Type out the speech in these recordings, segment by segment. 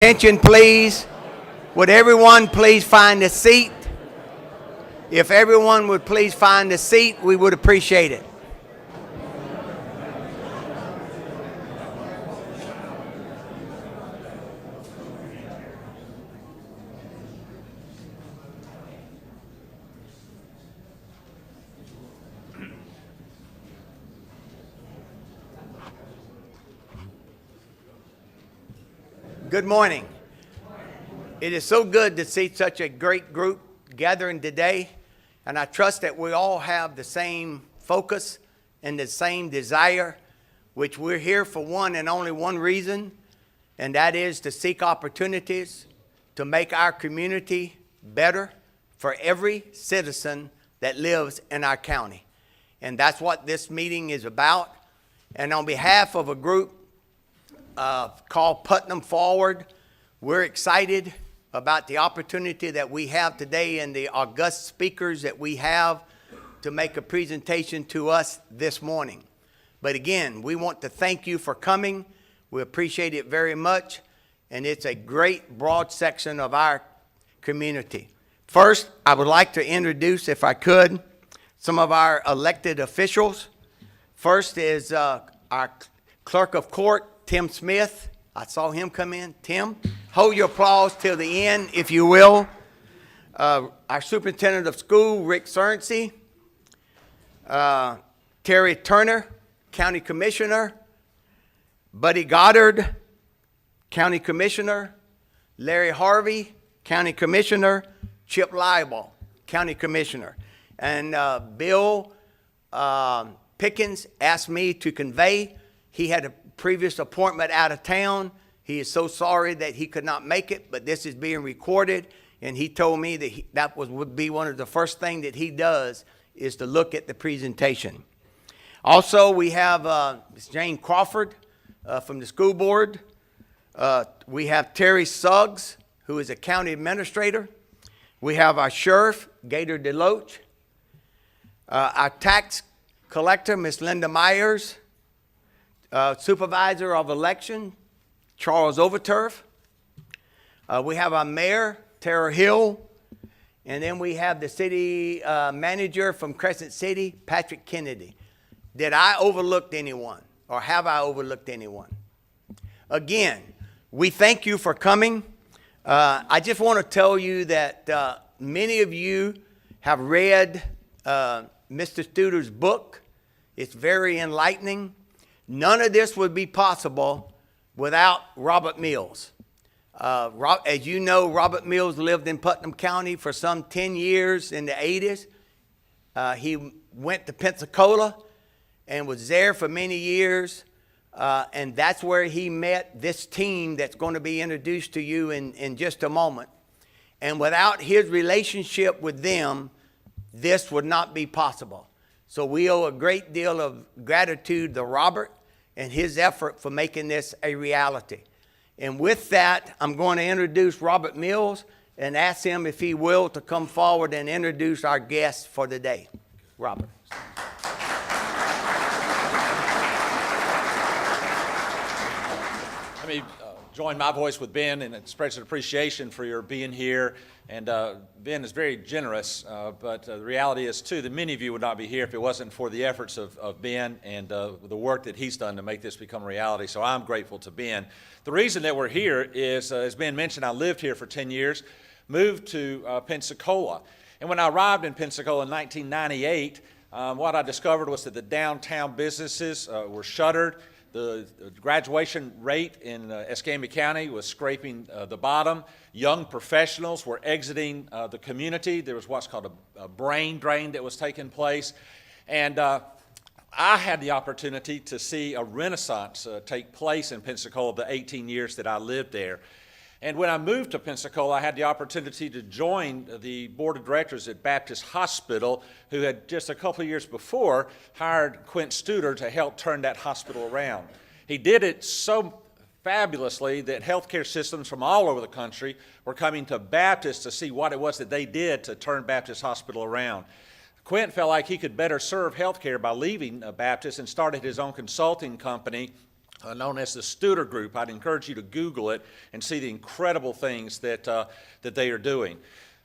Attention, please. Would everyone please find a seat? If everyone would please find a seat, we would appreciate it. Good morning. It is so good to see such a great group gathering today, and I trust that we all have the same focus and the same desire, which we're here for one and only one reason, and that is to seek opportunities to make our community better for every citizen that lives in our county. And that's what this meeting is about. And on behalf of a group called Putnam Forward, we're excited about the opportunity that we have today and the august speakers that we have to make a presentation to us this morning. But again, we want to thank you for coming. We appreciate it very much, and it's a great broad section of our community. First, I would like to introduce, if I could, some of our elected officials. First is our clerk of court, Tim Smith. I saw him come in. Tim, hold your applause till the end, if you will. Our superintendent of school, Rick Cerncy. Terry Turner, county commissioner. Buddy Goddard, county commissioner. Larry Harvey, county commissioner. Chip Liable, county commissioner. And Bill Pickens asked me to convey. He had a previous appointment out of town. He is so sorry that he could not make it, but this is being recorded, and he told me that that would be one of the first things that he does is to look at the presentation. Also, we have Ms. Jane Crawford from the school board. We have Terry Suggs, who is a county administrator. We have our sheriff, Gator DeLoach. Our tax collector, Ms. Linda Myers. Supervisor of election, Charles Overturf. We have our mayor, Tara Hill. And then we have the city manager from Crescent City, Patrick Kennedy. Did I overlook anyone, or have I overlooked anyone? Again, we thank you for coming. I just want to tell you that many of you have read Mr. Studer's book. It's very enlightening. None of this would be possible without Robert Mills. As you know, Robert Mills lived in Putnam County for some 10 years in the 80s. He went to Pensacola and was there for many years. And that's where he met this team that's going to be introduced to you in just a moment. And without his relationship with them, this would not be possible. So we owe a great deal of gratitude to Robert and his effort for making this a reality. And with that, I'm going to introduce Robert Mills and ask him, if he will, to come forward and introduce our guest for the day. Robert. Let me join my voice with Ben in expressing appreciation for your being here. And Ben is very generous, but the reality is, too, that many of you would not be here if it wasn't for the efforts of Ben and the work that he's done to make this become a reality. So I'm grateful to Ben. The reason that we're here is, as Ben mentioned, I lived here for 10 years, moved to Pensacola. And when I arrived in Pensacola in 1998, what I discovered was that the downtown businesses were shuttered. The graduation rate in Escambia County was scraping the bottom. Young professionals were exiting the community. There was what's called a brain drain that was taking place. And I had the opportunity to see a renaissance take place in Pensacola the 18 years that I lived there. And when I moved to Pensacola, I had the opportunity to join the board of directors at Baptist Hospital, who had just a couple of years before hired Qint Studer to help turn that hospital around. He did it so fabulously that healthcare systems from all over the country were coming to Baptist to see what it was that they did to turn Baptist Hospital around. Quint felt like he could better serve healthcare by leaving Baptist and started his own consulting company known as the Studer Group. I'd encourage you to Google it and see the incredible things that they are doing.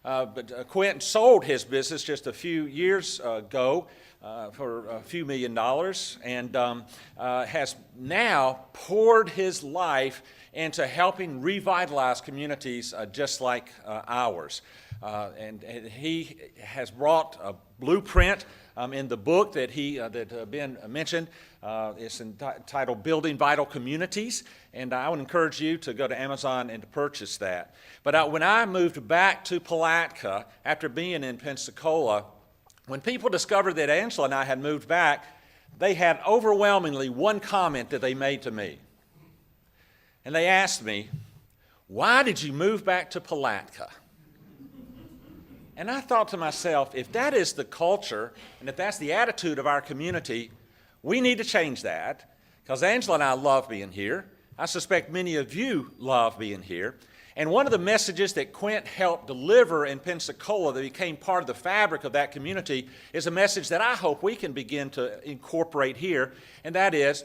But Quint sold his business just a few years ago for a few $1 million and has now poured his life into helping revitalize communities just like ours. And he has brought a blueprint in the book that Ben mentioned. It's entitled Building Vital Communities, and I would encourage you to go to Amazon and to purchase that. But when I moved back to Palatka after being in Pensacola, when people discovered that Angela and I had moved back, they had overwhelmingly one comment that they made to me. And they asked me, "Why did you move back to Palatka?" And I thought to myself, if that is the culture and if that's the attitude of our community, we need to change that, because Angela and I love being here. I suspect many of you love being here. And one of the messages that Quint helped deliver in Pensacola that became part of the fabric of that community is a message that I hope we can begin to incorporate here, and that is,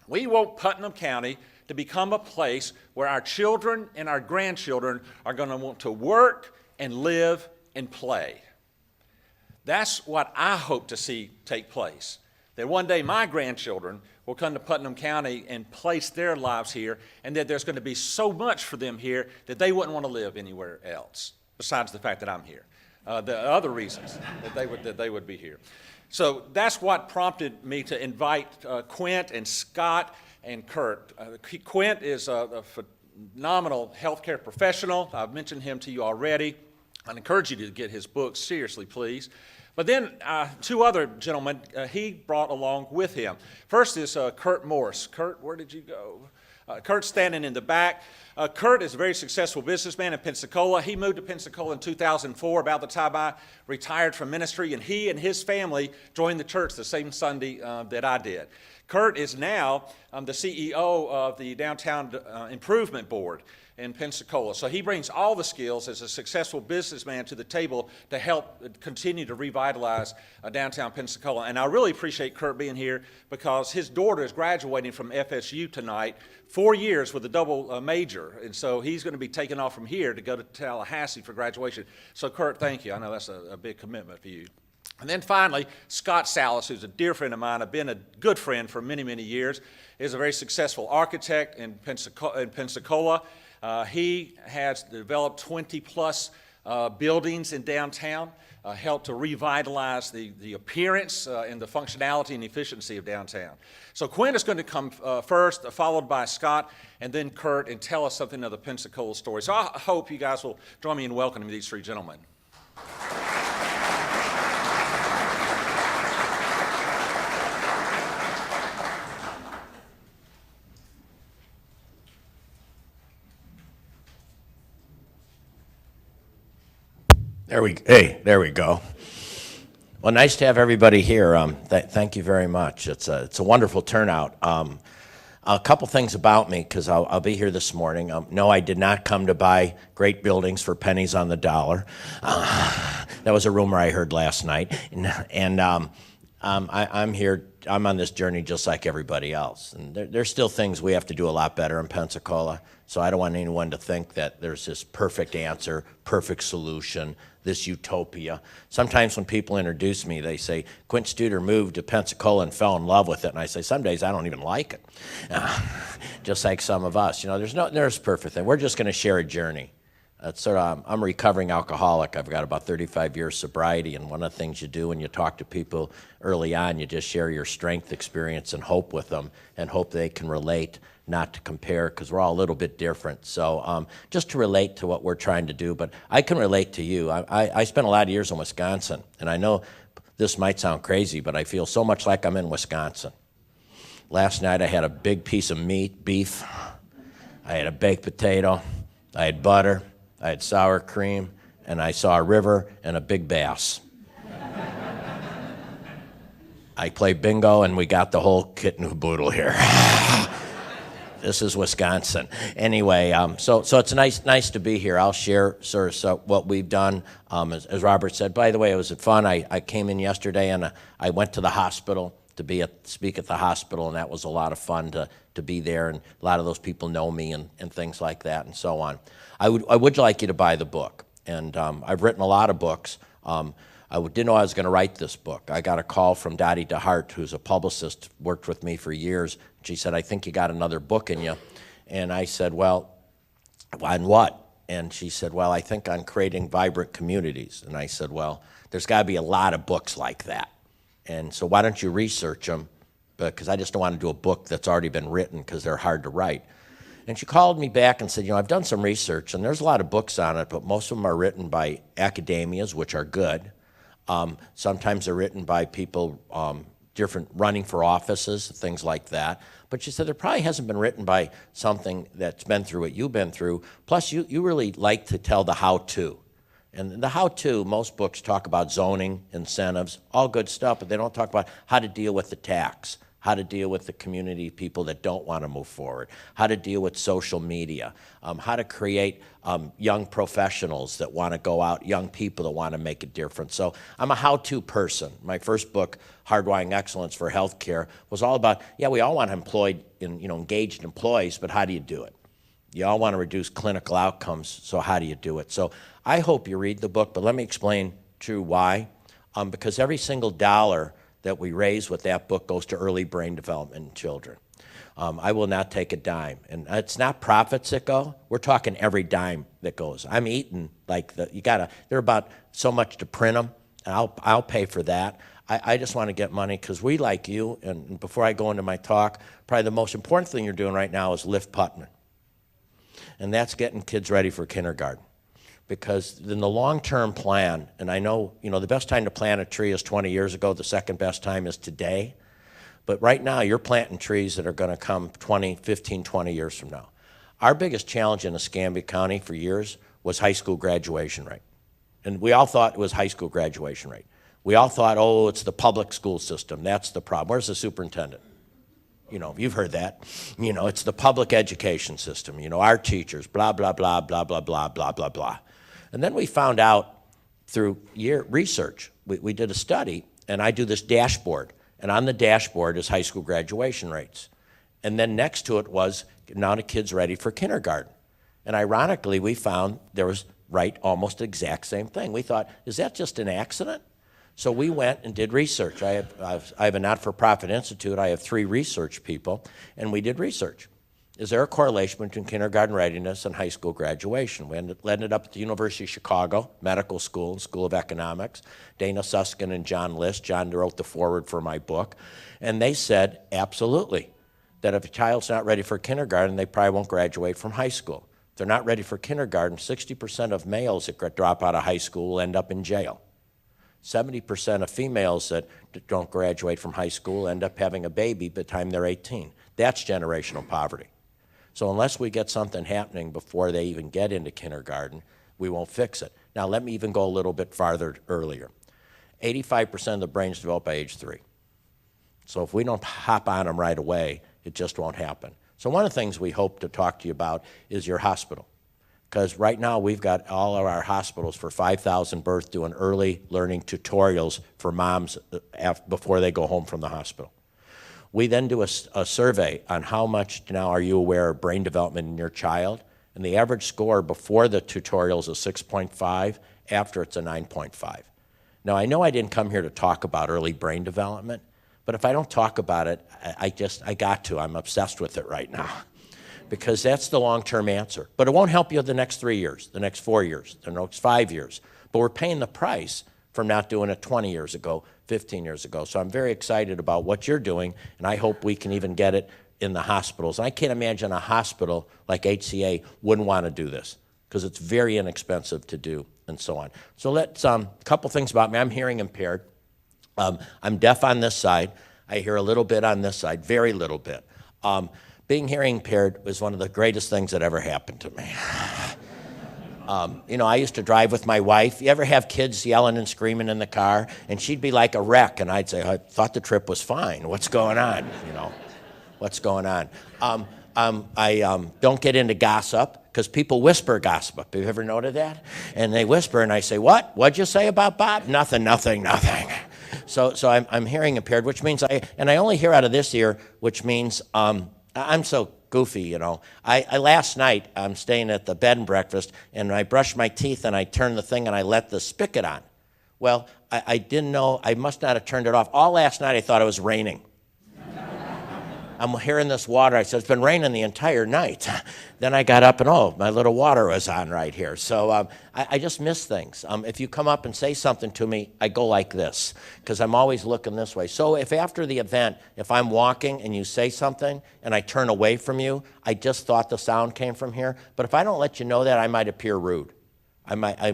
we want Putnam County to become a place where our children and our grandchildren are going to want to work and live and play. That's what I hope to see take place. That one day my grandchildren will come to Putnam County and place their lives here, and that there's going to be so much for them here that they wouldn't want to live anywhere else, besides the fact that I'm here. The other reasons that they would be here. So that's what prompted me to invite Quint and Scott and Kurt. Quint is a phenomenal healthcare professional. I've mentioned him to you already. I'd encourage you to get his book, seriously, please. But then two other gentlemen he brought along with him. First is Kurt Morris. Kurt, where did you go? Kurt's standing in the back. Kurt is a very successful businessman in Pensacola. He moved to Pensacola in 2004, about the time I retired from ministry, and he and his family joined the church the same Sunday that I did. Kurt is now the CEO of the Downtown Improvement Board in Pensacola. So he brings all the skills as a successful businessman to the table to help continue to revitalize downtown Pensacola. And I really appreciate Kurt being here because his daughter is graduating from FSU tonight, 4 years with a double major. And so he's going to be taking off from here to go to Tallahassee for graduation. So Kurt, thank you. I know that's a big commitment for you. And then finally, Scott Salas, who's a dear friend of mine, I've been a good friend for many, many years, is a very successful architect in Pensacola. He has developed 20-plus buildings in downtown, helped to revitalize the appearance and the functionality and efficiency of downtown. So Quint is going to come first, followed by Scott, and then Kurt, and tell us something of the Pensacola story. So I hope you guys will join me in welcoming these three gentlemen. There we go. Well, nice to have everybody here. Thank you very much. It's a wonderful turnout. A couple things about me, because I'll be here this morning. No, I did not come to buy great buildings for pennies on the dollar. That was a rumor I heard last night. And I'm here. I'm on this journey just like everybody else. And there's still things we have to do a lot better in Pensacola. So I don't want anyone to think that there's this perfect answer, perfect solution, this utopia. Sometimes when people introduce me, they say, Qint Studer moved to Pensacola and fell in love with it. And I say, some days I don't even like it. Just like some of us. You know, there's perfect thing. We're just going to share a journey. I'm a recovering alcoholic. I've got about 35 years sobriety, and one of the things you do when you talk to people early on, you just share your strength, experience, and hope with them, and hope they can relate, not to compare, because we're all a little bit different. So just to relate to what we're trying to do, but I can relate to you. I spent a lot of years in Wisconsin, and I know this might sound crazy, but I feel so much like I'm in Wisconsin. Last night I had a big piece of beef. I had a baked potato. I had butter. I had sour cream, and I saw a river and a big bass. I played bingo, and we got the whole kit and caboodle here. This is Wisconsin. Anyway, so it's nice to be here. I'll share sort of what we've done. As Robert said, by the way, it was fun. I came in yesterday, and I went to the hospital to speak at the hospital, and that was a lot of fun to be there, and a lot of those people know me and things like that and so on. I would like you to buy the book, and I've written a lot of books. Didn't know I was going to write this book. I got a call from Dottie DeHart, who's a publicist, worked with me for years. She said, I think you got another book in you. And I said, well, on what? And she said, well, I think on creating vibrant communities. And I said, well, there's got to be a lot of books like that. And so why don't you research them? Because I just don't want to do a book that's already been written because they're hard to write. And she called me back and said, I've done some research, and there's a lot of books on it, but most of them are written by academias, which are good. Sometimes they're written by people different running for offices, things like that. But she said there probably hasn't been written by something that's been through what you've been through. Plus, you really like to tell the how-to. And the how-to, most books talk about zoning, incentives, all good stuff, but they don't talk about how to deal with the tax, how to deal with the community people that don't want to move forward, how to deal with social media, how to create young professionals that want to go out, young people that want to make a difference. So I'm a how-to person. My first book, Hardwiring Excellence for Healthcare, was all about, we all want engaged employees, but how do you do it? You all want to reduce clinical outcomes, so how do you do it? So I hope you read the book, but let me explain to you why. Because every single dollar that we raise with that book goes to early brain development in children. I will not take a dime. And it's not profits that go. We're talking every dime that goes. I'm eating they're about so much to print them, and I'll pay for that. I just want to get money because we like you, and before I go into my talk, probably the most important thing you're doing right now is lift Putnam. And that's getting kids ready for kindergarten. Because in the long-term plan, and I know, the best time to plant a tree is 20 years ago, the second best time is today. But right now, you're planting trees that are going to come 15, 20 years from now. Our biggest challenge in Escambia County for years was high school graduation rate. And we all thought it was high school graduation rate. We all thought, it's the public school system. That's the problem. Where's the superintendent? You've heard that. It's the public education system. Our teachers, blah, blah, blah, blah, blah, blah, blah, blah, blah. And then we found out through research, we did a study, and I do this dashboard. And on the dashboard is high school graduation rates. And then next to it was, now the kids ready for kindergarten. And ironically, we found there was almost the exact same thing. We thought, is that just an accident? So we went and did research. I have a not-for-profit institute. I have 3 research people, and we did research. Is there a correlation between kindergarten readiness and high school graduation? We ended up at the University of Chicago Medical School and School of Economics, Dana Susskind and John List. John wrote the foreword for my book. And they said, absolutely, that if a child's not ready for kindergarten, they probably won't graduate from high school. If they're not ready for kindergarten, 60% of males that drop out of high school will end up in jail. 70% of females that don't graduate from high school end up having a baby by the time they're 18. That's generational poverty. So unless we get something happening before they even get into kindergarten, we won't fix it. Now, let me even go a little bit farther earlier. 85% of the brains develop by age 3. So if we don't hop on them right away, it just won't happen. So one of the things we hope to talk to you about is your hospital. Because right now we've got all of our hospitals for 5,000 births doing early learning tutorials for moms before they go home from the hospital. We then do a survey on how much now are you aware of brain development in your child, and the average score before the tutorials is 6.5, after it's a 9.5. Now I know I didn't come here to talk about early brain development, but if I don't talk about it, I got to. I'm obsessed with it right now. Because that's the long-term answer. But it won't help you the next 3 years, the next 4 years, the next 5 years. But we're paying the price for not doing it 20 years ago, 15 years ago. So I'm very excited about what you're doing, and I hope we can even get it in the hospitals. And I can't imagine a hospital like HCA wouldn't want to do this because it's very inexpensive to do and so on. So let's, a couple things about me. I'm hearing impaired. I'm deaf on this side. I hear a little bit on this side, very little bit. Being hearing impaired was one of the greatest things that ever happened to me. I used to drive with my wife. You ever have kids yelling and screaming in the car? And she'd be like a wreck, and I'd say, I thought the trip was fine. What's going on? What's going on? I don't get into gossip because people whisper gossip. Have you ever noted that? And they whisper, and I say, what? What'd you say about Bob? Nothing. So I'm hearing impaired, which means I only hear out of this ear, which means I'm so goofy, you know. I last night, I'm staying at the bed and breakfast, and I brushed my teeth, and I turned the thing, and I let the spigot on. Well, I didn't know, I must not have turned it off. All last night, I thought it was raining. I'm hearing this water. I said, it's been raining the entire night. Then I got up and, oh, my little water was on right here. So I just miss things. If you come up and say something to me, I go like this because I'm always looking this way. So if after the event, if I'm walking and you say something and I turn away from you, I just thought the sound came from here. But if I don't let you know that, I might appear rude. When I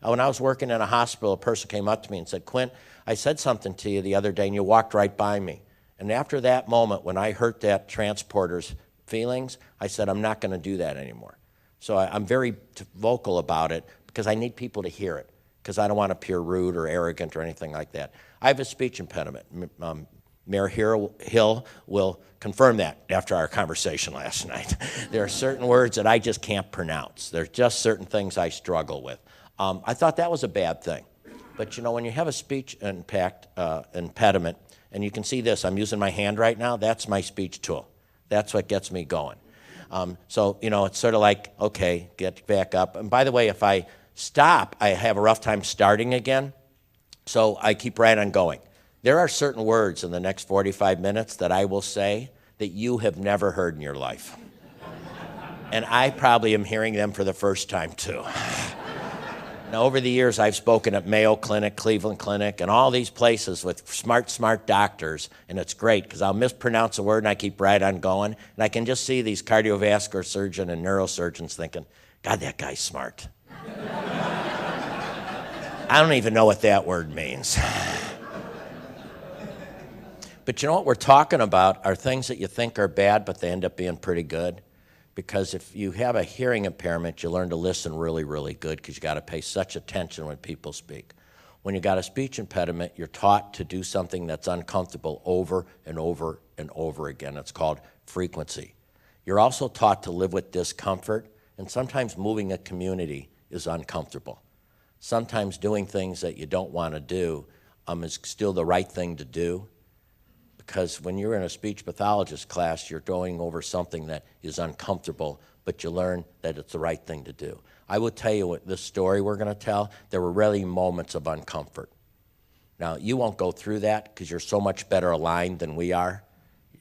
was working in a hospital, a person came up to me and said, Quint, I said something to you the other day and you walked right by me. And after that moment, when I hurt that transporter's feelings, I said, I'm not going to do that anymore. So I'm very vocal about it because I need people to hear it because I don't want to appear rude or arrogant or anything like that. I have a speech impediment. Mayor Hill will confirm that after our conversation last night. There are certain words that I just can't pronounce. There's just certain things I struggle with. I thought that was a bad thing. But, you know, when you have a speech impediment, and you can see this, I'm using my hand right now, that's my speech tool. That's what gets me going. So, you know, it's sort of like, okay, get back up. And by the way, if I stop, I have a rough time starting again, so I keep right on going. There are certain words in the next 45 minutes that I will say that you have never heard in your life. And I probably am hearing them for the first time, too. Now, over the years, I've spoken at Mayo Clinic, Cleveland Clinic, and all these places with smart doctors, and it's great because I'll mispronounce a word and I keep right on going, and I can just see these cardiovascular surgeons and neurosurgeons thinking, God, that guy's smart. I don't even know what that word means. But you know what we're talking about are things that you think are bad, but they end up being pretty good. Because if you have a hearing impairment, you learn to listen really, really good because you got to pay such attention when people speak. When you got a speech impediment, you're taught to do something that's uncomfortable over and over and over again. It's called frequency. You're also taught to live with discomfort, and sometimes moving a community is uncomfortable. Sometimes doing things that you don't want to do is still the right thing to do. Because when you're in a speech pathologist class, you're going over something that is uncomfortable, but you learn that it's the right thing to do. I will tell you what this story we're going to tell, there were really moments of uncomfort. Now, you won't go through that because you're so much better aligned than we are.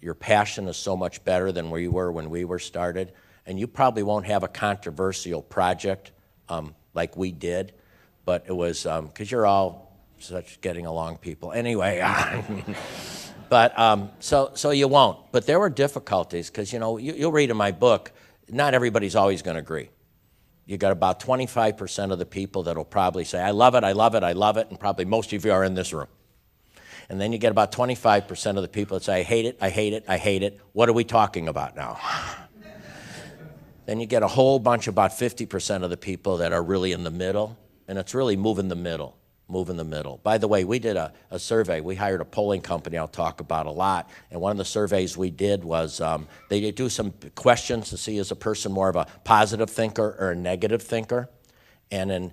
Your passion is so much better than we were when we were started. And you probably won't have a controversial project like we did, but it was because you're all such getting along people. Anyway, but so you won't. But there were difficulties because, you know, you'll read in my book, not everybody's always going to agree. You got about 25% of the people that will probably say, I love it, I love it, I love it, and probably most of you are in this room. And then you get about 25% of the people that say, I hate it, I hate it, I hate it. What are we talking about now? Then you get a whole bunch, about 50% of the people that are really in the middle, and it's really move in the middle. Move in the middle. By the way, we did a survey. We hired a polling company I'll talk about a lot. And one of the surveys we did was they do some questions to see is a person more of a positive thinker or a negative thinker. And in,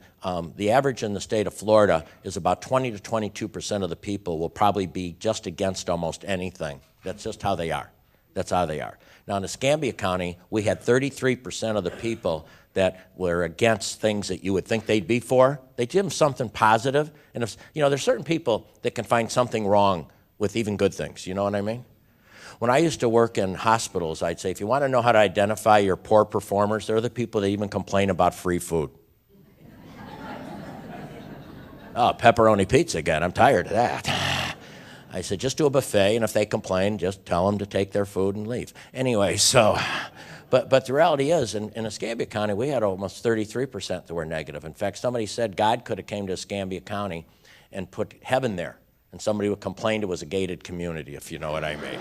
the average in the state of Florida is about 20 to 22% of the people will probably be just against almost anything. That's just how they are. That's how they are. Now in Escambia County, we had 33% of the people that were against things that you would think they'd be for. They give them something positive. And if, you know, there's certain people that can find something wrong with even good things. You know what I mean? When I used to work in hospitals, I'd say, if you want to know how to identify your poor performers, they're the people that even complain about free food. Oh, pepperoni pizza again. I'm tired of that. I said, just do a buffet, and if they complain, just tell them to take their food and leave. Anyway, so... But the reality is, in Escambia County, we had almost 33% that were negative. In fact, somebody said God could have came to Escambia County and put heaven there. And somebody would complain it was a gated community, if you know what I mean.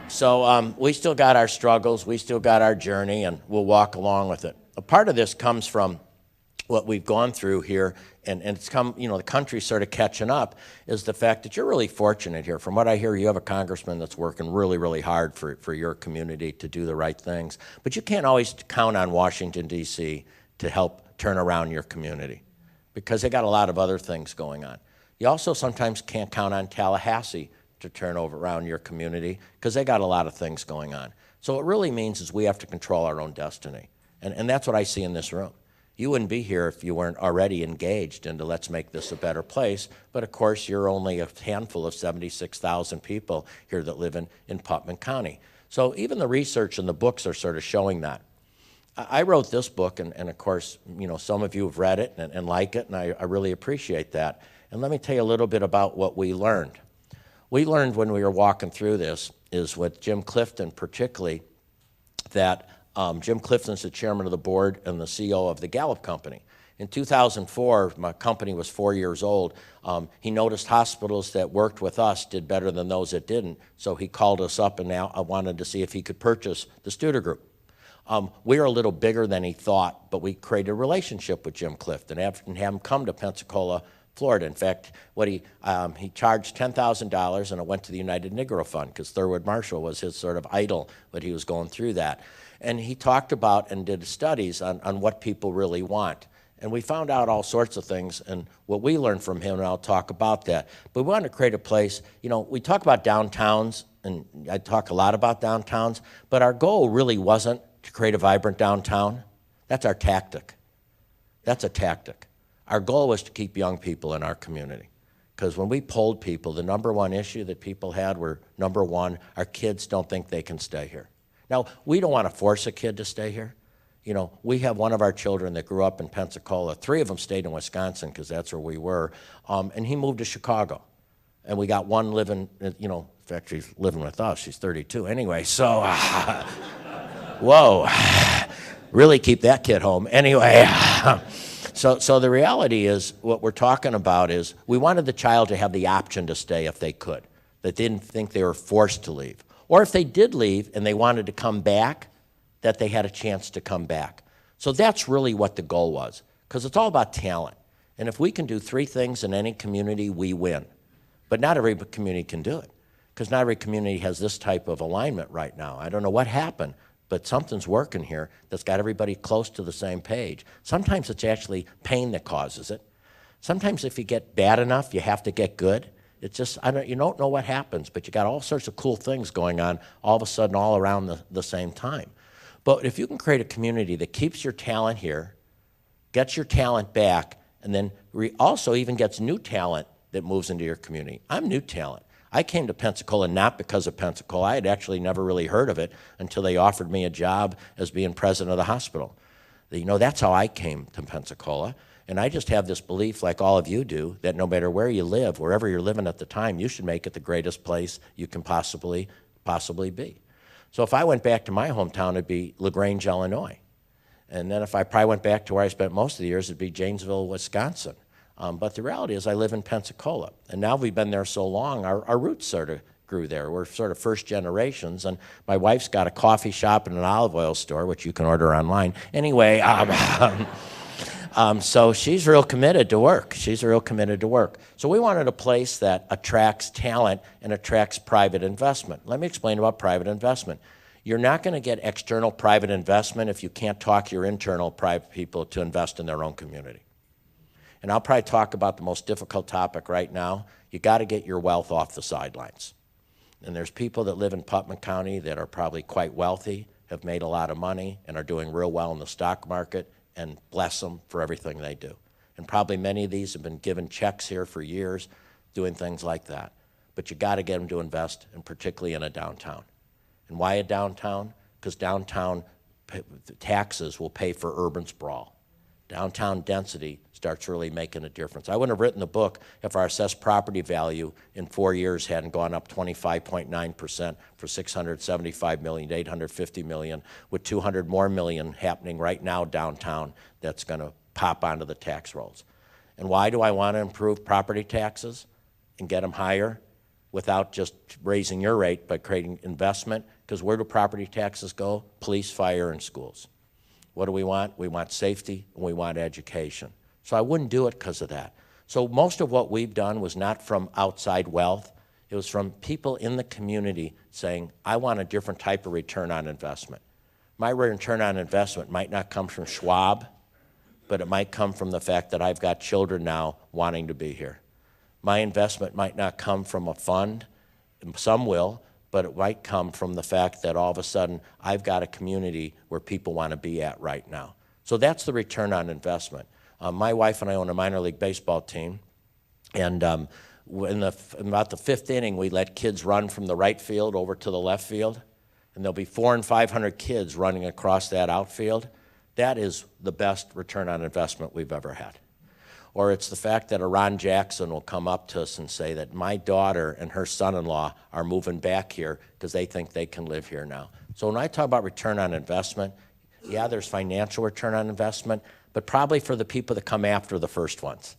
So we still got our struggles. We still got our journey, and we'll walk along with it. A part of this comes from what we've gone through here, and it's come, you know, the country's sort of catching up, is the fact that you're really fortunate here. From what I hear, you have a congressman that's working really, really hard for your community to do the right things. But you can't always count on Washington, D.C. to help turn around your community because they got a lot of other things going on. You also sometimes can't count on Tallahassee to turn over around your community because they got a lot of things going on. So what it really means is we have to control our own destiny. And that's what I see in this room. You wouldn't be here if you weren't already engaged into let's make this a better place. But of course, you're only a handful of 76,000 people here that live in Putnam County. So even the research and the books are sort of showing that. I wrote this book, and of course, you know, some of you have read it and like it, and I really appreciate that. And let me tell you a little bit about what we learned. We learned when we were walking through this is with Jim Clifton particularly, that Jim Clifton's the chairman of the board and the CEO of the Gallup Company. In 2004, my company was 4 years old. He noticed hospitals that worked with us did better than those that didn't, so he called us up and now I wanted to see if he could purchase the Studer Group. We are a little bigger than he thought, but we created a relationship with Jim Clifton and have him come to Pensacola, Florida. In fact, he charged $10,000 and it went to the United Negro Fund because Thurgood Marshall was his sort of idol, but he was going through that. And he talked about and did studies on what people really want. And we found out all sorts of things, and what we learned from him, and I'll talk about that. But we wanted to create a place, you know, we talk about downtowns, and I talk a lot about downtowns, but our goal really wasn't to create a vibrant downtown. That's our tactic. That's a tactic. Our goal was to keep young people in our community. Because when we polled people, the number one issue that people had were, number one, our kids don't think they can stay here. Now, we don't want to force a kid to stay here. You know, we have one of our children that grew up in Pensacola. 3 of them stayed in Wisconsin because that's where we were. And he moved to Chicago. And we got one living, you know, in fact, she's living with us. She's 32 anyway. So, whoa, really keep that kid home. Anyway, so the reality is what we're talking about is we wanted the child to have the option to stay if they could, that they didn't think they were forced to leave. Or if they did leave and they wanted to come back, that they had a chance to come back. So that's really what the goal was, because it's all about talent. And if we can do 3 things in any community, we win. But not every community can do it, because not every community has this type of alignment right now. I don't know what happened, but something's working here that's got everybody close to the same page. Sometimes it's actually pain that causes it. Sometimes if you get bad enough, you have to get good. It's just, you don't know what happens, but you got all sorts of cool things going on all of a sudden all around the same time. But if you can create a community that keeps your talent here, gets your talent back, and then also even gets new talent that moves into your community. I'm new talent. I came to Pensacola not because of Pensacola. I had actually never really heard of it until they offered me a job as being president of the hospital. You know, that's how I came to Pensacola. And I just have this belief, like all of you do, that no matter where you live, wherever you're living at the time, you should make it the greatest place you can possibly be. So if I went back to my hometown, it'd be LaGrange, Illinois. And then if I probably went back to where I spent most of the years, it'd be Janesville, Wisconsin. But the reality is I live in Pensacola. And now we've been there so long, our roots sort of grew there. We're sort of first generations. And my wife's got a coffee shop and an olive oil store, which you can order online. Anyway, so she's real committed to work. So we wanted a place that attracts talent and attracts private investment. Let me explain about private investment. You're not going to get external private investment if you can't talk your internal private people to invest in their own community. And I'll probably talk about the most difficult topic right now. You got to get your wealth off the sidelines. And there's people that live in Putnam County that are probably quite wealthy, have made a lot of money, and are doing real well in the stock market, and bless them for everything they do. And probably many of these have been given checks here for years, doing things like that. But you got to get them to invest, and particularly in a downtown. And why a downtown? Because downtown taxes will pay for urban sprawl. Downtown density starts really making a difference. I wouldn't have written the book if our assessed property value in 4 years hadn't gone up 25.9% for $675 million to $850 million, with 200 more million happening right now downtown that's going to pop onto the tax rolls. And why do I want to improve property taxes and get them higher without just raising your rate, but creating investment? Because where do property taxes go? Police, fire, and schools. What do we want? We want safety and we want education. So I wouldn't do it because of that. So most of what we've done was not from outside wealth. It was from people in the community saying, I want a different type of return on investment. My return on investment might not come from Schwab, but it might come from the fact that I've got children now wanting to be here. My investment might not come from a fund, some will, but it might come from the fact that all of a sudden I've got a community where people want to be at right now. So that's the return on investment. My wife and I own a minor league baseball team, and in about the fifth inning, we let kids run from the right field over to the left field, and there'll be 400 and 500 kids running across that outfield. That is the best return on investment we've ever had. Or it's the fact that a Ron Jackson will come up to us and say that my daughter and her son-in-law are moving back here because they think they can live here now. So when I talk about return on investment, yeah, there's financial return on investment, but probably for the people that come after the first ones.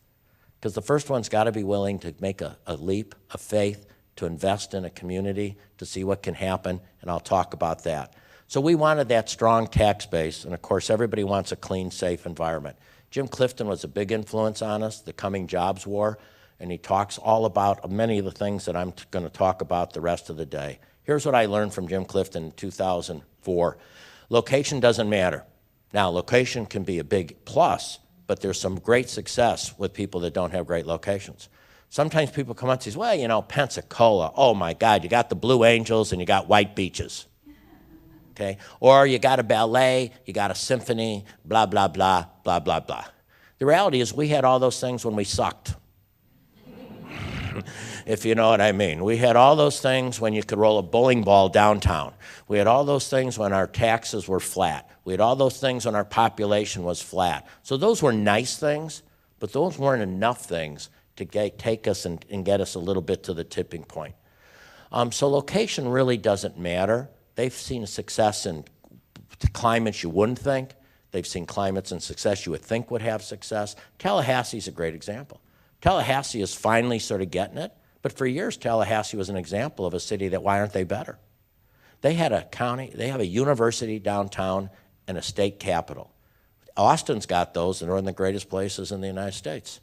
Because the first one's got to be willing to make a leap of faith, to invest in a community, to see what can happen, and I'll talk about that. So we wanted that strong tax base, and of course everybody wants a clean, safe environment. Jim Clifton was a big influence on us, the coming jobs war, and he talks all about many of the things that I'm going to talk about the rest of the day. Here's what I learned from Jim Clifton in 2004. Location doesn't matter. Now, location can be a big plus, but there's some great success with people that don't have great locations. Sometimes people come up and say, well, you know, Pensacola, oh my God, you got the Blue Angels and you got white beaches. Okay? Or you got a ballet, you got a symphony, blah, blah, blah, blah, blah, blah. The reality is we had all those things when we sucked, if you know what I mean. We had all those things when you could roll a bowling ball downtown. We had all those things when our taxes were flat. We had all those things when our population was flat. So those were nice things, but those weren't enough things to take us and get us a little bit to the tipping point. So location really doesn't matter. They've seen a success in climates you wouldn't think. They've seen climates and success you would think would have success. Tallahassee's a great example. Tallahassee is finally sort of getting it, but for years Tallahassee was an example of a city that why aren't they better? They had a county, they have a university downtown and a state capital. Austin's got those, and they're one of the greatest places in the United States.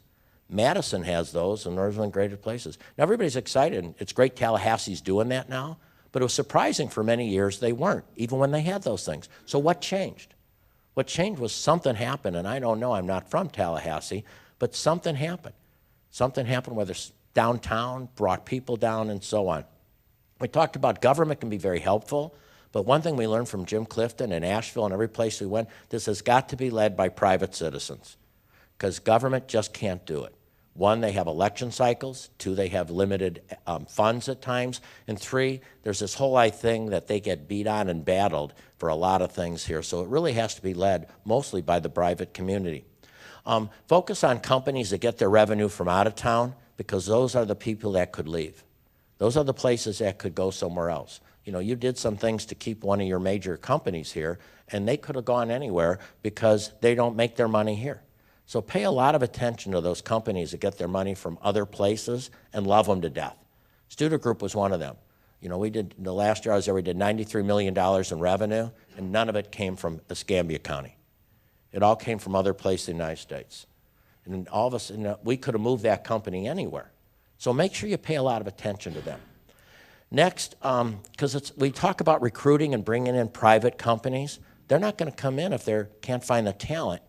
Madison has those, and they're one of the greatest places. Now everybody's excited. It's great Tallahassee's doing that now. But it was surprising for many years they weren't, even when they had those things. So what changed? What changed was something happened, and I don't know, I'm not from Tallahassee, but something happened. Something happened, whether it's downtown, brought people down, and so on. We talked about government can be very helpful, but one thing we learned from Jim Clifton in Asheville and every place we went, this has got to be led by private citizens, because government just can't do it. One, they have election cycles. Two, they have limited funds at times. And three, there's this whole thing that they get beat on and battled for a lot of things here. So it really has to be led mostly by the private community. Focus on companies that get their revenue from out of town, because those are the people that could leave. Those are the places that could go somewhere else. You know, you did some things to keep one of your major companies here, and they could have gone anywhere because they don't make their money here. So pay a lot of attention to those companies that get their money from other places and love them to death. Studer Group was one of them. You know, we did, the last year I was there, we did $93 million in revenue, and none of it came from Escambia County. It all came from other places in the United States. And all of us, we could have moved that company anywhere. So make sure you pay a lot of attention to them. Next, because we talk about recruiting and bringing in private companies, they're not going to come in if they can't find the talent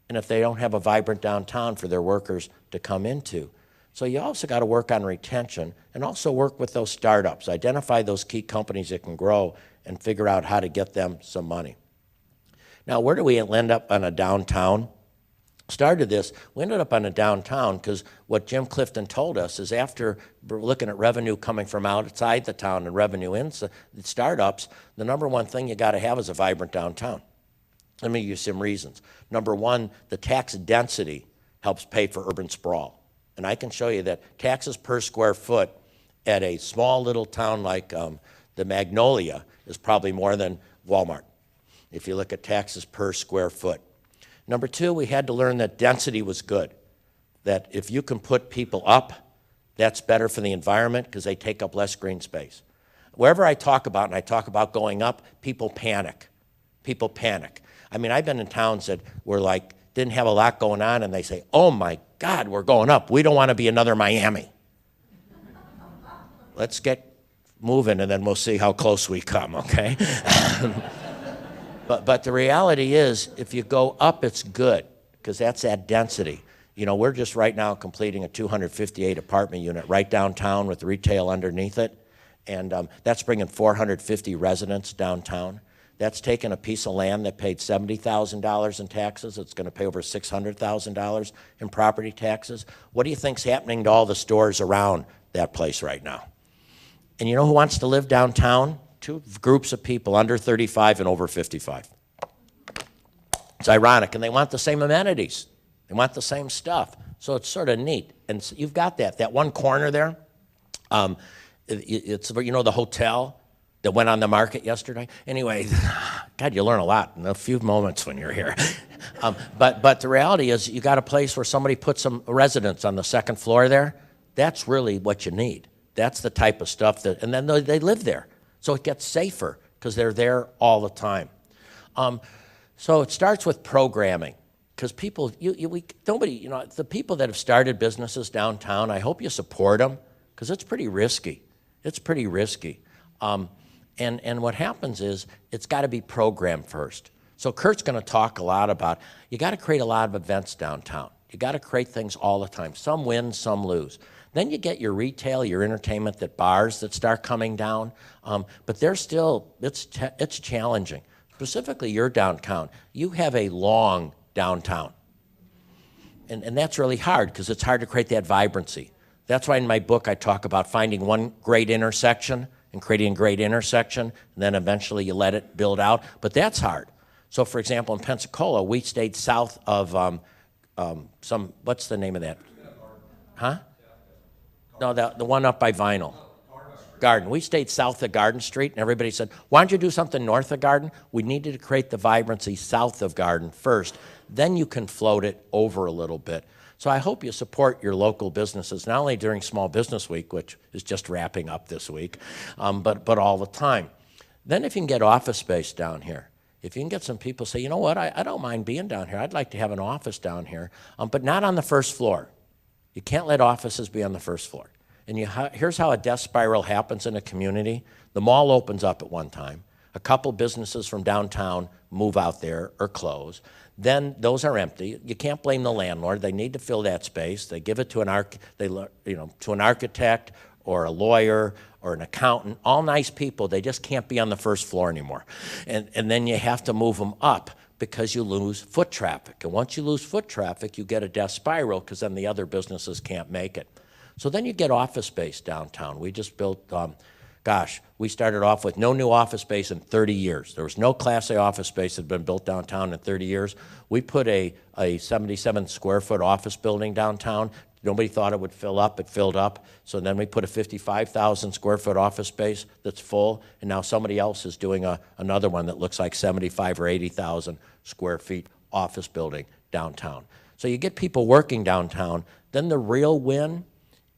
and if they don't have a vibrant downtown for their workers to come into. So you also got to work on retention and also work with those startups. Identify those key companies that can grow and figure out how to get them some money. Now, where do we end up on a downtown? Started this, we ended up on a downtown because what Jim Clifton told us is after looking at revenue coming from outside the town and revenue in startups, the number one thing you got to have is a vibrant downtown. Let me give you some reasons. Number one, the tax density helps pay for urban sprawl. And I can show you that taxes per square foot at a small little town like the Magnolia is probably more than Walmart, if you look at taxes per square foot. Number two, we had to learn that density was good, that if you can put people up, that's better for the environment because they take up less green space. Wherever I talk about, and I talk about going up, people panic. People panic. I mean, I've been in towns that were like, didn't have a lot going on, and they say, oh my God, we're going up. We don't want to be another Miami. Let's get moving, and then we'll see how close we come, okay? But the reality is, if you go up, it's good, because that's that density. You know, we're just right now completing a 258 apartment unit right downtown with retail underneath it. And that's bringing 450 residents downtown. That's taken a piece of land that paid $70,000 in taxes. It's going to pay over $600,000 in property taxes. What do you think's happening to all the stores around that place right now? And you know who wants to live downtown? Two groups of people, under 35 and over 55. It's ironic, and they want the same amenities. They want the same stuff. So it's sort of neat. And so you've got that one corner there. It's, you know, the hotel that went on the market yesterday. Anyway, God, you learn a lot in a few moments when you're here. But the reality is you got a place where somebody put some residents on the second floor there. That's really what you need. That's the type of stuff that, and then they live there. So it gets safer because they're there all the time. So it starts with programming. Because people, nobody, you know, the people that have started businesses downtown, I hope you support them, because it's pretty risky. It's pretty risky. And what happens is, it's got to be programmed first. So Kurt's going to talk a lot about, you got to create a lot of events downtown. You got to create things all the time. Some win, some lose. Then you get your retail, your entertainment, that bars that start coming down. But they're still, it's challenging. Specifically your downtown. You have a long downtown. And that's really hard because it's hard to create that vibrancy. That's why in my book I talk about finding one great intersection and creating a great intersection, and then eventually you let it build out. But that's hard. So for example, in Pensacola, we stayed south of what's the name of that? Huh? No, the one up by Vinyl. Garden. We stayed south of Garden Street, and everybody said, why don't you do something north of Garden? We needed to create the vibrancy south of Garden first. Then you can float it over a little bit. So I hope you support your local businesses, not only during Small Business Week, which is just wrapping up this week, but all the time. Then if you can get office space down here, if you can get some people say, you know what, I don't mind being down here. I'd like to have an office down here, but not on the first floor. You can't let offices be on the first floor. And here's how a death spiral happens in a community. The mall opens up at one time. A couple businesses from downtown move out there or close. Then those are empty. You can't blame the landlord. They need to fill that space. They give it to an architect or a lawyer or an accountant. All nice people. They just can't be on the first floor anymore. And then you have to move them up because you lose foot traffic. And once you lose foot traffic, you get a death spiral because then the other businesses can't make it. So then you get office space downtown. We just built, we started off with no new office space in 30 years. There was no Class A office space that had been built downtown in 30 years. We put a 77 square foot office building downtown. Nobody thought it would fill up. It filled up. So then we put a 55,000 square foot office space that's full, and now somebody else is doing another one that looks like 75 or 80,000 square feet office building downtown. So you get people working downtown. Then the real win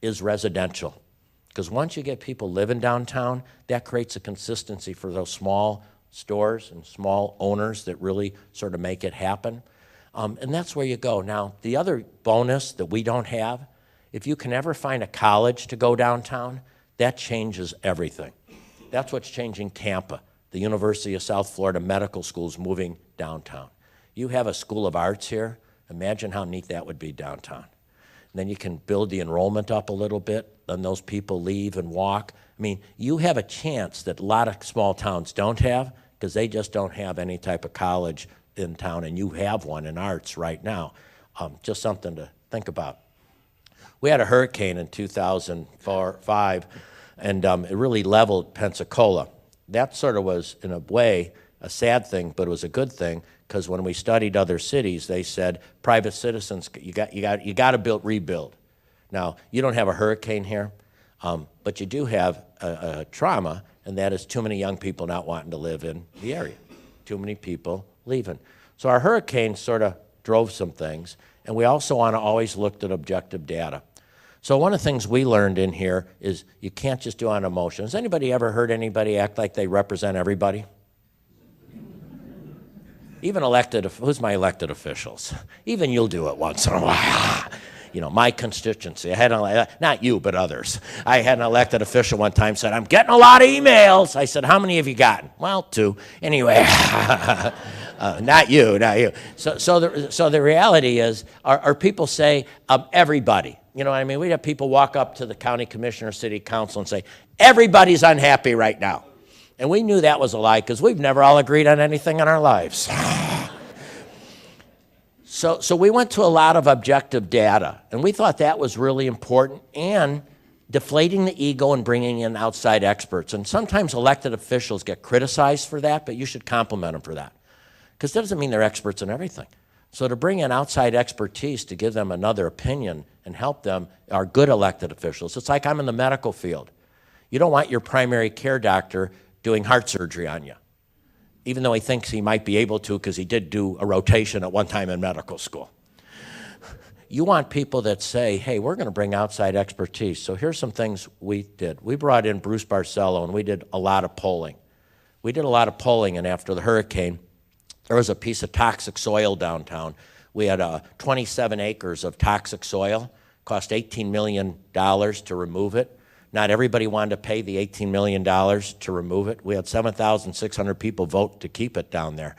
is residential. Because once you get people living downtown, that creates a consistency for those small stores and small owners that really sort of make it happen. And that's where you go. Now, the other bonus that we don't have, if you can ever find a college to go downtown, that changes everything. That's what's changing Tampa. The University of South Florida Medical School is moving downtown. You have a School of Arts here. Imagine how neat that would be downtown. And then you can build the enrollment up a little bit, then those people leave and walk. I mean, you have a chance that a lot of small towns don't have because they just don't have any type of college in town, and you have one in arts right now. Just something to think about. We had a hurricane in 2005, and it really leveled Pensacola. That sort of was, in a way, a sad thing, but it was a good thing, because when we studied other cities, they said, private citizens, you got to rebuild. Now, you don't have a hurricane here, but you do have a trauma, and that is too many young people not wanting to live in the area. Too many people leaving. So our hurricane sort of drove some things, and we also want to always look at objective data. So one of the things we learned in here is you can't just do on emotion. Has anybody ever heard anybody act like they represent everybody? Even who's my elected officials? Even you'll do it once in a while. my constituency. I had not you, but others. I had an elected official one time said, "I'm getting a lot of emails." I said, "How many have you gotten?" "Well, 2." Anyway, not you. So the reality is, our people say, everybody. You know what I mean? We have people walk up to the county commissioner, city council, and say, "Everybody's unhappy right now." And we knew that was a lie because we've never all agreed on anything in our lives. So we went to a lot of objective data, and we thought that was really important, and deflating the ego and bringing in outside experts. And sometimes elected officials get criticized for that, but you should compliment them for that, because that doesn't mean they're experts in everything. So to bring in outside expertise to give them another opinion and help them are good elected officials. It's like I'm in the medical field. You don't want your primary care doctor doing heart surgery on you, even though he thinks he might be able to because he did do a rotation at one time in medical school. You want people that say, "Hey, we're going to bring outside expertise." So here's some things we did. We brought in Bruce Barcelo, and we did a lot of polling. And after the hurricane, there was a piece of toxic soil downtown. We had 27 acres of toxic soil. Cost $18 million to remove it. Not everybody wanted to pay the $18 million to remove it. We had 7,600 people vote to keep it down there.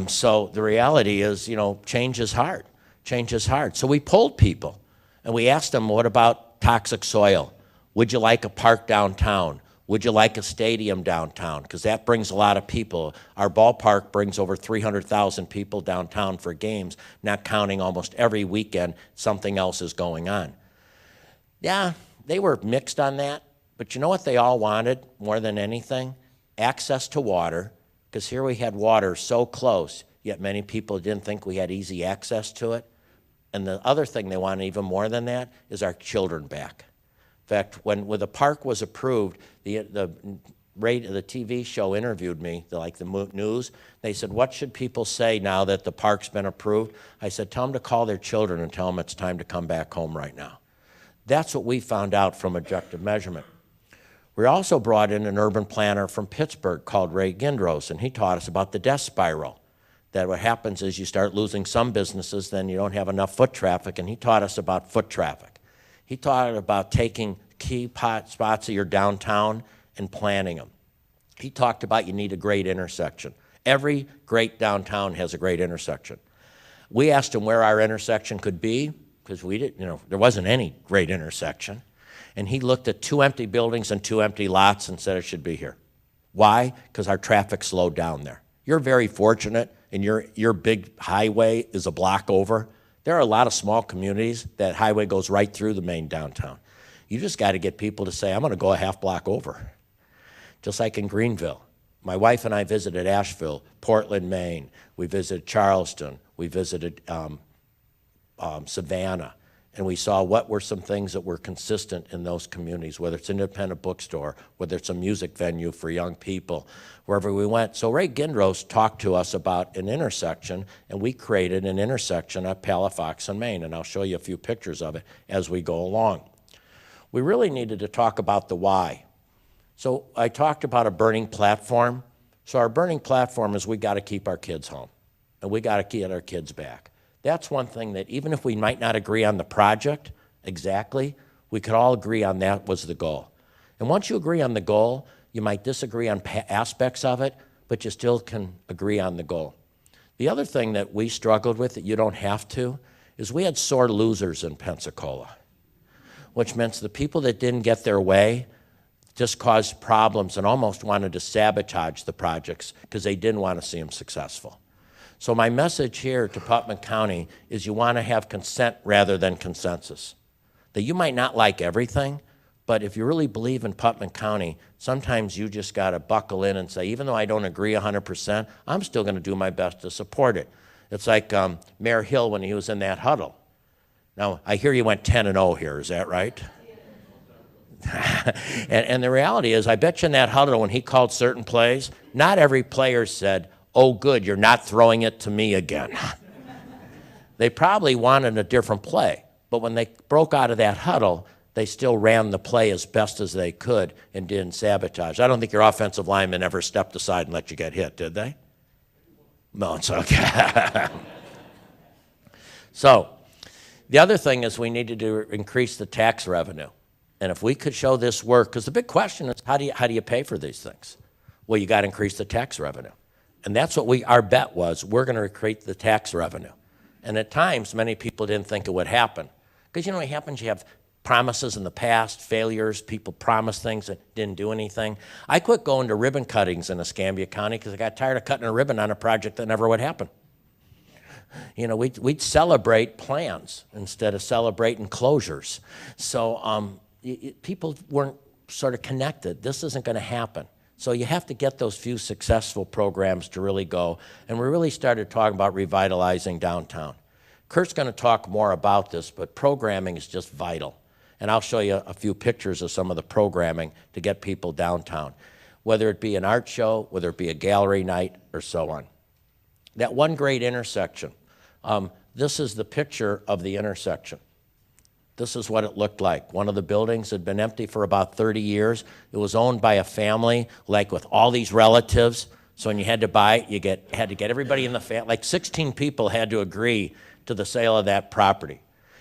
So the reality is, change is hard. Change is hard. So we polled people, and we asked them, what about toxic soil? Would you like a park downtown? Would you like a stadium downtown? Because that brings a lot of people. Our ballpark brings over 300,000 people downtown for games, not counting almost every weekend something else is going on. Yeah, they were mixed on that, but you know what they all wanted more than anything? Access to water, because here we had water so close, yet many people didn't think we had easy access to it. And the other thing they wanted even more than that is our children back. In fact, when the park was approved, the TV show interviewed me, the news. They said, "What should people say now that the park's been approved?" I said, "Tell them to call their children and tell them it's time to come back home right now." That's what we found out from objective measurement. We also brought in an urban planner from Pittsburgh called Ray Gindroz, and he taught us about the death spiral. That what happens is you start losing some businesses, then you don't have enough foot traffic, and he taught us about foot traffic. He taught us about taking key spots of your downtown and planning them. He talked about you need a great intersection. Every great downtown has a great intersection. We asked him where our intersection could be, because we didn't, there wasn't any great intersection. And he looked at 2 empty buildings and 2 empty lots and said it should be here. Why? Because our traffic slowed down there. You're very fortunate, and your big highway is a block over. There are a lot of small communities that highway goes right through the main downtown. You just got to get people to say, "I'm going to go a half block over." Just like in Greenville. My wife and I visited Asheville, Portland, Maine. We visited Charleston. We visited Savannah. And we saw what were some things that were consistent in those communities, whether it's an independent bookstore, whether it's a music venue for young people, wherever we went. So Ray Gindroz talked to us about an intersection, and we created an intersection at Palafox and Maine, and I'll show you a few pictures of it as we go along. We really needed to talk about the why. So I talked about a burning platform. So our burning platform is we got to keep our kids home, and we got to get our kids back. That's one thing that even if we might not agree on the project exactly, we could all agree on that was the goal. And once you agree on the goal, you might disagree on aspects of it, but you still can agree on the goal. The other thing that we struggled with that you don't have to is we had sore losers in Pensacola, which meant the people that didn't get their way just caused problems and almost wanted to sabotage the projects because they didn't want to see them successful. So my message here to Putnam County is you want to have consent rather than consensus. That you might not like everything, but if you really believe in Putnam County, sometimes you just got to buckle in and say, even though I don't agree 100%, I'm still going to do my best to support it. It's like Mayor Hill when he was in that huddle. Now, I hear you went 10-0 here, is that right? and the reality is, I bet you in that huddle when he called certain plays, not every player said, "Oh, good, you're not throwing it to me again." They probably wanted a different play, but when they broke out of that huddle, they still ran the play as best as they could and didn't sabotage. I don't think your offensive linemen ever stepped aside and let you get hit, did they? No, it's okay. So The other thing is we need to increase the tax revenue. And if we could show this work, because the big question is how do you pay for these things? Well, you got to increase the tax revenue. And that's what our bet was. We're going to increase the tax revenue. And at times, many people didn't think it would happen. Because you know what happens? You have promises in the past, failures, people promise things that didn't do anything. I quit going to ribbon cuttings in Escambia County because I got tired of cutting a ribbon on a project that never would happen. You know, we'd celebrate plans instead of celebrating closures. So people weren't sort of connected. This isn't going to happen. So you have to get those few successful programs to really go. And we really started talking about revitalizing downtown. Kurt's going to talk more about this, but programming is just vital. And I'll show you a few pictures of some of the programming to get people downtown, whether it be an art show, whether it be a gallery night, or so on. That one great intersection, this is the picture of the intersection. This is what it looked like. One of the buildings had been empty for about 30 years. It was owned by a family, like with all these relatives. So when you had to buy it, you had to get everybody in the family, like 16 people had to agree to the sale of that property.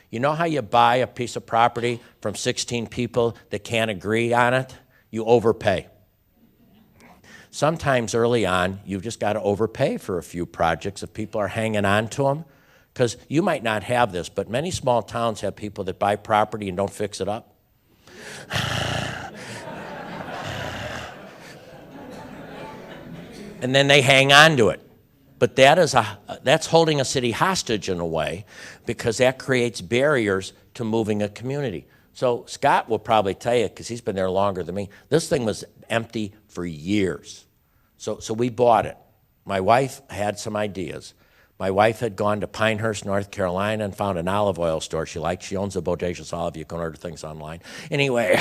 You know how you buy a piece of property from 16 people that can't agree on it? You overpay. Sometimes early on, you've just got to overpay for a few projects if people are hanging on to them. Because you might not have this, but many small towns have people that buy property and don't fix it up. And then they hang on to it. But that's holding a city hostage in a way, because that creates barriers to moving a community. So Scott will probably tell you, because he's been there longer than me, this thing was empty for years. So we bought it. My wife had some ideas. My wife had gone to Pinehurst, North Carolina, and found an olive oil store she liked. She owns a Bodacious Olive. You can order things online. Anyway,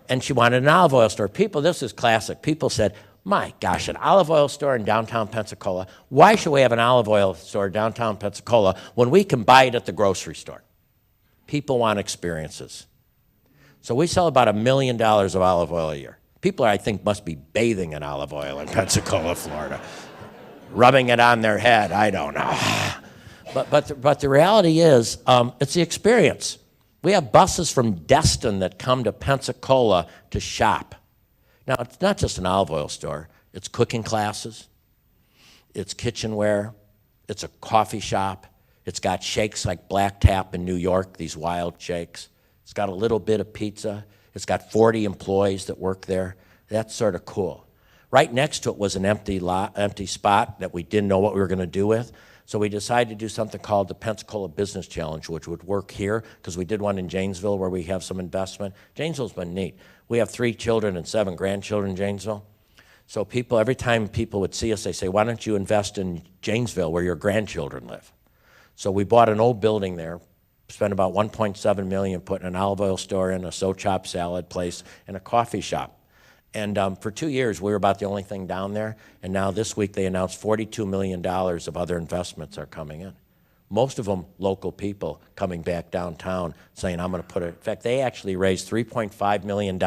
and she wanted an olive oil store. People, this is classic. People said, my gosh, an olive oil store in downtown Pensacola. Why should we have an olive oil store downtown Pensacola when we can buy it at the grocery store? People want experiences. So we sell about $1 million of olive oil a year. People, I think, must be bathing in olive oil in Pensacola, Florida. Rubbing it on their head, I don't know. But the reality is, it's the experience. We have buses from Destin that come to Pensacola to shop. Now, it's not just an olive oil store. It's cooking classes. It's kitchenware. It's a coffee shop. It's got shakes like Black Tap in New York, these wild shakes. It's got a little bit of pizza. It's got 40 employees that work there. That's sort of cool. Right next to it was an empty spot that we didn't know what we were going to do with. So we decided to do something called the Pensacola Business Challenge, which would work here, because we did one in Janesville where we have some investment. Janesville's been neat. We have 3 children and 7 grandchildren in Janesville. So people, every time people would see us, they say, why don't you invest in Janesville where your grandchildren live? So we bought an old building there, spent about $1.7 million putting an olive oil store in, a so-chop salad place, and a coffee shop. And for 2 years, we were about the only thing down there. And now this week, they announced $42 million of other investments are coming in. Most of them local people coming back downtown saying, I'm going to put it. In fact, they actually raised $3.5 million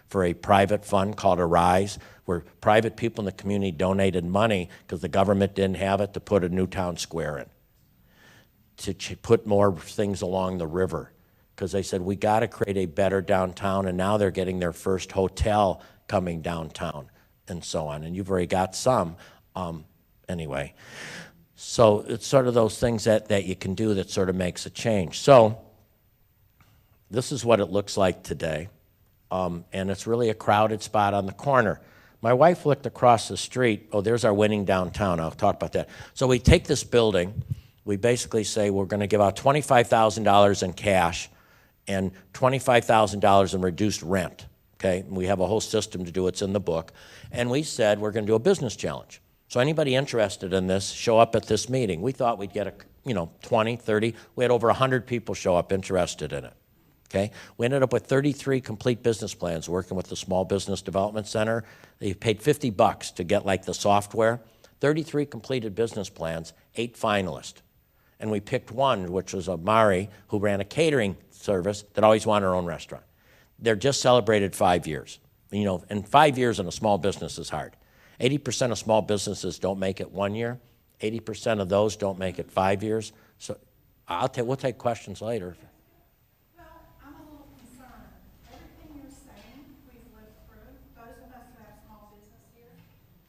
for a private fund called Arise, where private people in the community donated money because the government didn't have it to put a new town square in, to put more things along the river. Because they said, we got to create a better downtown, and now they're getting their first hotel coming downtown, and so on. And you've already got some. Anyway, so it's sort of those things that you can do that sort of makes a change. So this is what it looks like today, and it's really a crowded spot on the corner. My wife looked across the street. Oh, there's our winning downtown. I'll talk about that. So we take this building. We basically say we're going to give out $25,000 in cash and $25,000 in reduced rent, okay? And we have a whole system to do. It's in the book. And we said we're going to do a business challenge. So anybody interested in this, show up at this meeting. We thought we'd get 20, 30. We had over 100 people show up interested in it, okay? We ended up with 33 complete business plans working with the Small Business Development Center. They paid $50 to get like the software. 33 completed business plans, 8 finalists. And we picked one, which was a Mari, who ran a catering service that always wanted her own restaurant. They're just celebrated 5 years. And 5 years in a small business is hard. 80% of small businesses don't make it 1 year. 80% of those don't make it 5 years. So We'll take questions later. Well, I'm a little concerned. Everything you're saying, we've lived through. Those of us who have small business here,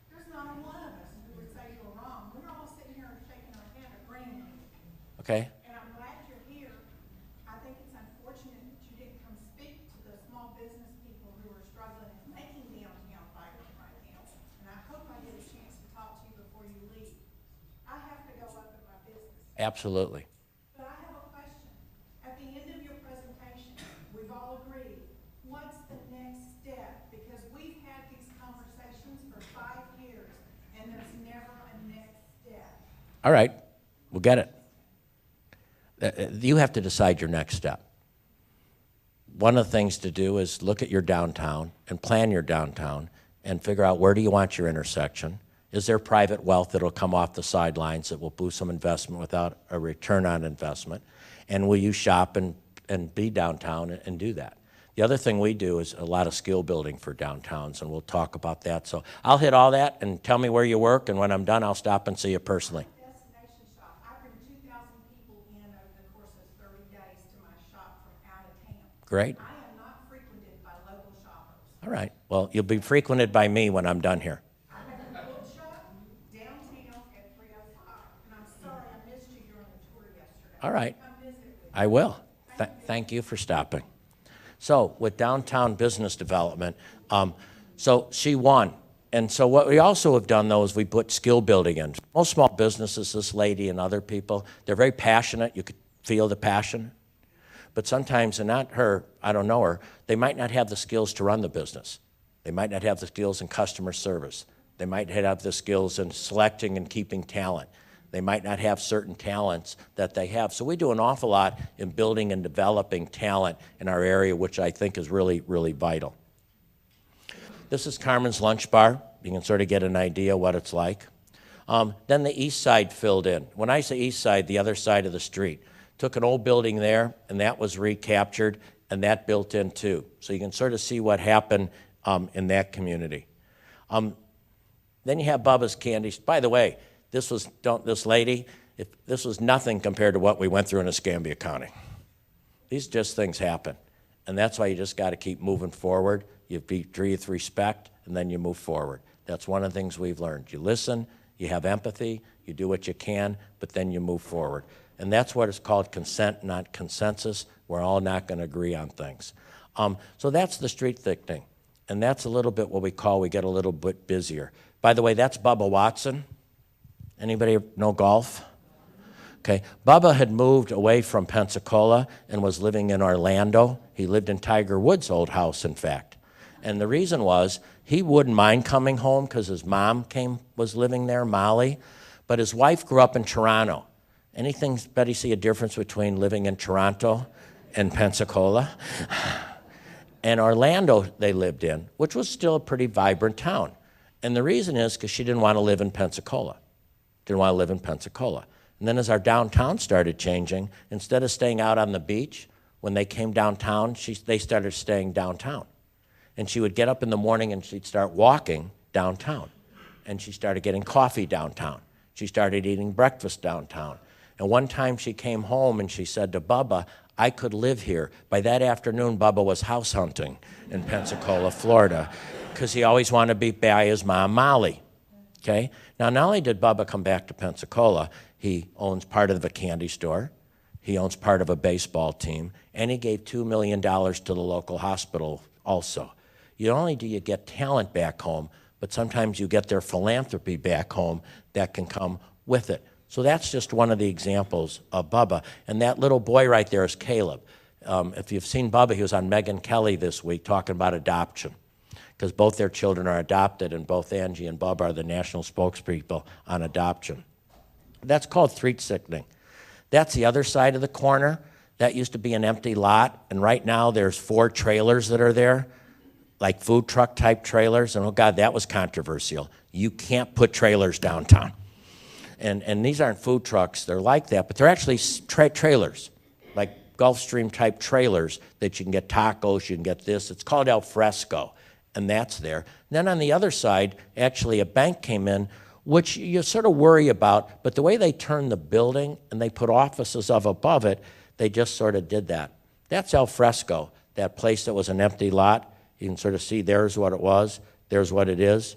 there's not one of us who would say you're wrong. We're all sitting here shaking our head agreeing with you. Okay? And I'm glad you're here. I think it's unfortunate that you didn't come speak to the small business people who are struggling and making downtown vibrant right now. And I hope I get a chance to talk to you before you leave. I have to go up in my business. Absolutely. But I have a question. At the end of your presentation, we've all agreed, what's the next step? Because we've had these conversations for 5 years, and there's never a next step. All right, we'll get it. You have to decide your next step. One of the things to do is look at your downtown and plan your downtown and figure out where do you want your intersection. Is there private wealth that will come off the sidelines that will boost some investment without a return on investment? And will you shop and be downtown and do that? The other thing we do is a lot of skill building for downtowns, and we'll talk about that. So I'll hit all that, and tell me where you work, and when I'm done, I'll stop and see you personally. Destination shop. I bring 2,000 people in over the course of 30 days to my shop from out of town. Great. I am not frequented by local shoppers. All right. Well, you'll be frequented by me when I'm done here. I have a bookshop downtown at 305, and I'm sorry I missed you during the tour yesterday. All right. Come visit with me. I will. Thank you for stopping. So with downtown business development, so she won. And so what we also have done, though, is we put skill building in. Most small businesses, this lady and other people, they're very passionate. You could feel the passion. But sometimes, and not her, I don't know her, they might not have the skills to run the business. They might not have the skills in customer service. They might not have the skills in selecting and keeping talent. They might not have certain talents that they have. So we do an awful lot in building and developing talent in our area, which I think is really, really vital. This is Carmen's lunch bar. You can sort of get an idea what it's like. Then the east side filled in. When I say east side, the other side of the street. Took an old building there, and that was recaptured, and that built in too. So you can sort of see what happened in that community. Then you have Bubba's Candy. By the way, this lady, this was nothing compared to what we went through in Escambia County. These just things happen. And that's why you just got to keep moving forward. You treat with respect, and then you move forward. That's one of the things we've learned. You listen, you have empathy, you do what you can, but then you move forward. And that's what is called consent, not consensus. We're all not going to agree on things. So that's the street thickening. And that's a little bit what we get a little bit busier. By the way, that's Bubba Watson. Anybody know golf? Okay, Bubba had moved away from Pensacola and was living in Orlando. He lived in Tiger Woods' old house, in fact. And the reason was he wouldn't mind coming home because his mom was living there, Molly, but his wife grew up in Toronto. Anybody see a difference between living in Toronto and Pensacola? And Orlando they lived in, which was still a pretty vibrant town. And the reason is because she didn't want to live in Pensacola. Didn't want to live in Pensacola. And then as our downtown started changing, instead of staying out on the beach, when they came downtown, they started staying downtown. And she would get up in the morning and she'd start walking downtown. And she started getting coffee downtown. She started eating breakfast downtown. And one time she came home and she said to Bubba, I could live here. By that afternoon, Bubba was house hunting in Pensacola, Florida, because he always wanted to be by his mom, Molly. Okay? Now, not only did Bubba come back to Pensacola, he owns part of a candy store, he owns part of a baseball team, and he gave $2 million to the local hospital also. Not only do you get talent back home, but sometimes you get their philanthropy back home that can come with it. So that's just one of the examples of Bubba. And that little boy right there is Caleb. If you've seen Bubba, he was on Megyn Kelly this week talking about adoption, because both their children are adopted, and both Angie and Bubba are the national spokespeople on adoption. That's called street thickening. That's the other side of the corner. That used to be an empty lot, and right now there's 4 trailers that are there, like food truck type trailers, and oh God, that was controversial. You can't put trailers downtown. And these aren't food trucks, they're like that, but they're actually trailers, like Gulfstream type trailers that you can get tacos, you can get this. It's called al fresco, and that's there. And then on the other side, actually a bank came in which you sort of worry about, but the way they turned the building and they put offices up above it, they just sort of did that. That's al fresco, that place that was an empty lot. You can sort of see there's what it was, there's what it is.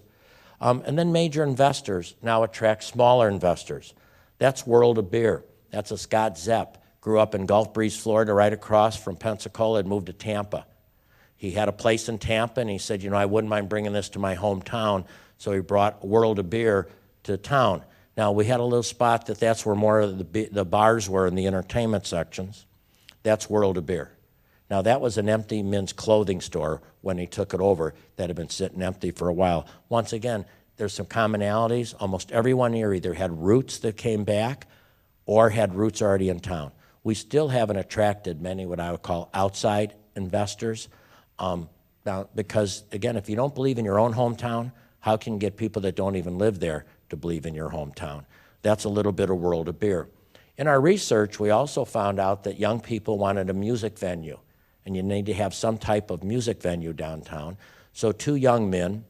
And then major investors now attract smaller investors. That's World of Beer. That's a Scott Zepp. Grew up in Gulf Breeze, Florida, right across from Pensacola, and moved to Tampa. He had a place in Tampa, and he said, you know, I wouldn't mind bringing this to my hometown, so he brought World of Beer to town. Now, we had a little spot that's where more of the bars were in the entertainment sections. That's World of Beer. Now, that was an empty men's clothing store when he took it over that had been sitting empty for a while. Once again, there's some commonalities. Almost everyone here either had roots that came back or had roots already in town. We still haven't attracted many what I would call outside investors. Now, because, again, if you don't believe in your own hometown, how can you get people that don't even live there to believe in your hometown? That's a little bit of World of Beer. In our research, we also found out that young people wanted a music venue, and you need to have some type of music venue downtown. So two young men,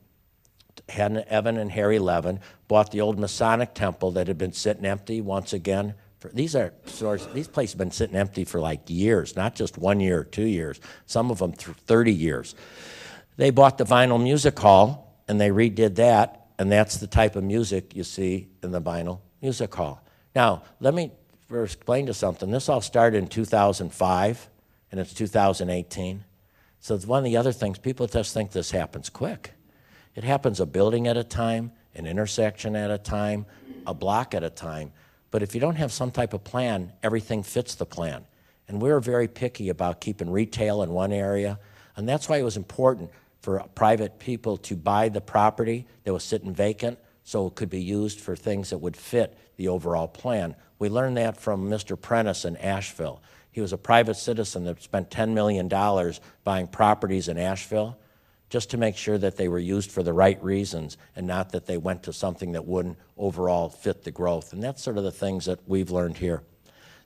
Evan and Harry Levin, bought the old Masonic temple that had been sitting empty once again. These places have been sitting empty for like years, not just 1 year or 2 years, some of them 30 years. They bought the vinyl music hall, and they redid that, and that's the type of music you see in the vinyl music hall. Now, let me first explain to something. This all started in 2005, and it's 2018. So it's one of the other things, people just think this happens quick. It happens a building at a time, an intersection at a time, a block at a time. But if you don't have some type of plan, everything fits the plan. And we're very picky about keeping retail in one area. And that's why it was important for private people to buy the property that was sitting vacant so it could be used for things that would fit the overall plan. We learned that from Mr. Prentice in Asheville. He was a private citizen that spent $10 million buying properties in Asheville just to make sure that they were used for the right reasons and not that they went to something that wouldn't overall fit the growth. And that's sort of the things that we've learned here.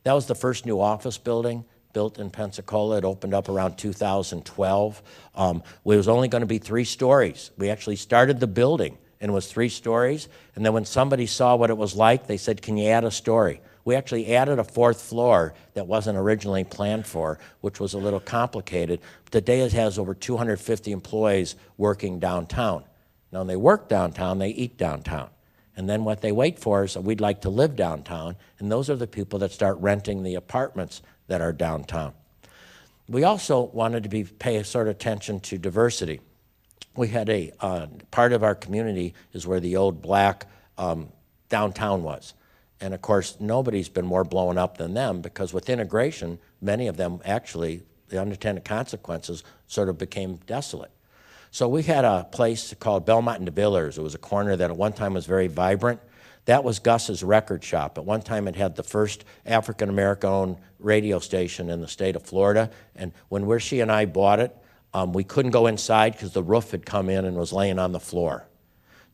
That was the first new office building built in Pensacola. It opened up around 2012. It was only going to be 3 stories. We actually started the building and it was 3 stories. And then when somebody saw what it was like, they said, can you add a story? We actually added a 4th floor that wasn't originally planned for, which was a little complicated. But today it has over 250 employees working downtown. Now, when they work downtown, they eat downtown. And then what they wait for is, we'd like to live downtown, and those are the people that start renting the apartments that are downtown. We also wanted to pay a sort of attention to diversity. We had part of our community is where the old black downtown was. And of course, nobody's been more blown up than them because with integration, many of them actually, the unintended consequences sort of became desolate. So we had a place called Belmont and De Villers. It was a corner that at one time was very vibrant. That was Gus's record shop. At one time it had the first African-American-owned radio station in the state of Florida. And when she and I bought it, we couldn't go inside because the roof had come in and was laying on the floor.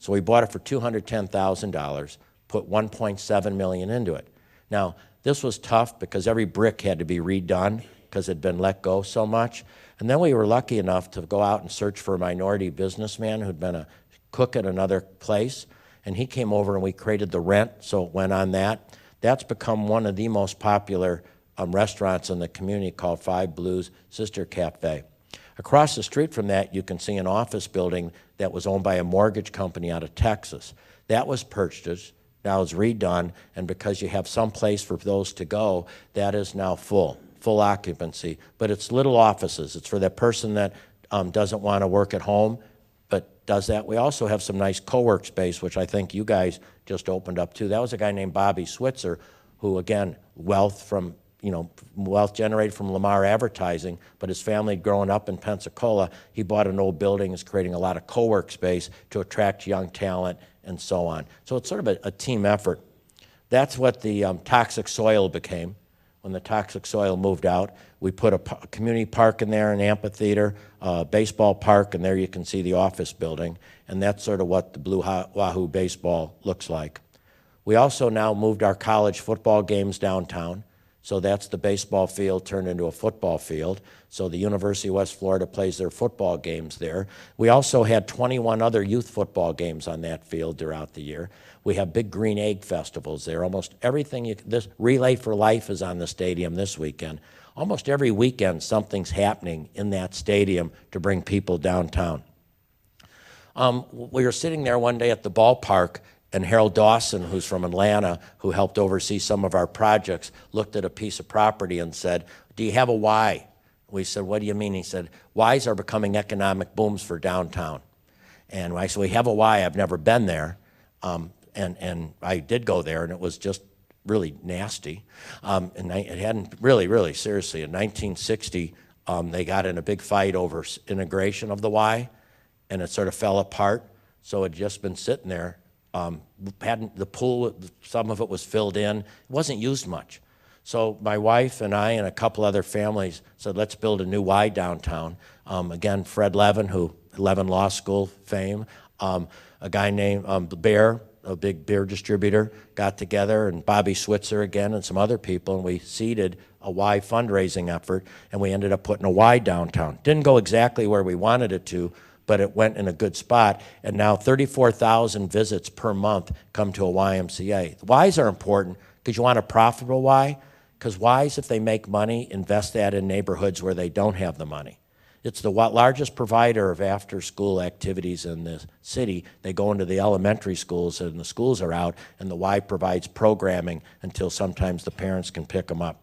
So we bought it for $210,000. Put $1.7 million into it. Now, this was tough because every brick had to be redone because it had been let go so much. And then we were lucky enough to go out and search for a minority businessman who'd been a cook at another place. And he came over and we created the rent, so it went on that. That's become one of the most popular restaurants in the community called Five Blues Sister Café. Across the street from that, you can see an office building that was owned by a mortgage company out of Texas. That was purchased. Now it's redone, and because you have some place for those to go, that is now full occupancy. But it's little offices. It's for that person that doesn't want to work at home, but does that. We also have some nice co-work space, which I think you guys just opened up too. That was a guy named Bobby Switzer, who again, wealth generated from Lamar Advertising, but his family growing up in Pensacola, he bought an old building, is creating a lot of co-work space to attract young talent and so on. So it's sort of a team effort. That's what the toxic soil became. When the toxic soil moved out, we put a community park in there, an amphitheater, a baseball park, and there you can see the office building. And that's sort of what the Blue Wahoo baseball looks like. We also now moved our college football games downtown. So that's the baseball field turned into a football field. So the University of West Florida plays their football games there. We also had 21 other youth football games on that field throughout the year. We have big green egg festivals there. Almost everything, this Relay for Life is on the stadium this weekend. Almost every weekend something's happening in that stadium to bring people downtown. We were sitting there one day at the ballpark, and Harold Dawson, who's from Atlanta, who helped oversee some of our projects, looked at a piece of property and said, "Do you have a Y?" We said, "What do you mean?" He said, "Ys are becoming economic booms for downtown." And I said, "We have a Y. I've never been there." And I did go there, and it was just really nasty. And it hadn't really seriously. In 1960, they got in a big fight over integration of the Y, and it sort of fell apart. So it had just been sitting there. The pool, some of it was filled in. It wasn't used much. So my wife and I and a couple other families said, let's build a new Y downtown. Again, Fred Levin, Levin Law School fame, a guy named Bear, a big beer distributor, got together, and Bobby Switzer again and some other people, and we seeded a Y fundraising effort, and we ended up putting a Y downtown. Didn't go exactly where we wanted it to, but it went in a good spot, and now 34,000 visits per month come to a YMCA. The Ys are important because you want a profitable Y, because Ys, if they make money, invest that in neighborhoods where they don't have the money. It's the largest provider of after-school activities in the city. They go into the elementary schools, and the schools are out, and the Y provides programming until sometimes the parents can pick them up.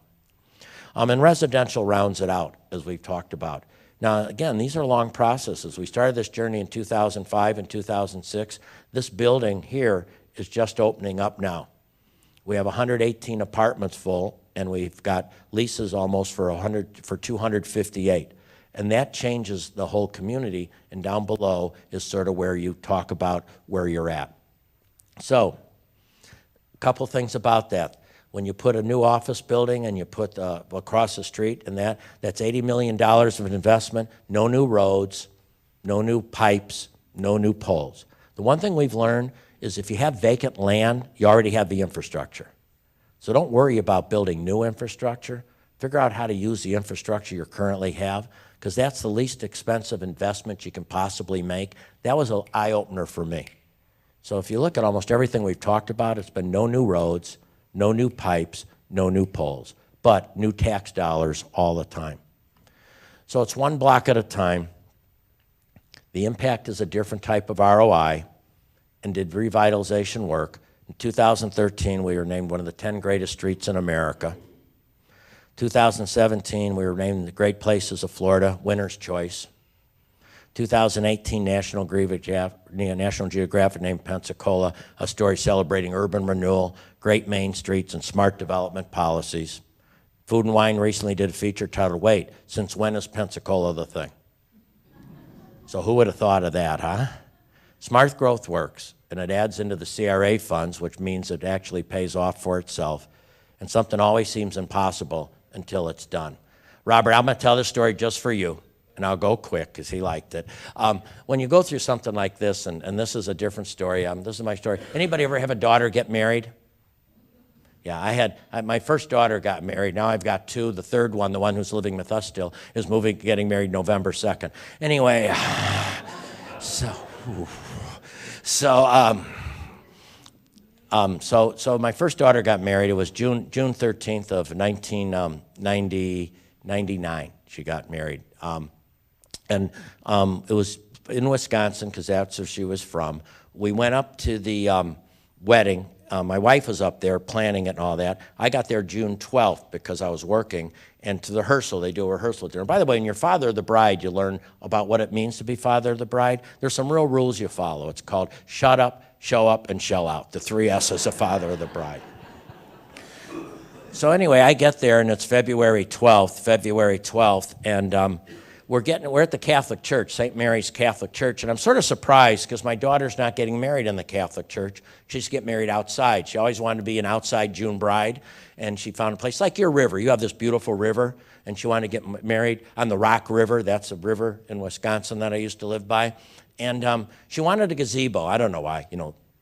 And residential rounds it out, as we've talked about. Now, again, these are long processes. We started this journey in 2005 and 2006. This building here is just opening up now. We have 118 apartments full, and we've got leases almost for 258. And that changes the whole community, and down below is sort of where you talk about where you're at. So, a couple things about that. When you put a new office building and you put across the street and that's $80 million of an investment, no new roads, no new pipes, no new poles. The one thing we've learned is if you have vacant land, you already have the infrastructure. So don't worry about building new infrastructure. Figure out how to use the infrastructure you currently have, because that's the least expensive investment you can possibly make. That was an eye-opener for me. So if you look at almost everything we've talked about, it's been no new roads, no new pipes, no new poles, but new tax dollars all the time. So it's one block at a time. The impact is a different type of ROI, and did revitalization work. In 2013, we were named one of the 10 greatest streets in America. 2017, we were named the Great Places of Florida, Winner's Choice. 2018, National Geographic named Pensacola, a story celebrating urban renewal, great main streets, and smart development policies. Food and Wine recently did a feature titled, "Wait, since when is Pensacola the thing?" So who would have thought of that, huh? Smart growth works, and it adds into the CRA funds, which means it actually pays off for itself. And something always seems impossible until it's done. Robert, I'm going to tell this story just for you, and I'll go quick because he liked it. When you go through something like this, and this is a different story, this is my story. Anybody ever have a daughter get married? Yeah, my first daughter got married. Now I've got two. The third one, the one who's living with us still, is getting married November 2nd. Anyway, so my first daughter got married. It was June 13th of 1999. She got married. It was in Wisconsin because that's where she was from. We went up to the wedding. My wife was up there planning it and all that. I got there June 12th because I was working. And to the rehearsal, they do a rehearsal dinner. By the way, when you're father of the bride, you learn about what it means to be father of the bride. There's some real rules you follow. It's called shut up, show up, and shell out. The 3 S's of father of the bride. So anyway, I get there, and it's February 12th, and we're at the Catholic Church, St. Mary's Catholic Church, and I'm sort of surprised because my daughter's not getting married in the Catholic Church. She's getting married outside. She always wanted to be an outside June bride, and she found a place like your river. You have this beautiful river, and she wanted to get married on the Rock River. That's a river in Wisconsin that I used to live by. And she wanted a gazebo. I don't know why,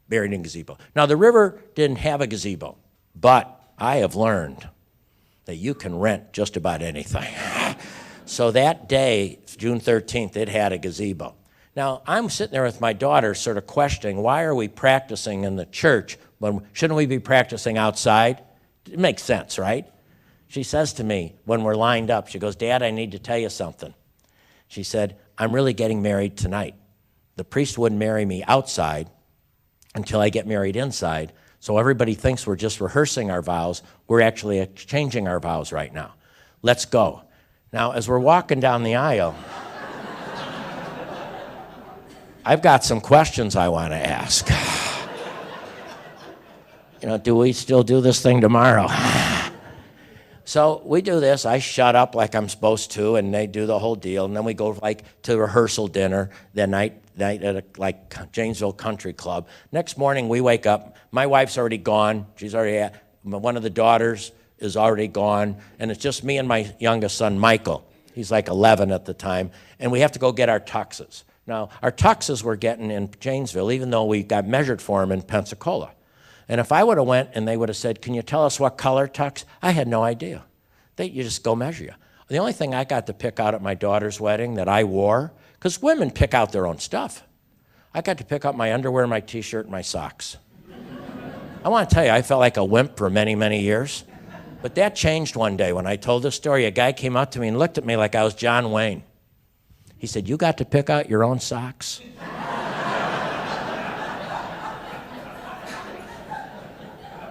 married in a gazebo. Now, the river didn't have a gazebo, but I have learned that you can rent just about anything. So that day, June 13th, it had a gazebo. Now, I'm sitting there with my daughter sort of questioning, why are we practicing in the church when shouldn't we be practicing outside? It makes sense, right? She says to me when we're lined up, she goes, Dad, I need to tell you something. She said, I'm really getting married tonight. The priest wouldn't marry me outside until I get married inside, so everybody thinks we're just rehearsing our vows. We're actually exchanging our vows right now. Let's go. Now, as we're walking down the aisle, I've got some questions I want to ask. Do we still do this thing tomorrow? So we do this. I shut up like I'm supposed to, and they do the whole deal. And then we go to rehearsal dinner that night at Janesville Country Club. Next morning we wake up. My wife's already gone. One of the daughters is already gone, and it's just me and my youngest son, Michael. He's like 11 at the time, and we have to go get our tuxes. Now, our tuxes we're getting in Janesville, even though we got measured for them in Pensacola. And if I would have went and they would have said, can you tell us what color tux? I had no idea. You just go measure you. The only thing I got to pick out at my daughter's wedding that I wore, because women pick out their own stuff, I got to pick out my underwear, my T-shirt, and my socks. I want to tell you, I felt like a wimp for many, many years. But that changed one day when I told this story. A guy came up to me and looked at me like I was John Wayne. He said, you got to pick out your own socks?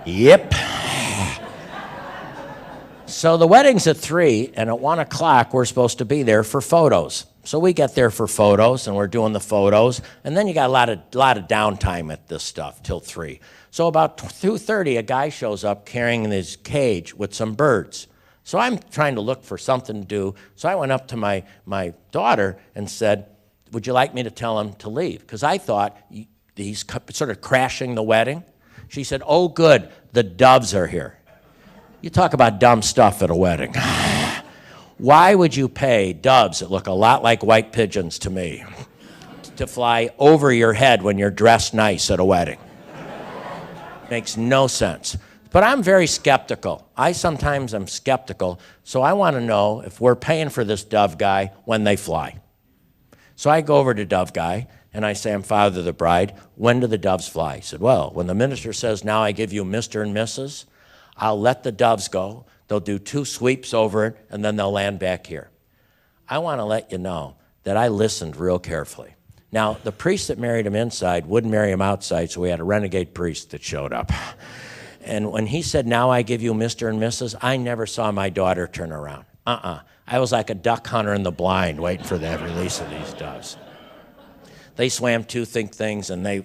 Yep. So the wedding's at 3, and at 1 o'clock, we're supposed to be there for photos. So we get there for photos, and we're doing the photos, and then you got a lot of downtime at this stuff till 3. So about 2:30, a guy shows up carrying his cage with some birds. So I'm trying to look for something to do. So I went up to my daughter and said, would you like me to tell him to leave? Because I thought he's sort of crashing the wedding. She said, oh, good, the doves are here. You talk about dumb stuff at a wedding. Why would you pay doves that look a lot like white pigeons to me to fly over your head when you're dressed nice at a wedding? Makes no sense. But I'm very skeptical. I sometimes am skeptical, so I want to know if we're paying for this dove guy when they fly. So I go over to dove guy, and I say, I'm father of the bride. When do the doves fly? He said, well, when the minister says, now I give you Mr. and Mrs., I'll let the doves go. They'll do 2 sweeps over it, and then they'll land back here. I want to let you know that I listened real carefully. Now, the priest that married him inside wouldn't marry him outside, so we had a renegade priest that showed up. And when he said, now I give you Mr. and Mrs., I never saw my daughter turn around. I was like a duck hunter in the blind waiting for the release of these doves. They swam 2 things, and they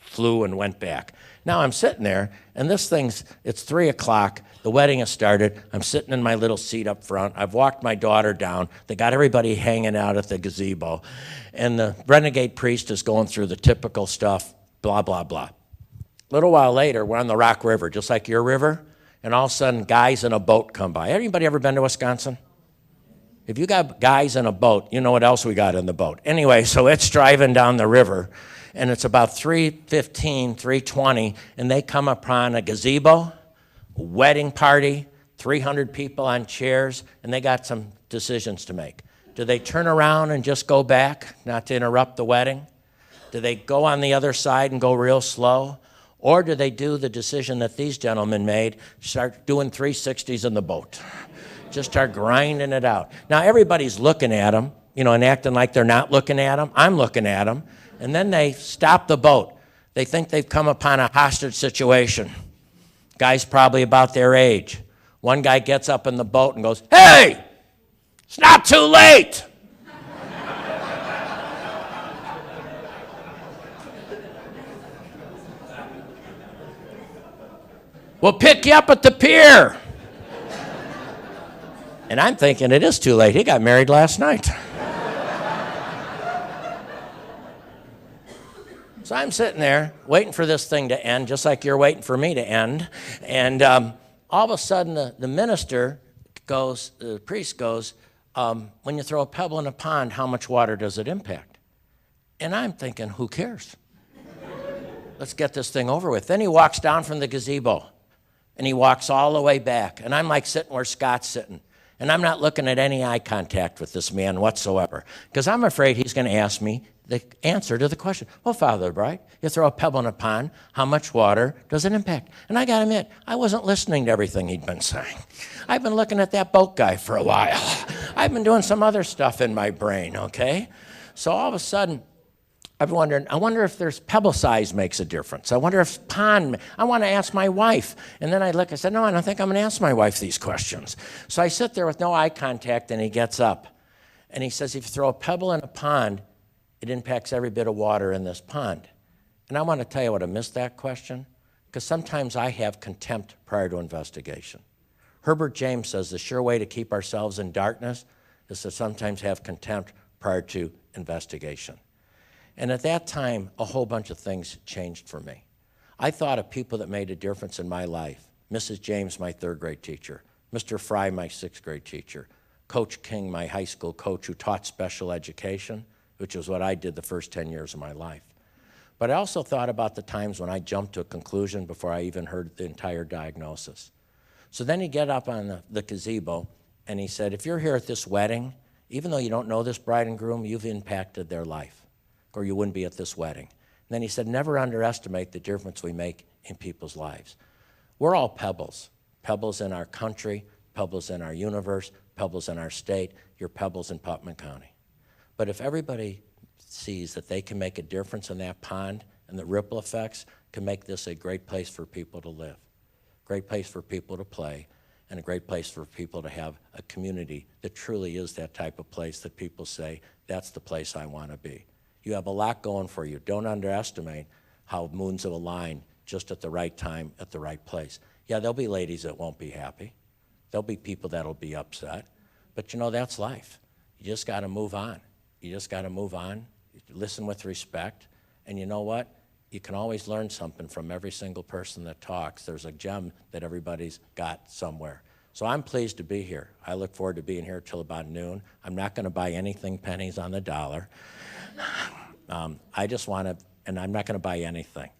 flew and went back. Now I'm sitting there, and it's 3 o'clock. The wedding has started. I'm sitting in my little seat up front. I've walked my daughter down. They got everybody hanging out at the gazebo. And the renegade priest is going through the typical stuff, blah, blah, blah. A little while later, we're on the Rock River, just like your river, and all of a sudden, guys in a boat come by. Anybody ever been to Wisconsin? If you got guys in a boat, you know what else we got in the boat. Anyway, so it's driving down the river, and it's about 3:15, 3:20, and they come upon a gazebo, a wedding party, 300 people on chairs, and they got some decisions to make. Do they turn around and just go back, not to interrupt the wedding? Do they go on the other side and go real slow? Or do they do the decision that these gentlemen made, start doing 360s in the boat? Just start grinding it out. Now, everybody's looking at them, and acting like they're not looking at them. I'm looking at them. And then they stop the boat. They think they've come upon a hostage situation. Guy's probably about their age. One guy gets up in the boat and goes, hey, it's not too late. We'll pick you up at the pier. And I'm thinking, it is too late. He got married last night. So I'm sitting there waiting for this thing to end, just like you're waiting for me to end. And all of a sudden, the minister goes, the priest goes, when you throw a pebble in a pond, how much water does it impact? And I'm thinking, who cares? Let's get this thing over with. Then he walks down from the gazebo. And he walks all the way back. And I'm like sitting where Scott's sitting. And I'm not looking at any eye contact with this man whatsoever, because I'm afraid he's going to ask me the answer to the question. Well, Father Bright, you throw a pebble in a pond, how much water does it impact? And I got to admit, I wasn't listening to everything he'd been saying. I've been looking at that boat guy for a while. I've been doing some other stuff in my brain, okay? So all of a sudden, I've wondered, I wonder if there's pebble size makes a difference. I wonder if pond, I want to ask my wife. And then I look, I said, no, I don't think I'm going to ask my wife these questions. So I sit there with no eye contact, and he gets up. And he says, if you throw a pebble in a pond, it impacts every bit of water in this pond. And I want to tell you what I missed that question, because sometimes I have contempt prior to investigation. Herbert James says the sure way to keep ourselves in darkness is to sometimes have contempt prior to investigation. And at that time, a whole bunch of things changed for me. I thought of people that made a difference in my life. Mrs. James, my third grade teacher. Mr. Fry, my sixth grade teacher. Coach King, my high school coach who taught special education, which is what I did the first 10 years of my life. But I also thought about the times when I jumped to a conclusion before I even heard the entire diagnosis. So then he get up on the gazebo, and he said, if you're here at this wedding, even though you don't know this bride and groom, you've impacted their life, or you wouldn't be at this wedding. And then he said, never underestimate the difference we make in people's lives. We're all pebbles. Pebbles in our country, pebbles in our universe, pebbles in our state, you're pebbles in Putnam County. But if everybody sees that they can make a difference in that pond, and the ripple effects can make this a great place for people to live, great place for people to play, and a great place for people to have a community that truly is that type of place that people say, that's the place I want to be. You have a lot going for you. Don't underestimate how moons will align just at the right time, at the right place. Yeah, there'll be ladies that won't be happy. There'll be people that'll be upset. But you know, that's life. You just got to move on. You just got to move on. Listen with respect. And you know what? You can always learn something from every single person that talks. There's a gem that everybody's got somewhere. So I'm pleased to be here. I look forward to being here till about noon. I'm not going to buy anything pennies on the dollar. I just want to, and I'm not going to buy anything.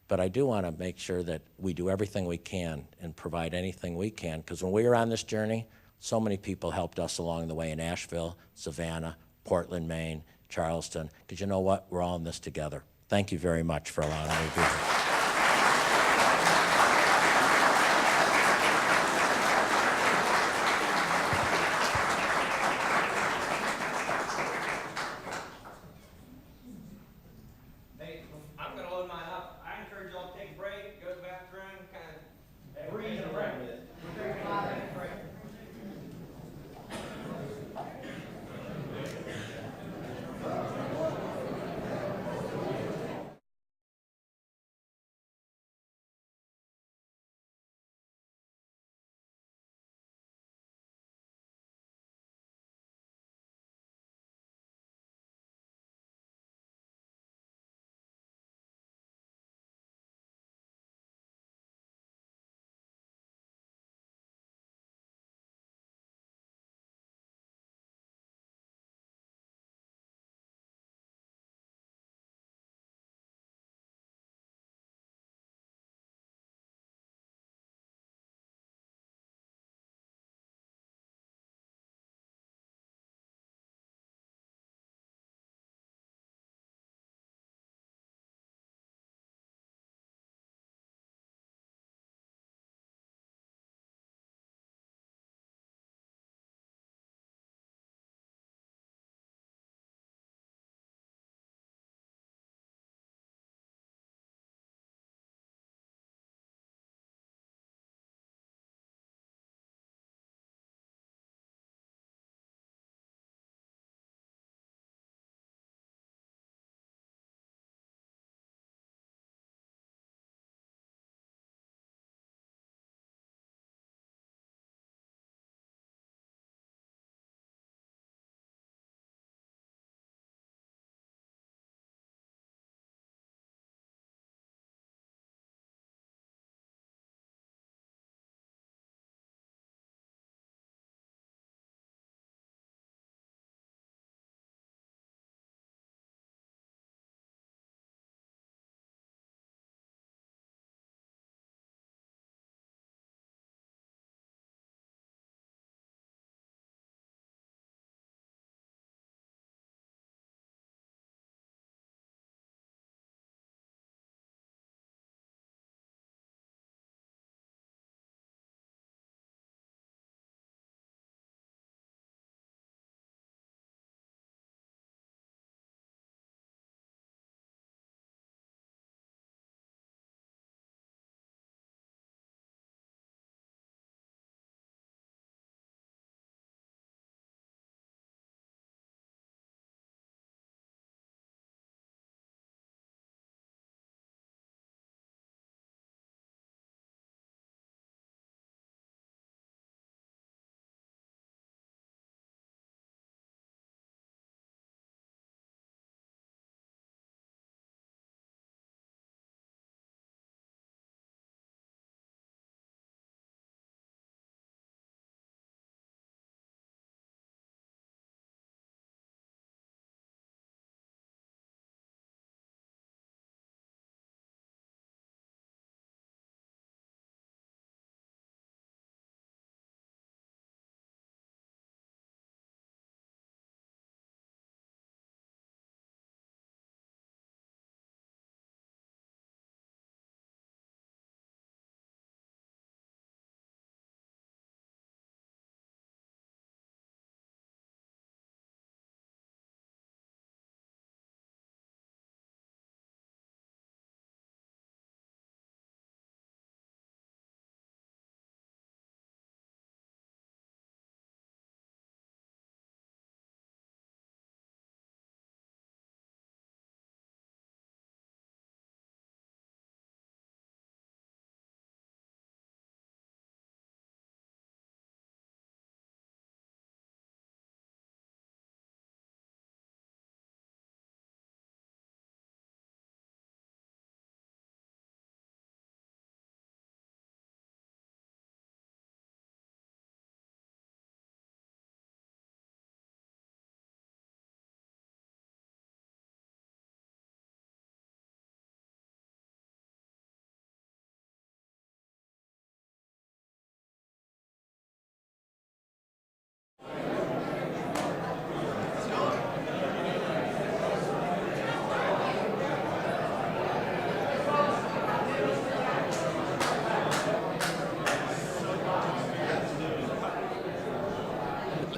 But I do want to make sure that we do everything we can and provide anything we can, because when we were on this journey, so many people helped us along the way in Asheville, Savannah, Portland, Maine, Charleston, because you know what? We're all in this together. Thank you very much for allowing me to be here.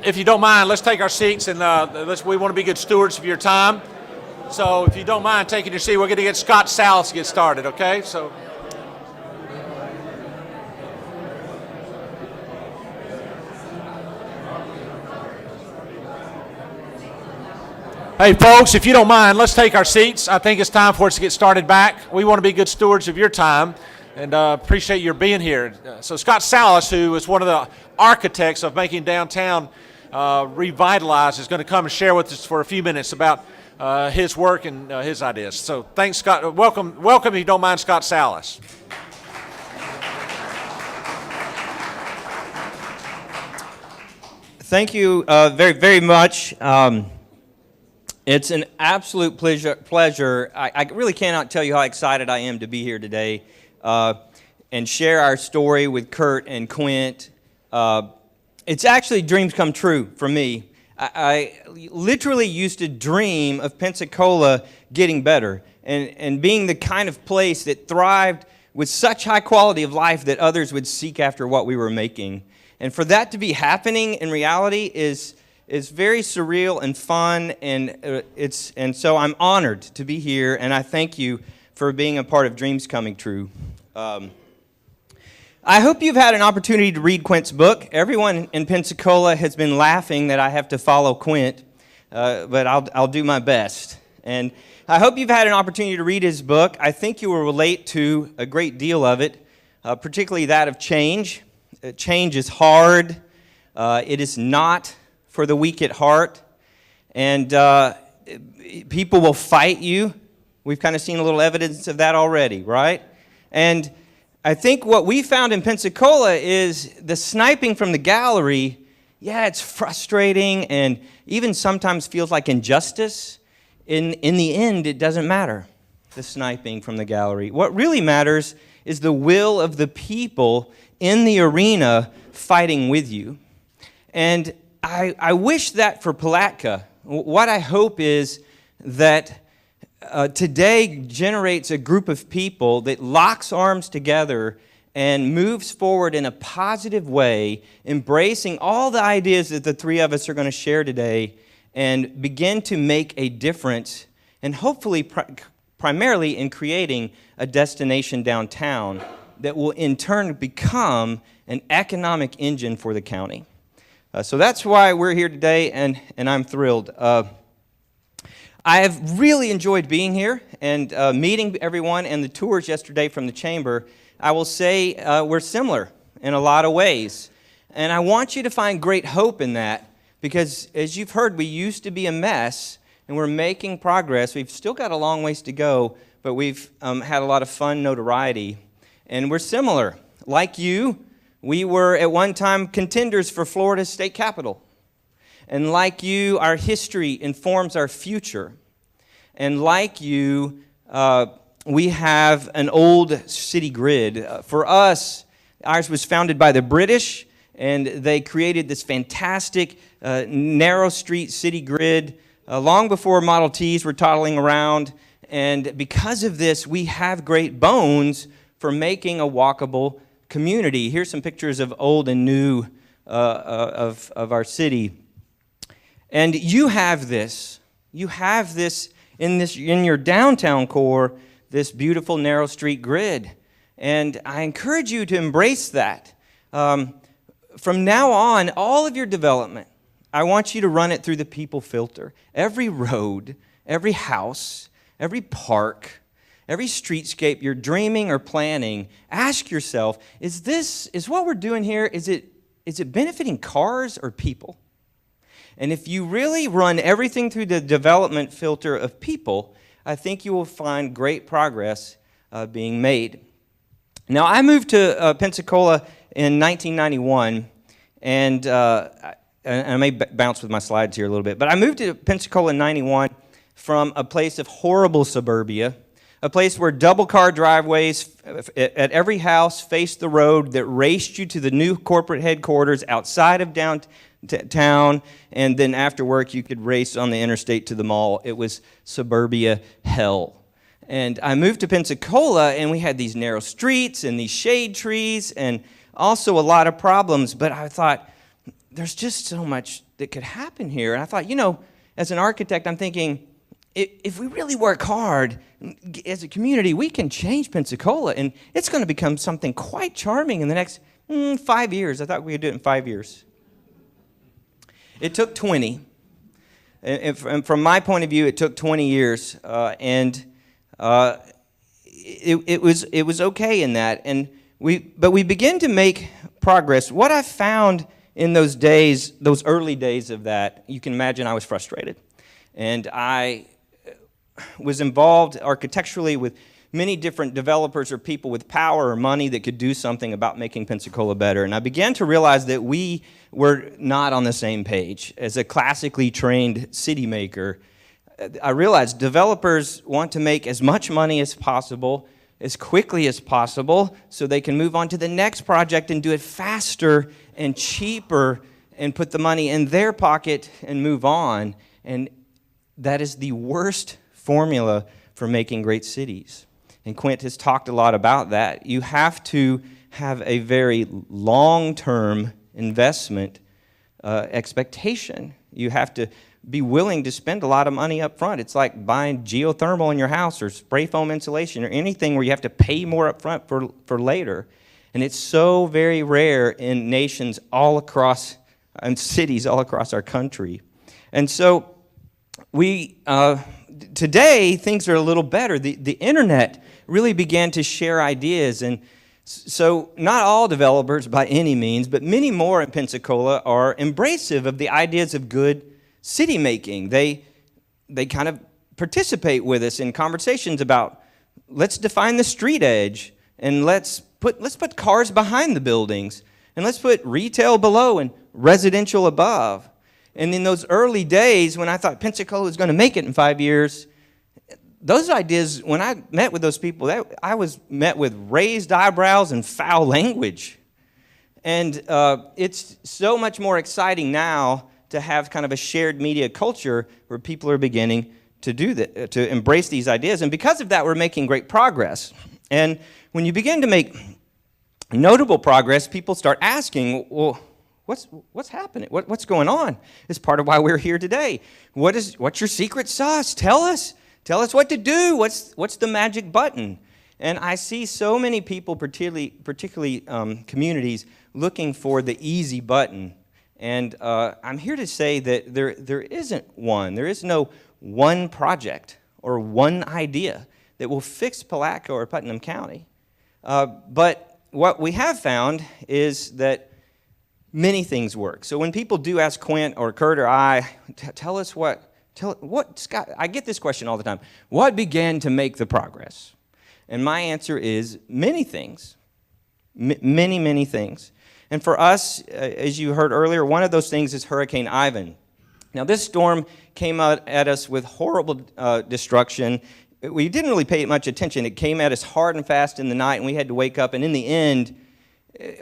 if you don't mind, let's take our seats, and we want to be good stewards of your time. So if you don't mind taking your seat, we're going to get Scott Salas to get started, okay? So. Hey, folks, if you don't mind, let's take our seats. I think it's time for us to get started back. We want to be good stewards of your time, and appreciate your being here. So Scott Salas, who is one of the architects of making downtown revitalized, is going to come and share with us for a few minutes about his work and his ideas. So thanks, Scott. Welcome, if you don't mind, Scott Salas. Thank you very, very much. It's an absolute pleasure. I really cannot tell you how excited I am to be here today and share our story with Kurt and Quint. It's actually dreams come true for me. I literally used to dream of Pensacola getting better and being the kind of place that thrived with such high quality of life that others would seek after what we were making. And for that to be happening in reality is very surreal and fun, and so I'm honored to be here, and I thank you for being a part of Dreams Coming True. I hope you've had an opportunity to read Quint's book. Everyone in Pensacola has been laughing that I have to follow Quint, but I'll do my best. And I hope you've had an opportunity to read his book. I think you will relate to a great deal of it, particularly that of change. Change is hard. It is not for the weak at heart, and people will fight you. We've kind of seen a little evidence of that already, right? And I think what we found in Pensacola is the sniping from the gallery. Yeah, it's frustrating and even sometimes feels like injustice. In the end, it doesn't matter, the sniping from the gallery. What really matters is the will of the people in the arena fighting with you. And I wish that for Palatka. What I hope is that today generates a group of people that locks arms together and moves forward in a positive way, embracing all the ideas that the three of us are going to share today, and begin to make a difference, and hopefully primarily in creating a destination downtown that will in turn become an economic engine for the county. So that's why we're here today, and I'm thrilled. I have really enjoyed being here and meeting everyone, and the tours yesterday from the chamber. I will say we're similar in a lot of ways. And I want you to find great hope in that, because as you've heard, we used to be a mess, and we're making progress. We've still got a long ways to go, but we've had a lot of fun notoriety. And we're similar. Like you, we were at one time contenders for Florida's state capitol. And like you, our history informs our future. And like you, we have an old city grid. For us, ours was founded by the British, and they created this fantastic narrow street city grid long before Model Ts were toddling around. And because of this, we have great bones for making a walkable community. Here's some pictures of old and new of our city. And you have this. You have this in your downtown core, this beautiful narrow street grid. And I encourage you to embrace that. From now on, all of your development, I want you to run it through the people filter. Every road, every house, every park, every streetscape you're dreaming or planning, ask yourself, is what we're doing here, is it benefiting cars or people? And if you really run everything through the development filter of people, I think you will find great progress being made. Now, I moved to Pensacola in 1991, and I may bounce with my slides here a little bit, but I moved to Pensacola in 91 from a place of horrible suburbia, a place where double-car driveways at every house faced the road that raced you to the new corporate headquarters outside of downtown, and then after work you could race on the interstate to the mall. It was suburbia hell. And I moved to Pensacola, and we had these narrow streets and these shade trees and also a lot of problems, but I thought, there's just so much that could happen here. And I thought, as an architect, I'm thinking, if we really work hard as a community, we can change Pensacola, and it's going to become something quite charming in the next 5 years. I thought we could do it in 5 years. It took 20. And from my point of view, it took 20 years, and it was okay in that. But we began to make progress. What I found in those days, those early days of that, you can imagine I was frustrated, and I was involved architecturally with many different developers or people with power or money that could do something about making Pensacola better. And I began to realize that we were not on the same page. As a classically trained city maker, I realized developers want to make as much money as possible, as quickly as possible, so they can move on to the next project and do it faster and cheaper and put the money in their pocket and move on. And that is the worst formula for making great cities. And Quint has talked a lot about that. You have to have a very long-term investment expectation. You have to be willing to spend a lot of money up front. It's like buying geothermal in your house or spray foam insulation or anything where you have to pay more up front for later. And it's so very rare in nations all across, and cities all across our country. And so today, things are a little better. The internet really began to share ideas, and so not all developers by any means, but many more in Pensacola are embracive of the ideas of good city making. They kind of participate with us in conversations about, let's define the street edge, and let's put cars behind the buildings, and let's put retail below and residential above. And in those early days, when I thought Pensacola was going to make it in 5 years, those ideas, when I met with those people, I was met with raised eyebrows and foul language. And it's so much more exciting now to have kind of a shared media culture where people are beginning to do that, to embrace these ideas. And because of that, we're making great progress. And when you begin to make notable progress, people start asking, well, what's happening? What's going on? It's part of why we're here today. What's your secret sauce? Tell us. Tell us what to do. What's the magic button? And I see so many people, particularly communities, looking for the easy button. And I'm here to say that there isn't one. There is no one project or one idea that will fix Palatka or Putnam County. But what we have found is that many things work. So when people do ask Quint or Kurt or I, Scott, I get this question all the time. What began to make the progress? And my answer is many things. Many things. And for us, as you heard earlier, one of those things is Hurricane Ivan. Now, this storm came out at us with horrible destruction. We didn't really pay much attention. It came at us hard and fast in the night, and we had to wake up. And in the end,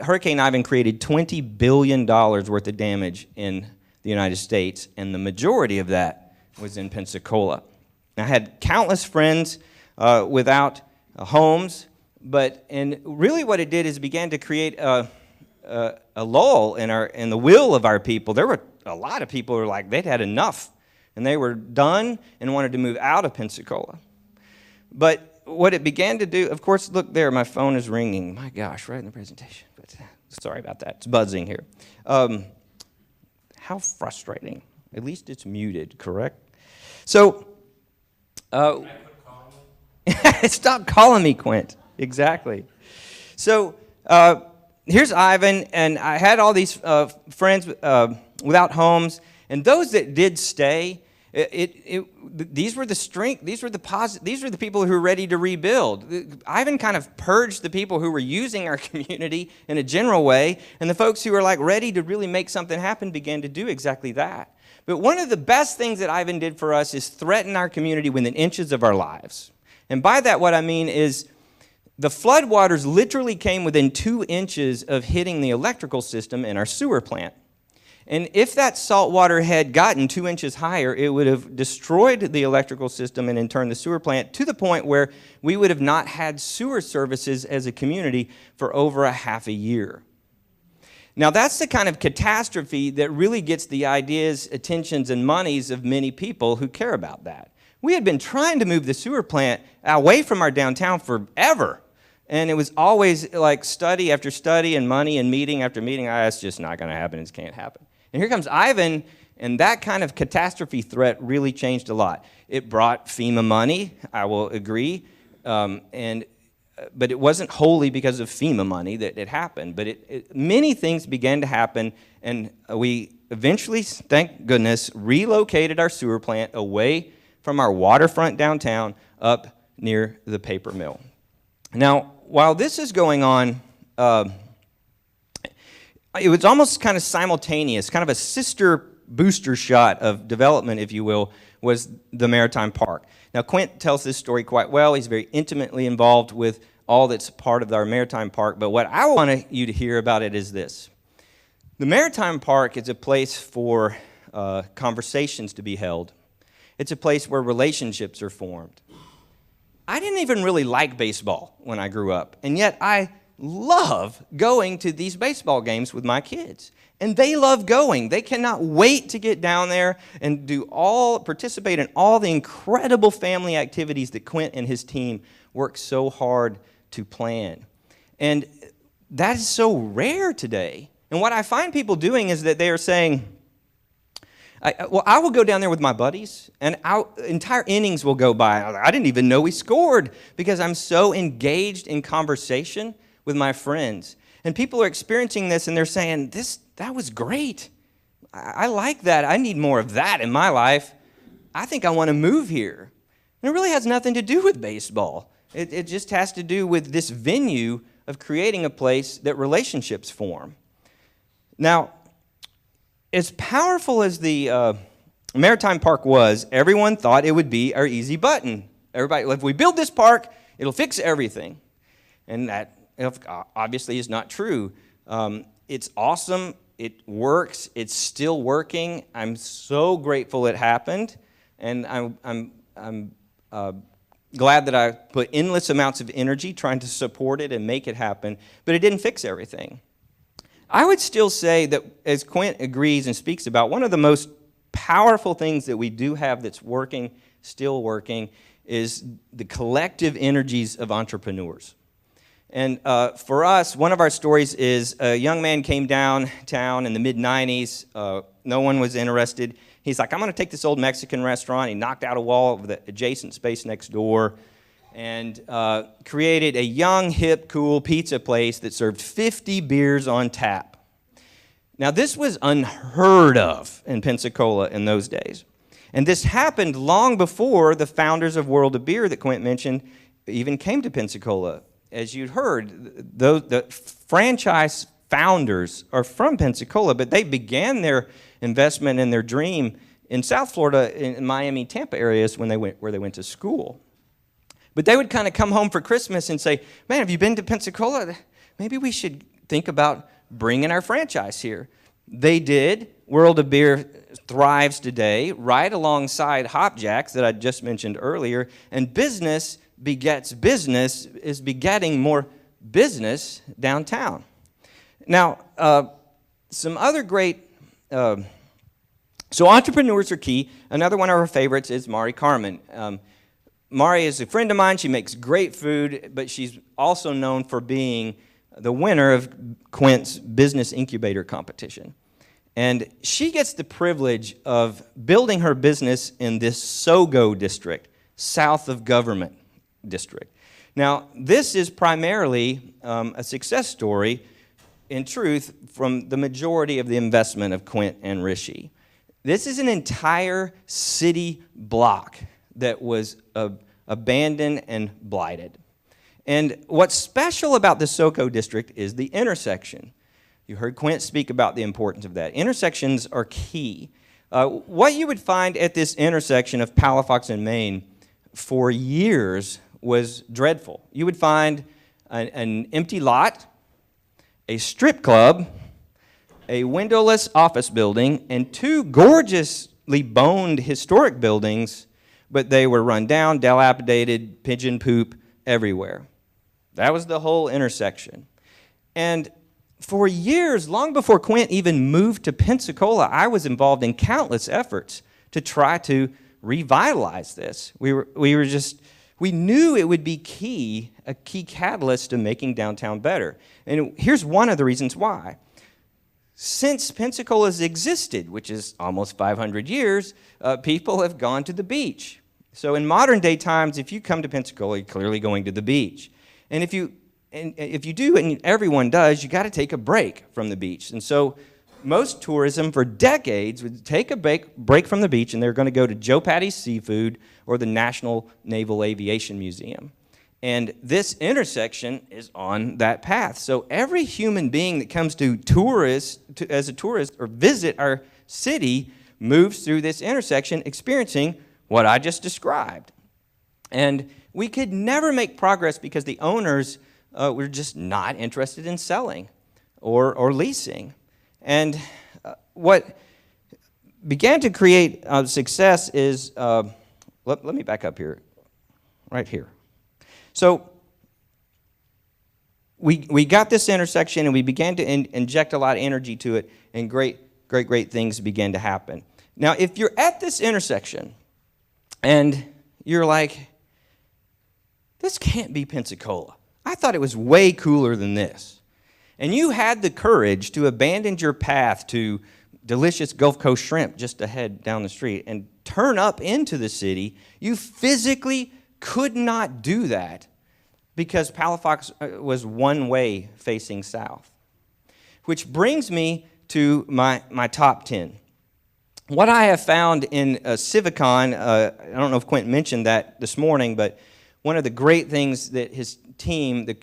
Hurricane Ivan created $20 billion worth of damage in the United States, and the majority of that was in Pensacola. I had countless friends without homes, and really what it did is it began to create a lull in the will of our people. There were a lot of people who were like, they'd had enough, and they were done and wanted to move out of Pensacola. But what it began to do, of course, look there, my phone is ringing. My gosh, right in the presentation. But sorry about that. It's buzzing here. How frustrating. At least it's muted, correct? So, stop calling me Quint. Exactly. So, here's Ivan, and I had all these friends without homes, and those that did stay, these were the people who were ready to rebuild. Ivan kind of purged the people who were using our community in a general way, and the folks who were like ready to really make something happen began to do exactly that. But one of the best things that Ivan did for us is threaten our community within inches of our lives. And by that, what I mean is the floodwaters literally came within 2 inches of hitting the electrical system in our sewer plant. And if that salt water had gotten 2 inches higher, it would have destroyed the electrical system and in turn the sewer plant to the point where we would have not had sewer services as a community for over a half a year. Now, that's the kind of catastrophe that really gets the ideas, attentions, and monies of many people who care about that. We had been trying to move the sewer plant away from our downtown forever. And it was always like study after study and money and meeting after meeting. It's just not going to happen. It can't happen. And here comes Ivan, and that kind of catastrophe threat really changed a lot. It brought FEMA money, I will agree, but it wasn't wholly because of FEMA money that it happened. But many things began to happen, and we eventually, thank goodness, relocated our sewer plant away from our waterfront downtown up near the paper mill. Now, while this is going on, it was almost kind of simultaneous, kind of a sister booster shot of development, if you will, was the Maritime Park. Now, Quint tells this story quite well. He's very intimately involved with all that's part of our Maritime Park. But what I want you to hear about it is this. The Maritime Park is a place for conversations to be held. It's a place where relationships are formed. I didn't even really like baseball when I grew up, and yet I love going to these baseball games with my kids. And they love going. They cannot wait to get down there and participate in all the incredible family activities that Quint and his team work so hard to plan. And that is so rare today. And what I find people doing is that they are saying, I will go down there with my buddies, and entire innings will go by. I didn't even know we scored because I'm so engaged in conversation with my friends. And people are experiencing this, and they're saying, that was great. I like that. I need more of that in my life. I think I want to move here. And it really has nothing to do with baseball. It just has to do with this venue of creating a place that relationships form. Now, as powerful as the Maritime Park was, everyone thought it would be our easy button. Everybody, if we build this park, it'll fix everything. And that obviously is not true. It's awesome. It works. It's still working. I'm so grateful it happened. And I'm glad that I put endless amounts of energy trying to support it and make it happen. But it didn't fix everything. I would still say that, as Quint agrees and speaks about, one of the most powerful things that we do have that's working, still working, is the collective energies of entrepreneurs. And for us, one of our stories is a young man came downtown in the mid-'90s. No one was interested. He's like, I'm going to take this old Mexican restaurant. He knocked out a wall of the adjacent space next door and created a young, hip, cool pizza place that served 50 beers on tap. Now, this was unheard of in Pensacola in those days. And this happened long before the founders of World of Beer that Quint mentioned even came to Pensacola. As you'd heard, the franchise founders are from Pensacola, but they began their investment and their dream in South Florida, in Miami, Tampa areas where they went to school. But they would kind of come home for Christmas and say, man, have you been to Pensacola? Maybe we should think about bringing our franchise here. They did. World of Beer thrives today right alongside Hopjacks that I just mentioned earlier, and business begets business is begetting more business downtown. Now, some other great, so entrepreneurs are key. Another one of our favorites is MariCarmen. Mari is a friend of mine. She makes great food, but she's also known for being the winner of Quint's Business Incubator competition. And she gets the privilege of building her business in this SOGO district, south of government district. Now, this is primarily a success story, in truth, from the majority of the investment of Quint and Rishi. This is an entire city block that was abandoned and blighted. And what's special about the SoCo district is the intersection. You heard Quint speak about the importance of that. Intersections are key. What you would find at this intersection of Palafox and Main for years was dreadful. You would find an empty lot, a strip club, a windowless office building, and two gorgeously boned historic buildings, but they were run down, dilapidated, pigeon poop everywhere. That was the whole intersection. And for years, long before Quint even moved to Pensacola, I was involved in countless efforts to try to revitalize this. We knew it would be a key catalyst to making downtown better. And here's one of the reasons why. Since Pensacola's existed, which is almost 500 years, people have gone to the beach. So in modern day times, if you come to Pensacola, you're clearly going to the beach. And if you do, and everyone does, you got to take a break from the beach. And so most tourism for decades would take a break from the beach, and they're going to go to Joe Patty's Seafood or the National Naval Aviation Museum. And this intersection is on that path. So every human being that comes as a tourist or visit our city moves through this intersection experiencing what I just described. And we could never make progress because the owners were just not interested in selling or leasing. And what began to create success is, let me back up here, right here. So we got this intersection and we began to inject a lot of energy to it, and great things began to happen. Now, if you're at this intersection and you're like, this can't be Pensacola. I thought it was way cooler than this. And you had the courage to abandon your path to delicious Gulf Coast shrimp just ahead down the street and turn up into the city. You physically could not do that because Palafox was one way facing south. Which brings me to my top 10. What I have found in Civicon, I don't know if Quint mentioned that this morning, but one of the great things that his team, the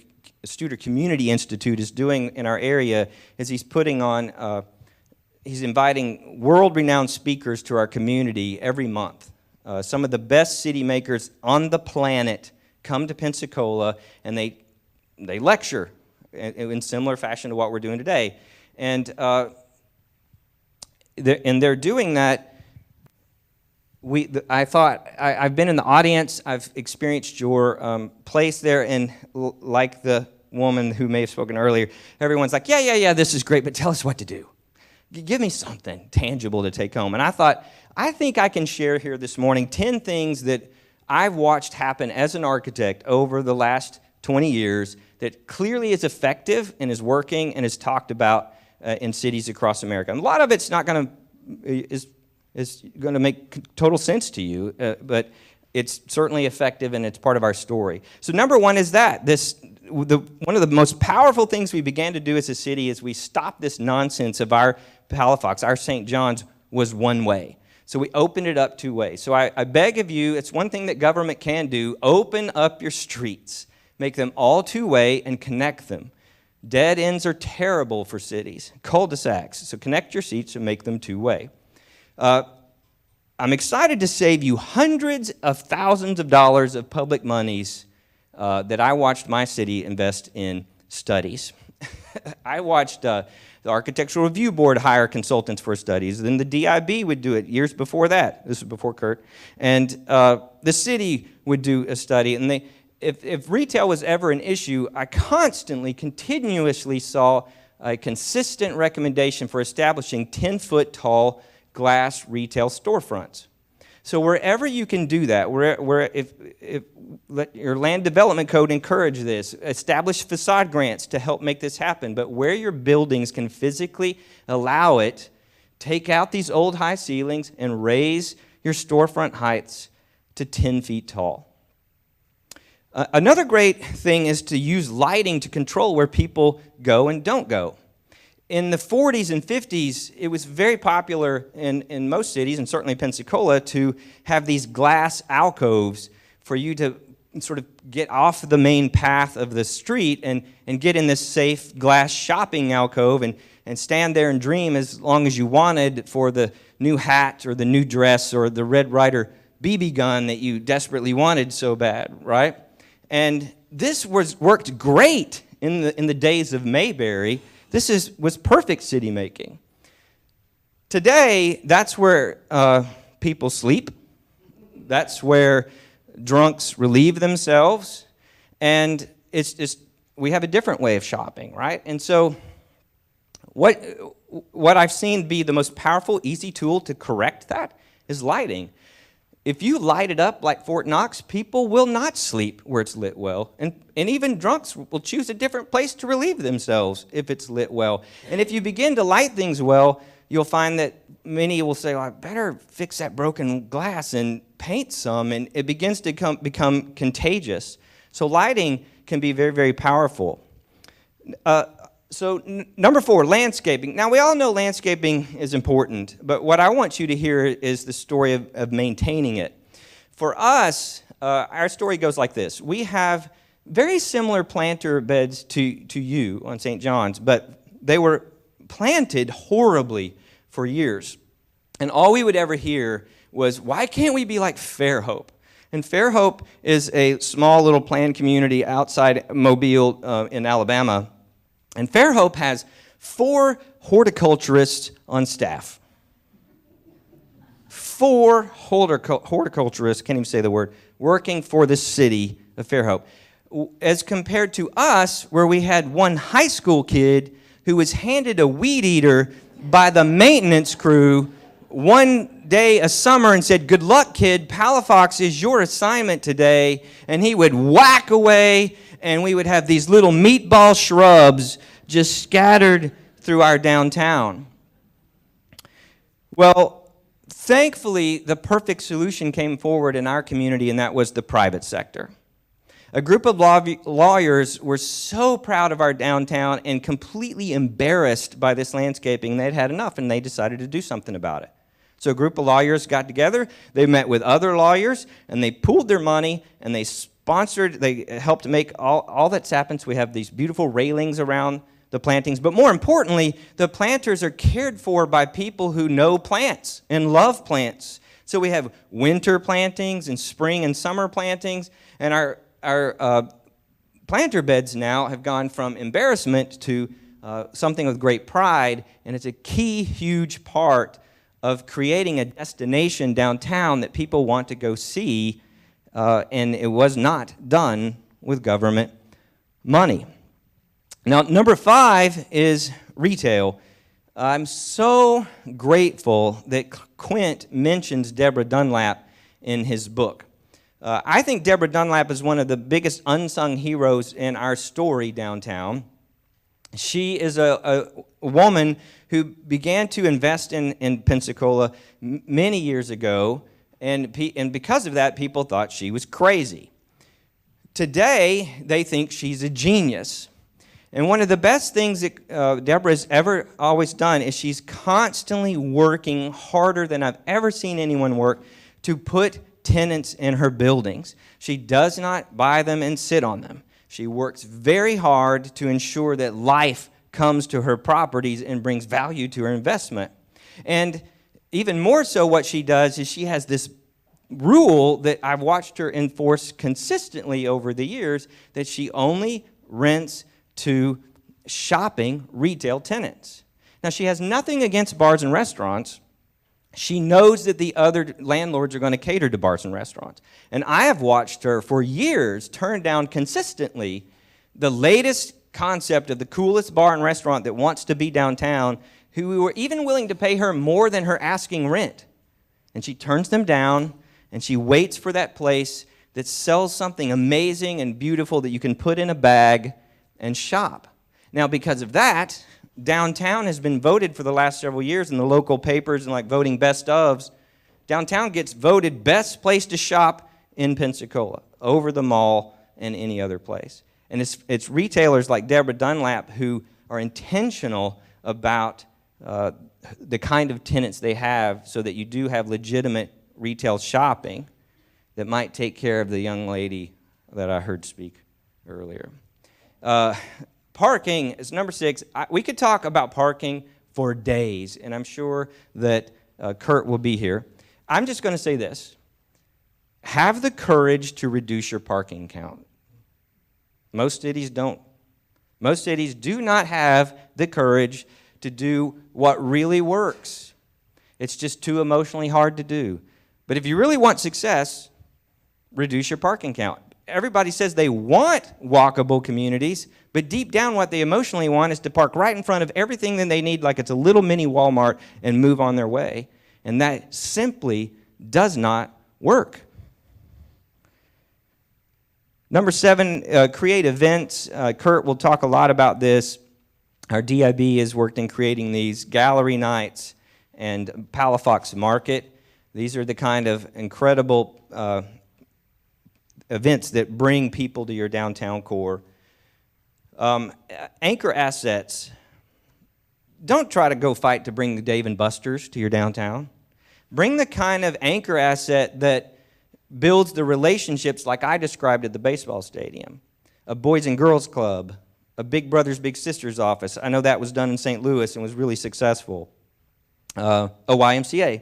Studer Community Institute, is doing in our area is he's putting on, he's inviting world-renowned speakers to our community every month. Some of the best city makers on the planet come to Pensacola, and they lecture in similar fashion to what we're doing today. And they're doing that. I thought, I've been in the audience, I've experienced your place there, and like the woman who may have spoken earlier, everyone's like, yeah, this is great, but tell us what to do. Give me something tangible to take home. And I thought, I think I can share here this morning 10 things that I've watched happen as an architect over the last 20 years that clearly is effective and is working and is talked about in cities across America. And a lot of it's not going to, is going to make total sense to you, but it's certainly effective and it's part of our story. So number one is that. One of the most powerful things we began to do as a city is we stopped this nonsense of our Palafox, our St. John's was one way. So we opened it up two ways. So I beg of you, it's one thing that government can do, open up your streets. Make them all two-way and connect them. Dead ends are terrible for cities, cul-de-sacs. So connect your streets and make them two-way. I'm excited to save you hundreds of thousands of dollars of public monies that I watched my city invest in studies. I watched the Architectural Review Board hire consultants for studies. Then the DIB would do it years before that. This was before Kurt. And the city would do a study. And if retail was ever an issue, I continuously saw a consistent recommendation for establishing 10-foot tall glass retail storefronts. So wherever you can do that, if let your land development code encourage this, establish facade grants to help make this happen, but where your buildings can physically allow it, take out these old high ceilings and raise your storefront heights to 10 feet tall. Another great thing is to use lighting to control where people go and don't go. In the 40s and 50s, it was very popular in most cities, and certainly Pensacola, to have these glass alcoves for you to sort of get off the main path of the street and get in this safe glass shopping alcove and stand there and dream as long as you wanted for the new hat or the new dress or the Red Ryder BB gun that you desperately wanted so bad, right? And this worked great in the days of Mayberry. This was perfect city making. Today, that's where people sleep. That's where drunks relieve themselves. And it's just, we have a different way of shopping, right? And so What I've seen be the most powerful, easy tool to correct that is lighting. If you light it up like Fort Knox, people will not sleep where it's lit well. And even drunks will choose a different place to relieve themselves if it's lit well. And if you begin to light things well, you'll find that many will say, well, I better fix that broken glass and paint some. And it begins to become contagious. So lighting can be very, very powerful. Number 4, landscaping. Now, we all know landscaping is important, but what I want you to hear is the story of maintaining it. For us, our story goes like this. We have very similar planter beds to you on St. John's, but they were planted horribly for years. And all we would ever hear was, why can't we be like Fairhope? And Fairhope is a small little planned community outside Mobile in Alabama. And Fairhope has 4 horticulturists on staff. 4 horticulturists, can't even say the word, working for the city of Fairhope. As compared to us, where we had one high school kid who was handed a weed eater by the maintenance crew one day a summer and said, good luck, kid, Palafox is your assignment today. And he would whack away, and we would have these little meatball shrubs just scattered through our downtown. Well, thankfully, the perfect solution came forward in our community, and that was the private sector. A group of lawyers were so proud of our downtown and completely embarrassed by this landscaping. They'd had enough, and they decided to do something about it. So a group of lawyers got together, they met with other lawyers, and they pooled their money, and they helped make all that's happened. So we have these beautiful railings around the plantings. But more importantly, the planters are cared for by people who know plants and love plants. So we have winter plantings and spring and summer plantings, and our planter beds now have gone from embarrassment to something with great pride, and it's a key, huge part of creating a destination downtown that people want to go see, and it was not done with government money. Now, number 5 is retail. I'm so grateful that Quint mentions Deborah Dunlap in his book. I think Deborah Dunlap is one of the biggest unsung heroes in our story downtown. She is a woman who began to invest in Pensacola many years ago, and because of that, people thought she was crazy. Today, they think she's a genius. And one of the best things that Deborah's ever always done is she's constantly working harder than I've ever seen anyone work to put tenants in her buildings. She does not buy them and sit on them. She works very hard to ensure that life comes to her properties and brings value to her investment. And even more so, what she does is she has this rule that I've watched her enforce consistently over the years, that she only rents to shopping retail tenants. Now, she has nothing against bars and restaurants. She knows that the other landlords are going to cater to bars and restaurants. And I have watched her for years turn down consistently the latest concept of the coolest bar and restaurant that wants to be downtown, who were even willing to pay her more than her asking rent. And she turns them down, and she waits for that place that sells something amazing and beautiful that you can put in a bag and shop. Now, because of that, downtown has been voted for the last several years in the local papers and like voting best ofs. Downtown gets voted best place to shop in Pensacola over the mall and any other place. And it's retailers like Deborah Dunlap who are intentional about the kind of tenants they have so that you do have legitimate retail shopping that might take care of the young lady that I heard speak earlier. Parking is number 6. We could talk about parking for days, and I'm sure that Kurt will be here. I'm just going to say this. Have the courage to reduce your parking count. Most cities don't. Most cities do not have the courage to do what really works. It's just too emotionally hard to do. But if you really want success, reduce your parking count. everybody says they want walkable communities, but deep down what they emotionally want is to park right in front of everything that they need like it's a little mini Walmart and move on their way. And that simply does not work. Number 7, create events. Kurt will talk a lot about this. Our DIB has worked in creating these gallery nights and Palafox Market. These are the kind of incredible events that bring people to your downtown core. Anchor assets. Don't try to go fight to bring the Dave & Buster's to your downtown. Bring the kind of anchor asset that builds the relationships like I described at the baseball stadium. A Boys and Girls Club, a Big Brothers Big Sisters office. I know that was done in St. Louis and was really successful. A YMCA.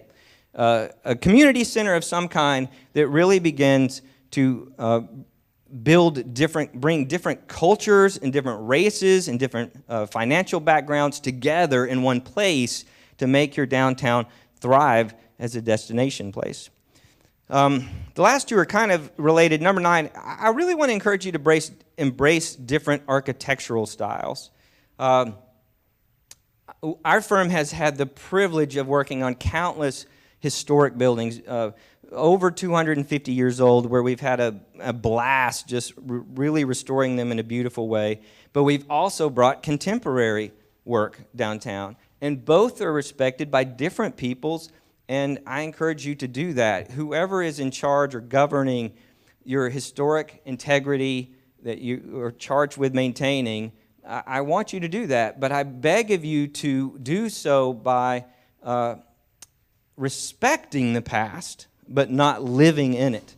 A community center of some kind that really begins to bring different cultures and different races and different financial backgrounds together in one place to make your downtown thrive as a destination place. The last 2 are kind of related. Number 9, I really want to encourage you to embrace different architectural styles. Our firm has had the privilege of working on countless historic buildings, over 250 years old, where we've had a blast just really restoring them in a beautiful way. But we've also brought contemporary work downtown, and both are respected by different peoples, and I encourage you to do that. Whoever is in charge or governing your historic integrity that you are charged with maintaining, I want you to do that, but I beg of you to do so by respecting the past, but not living in it.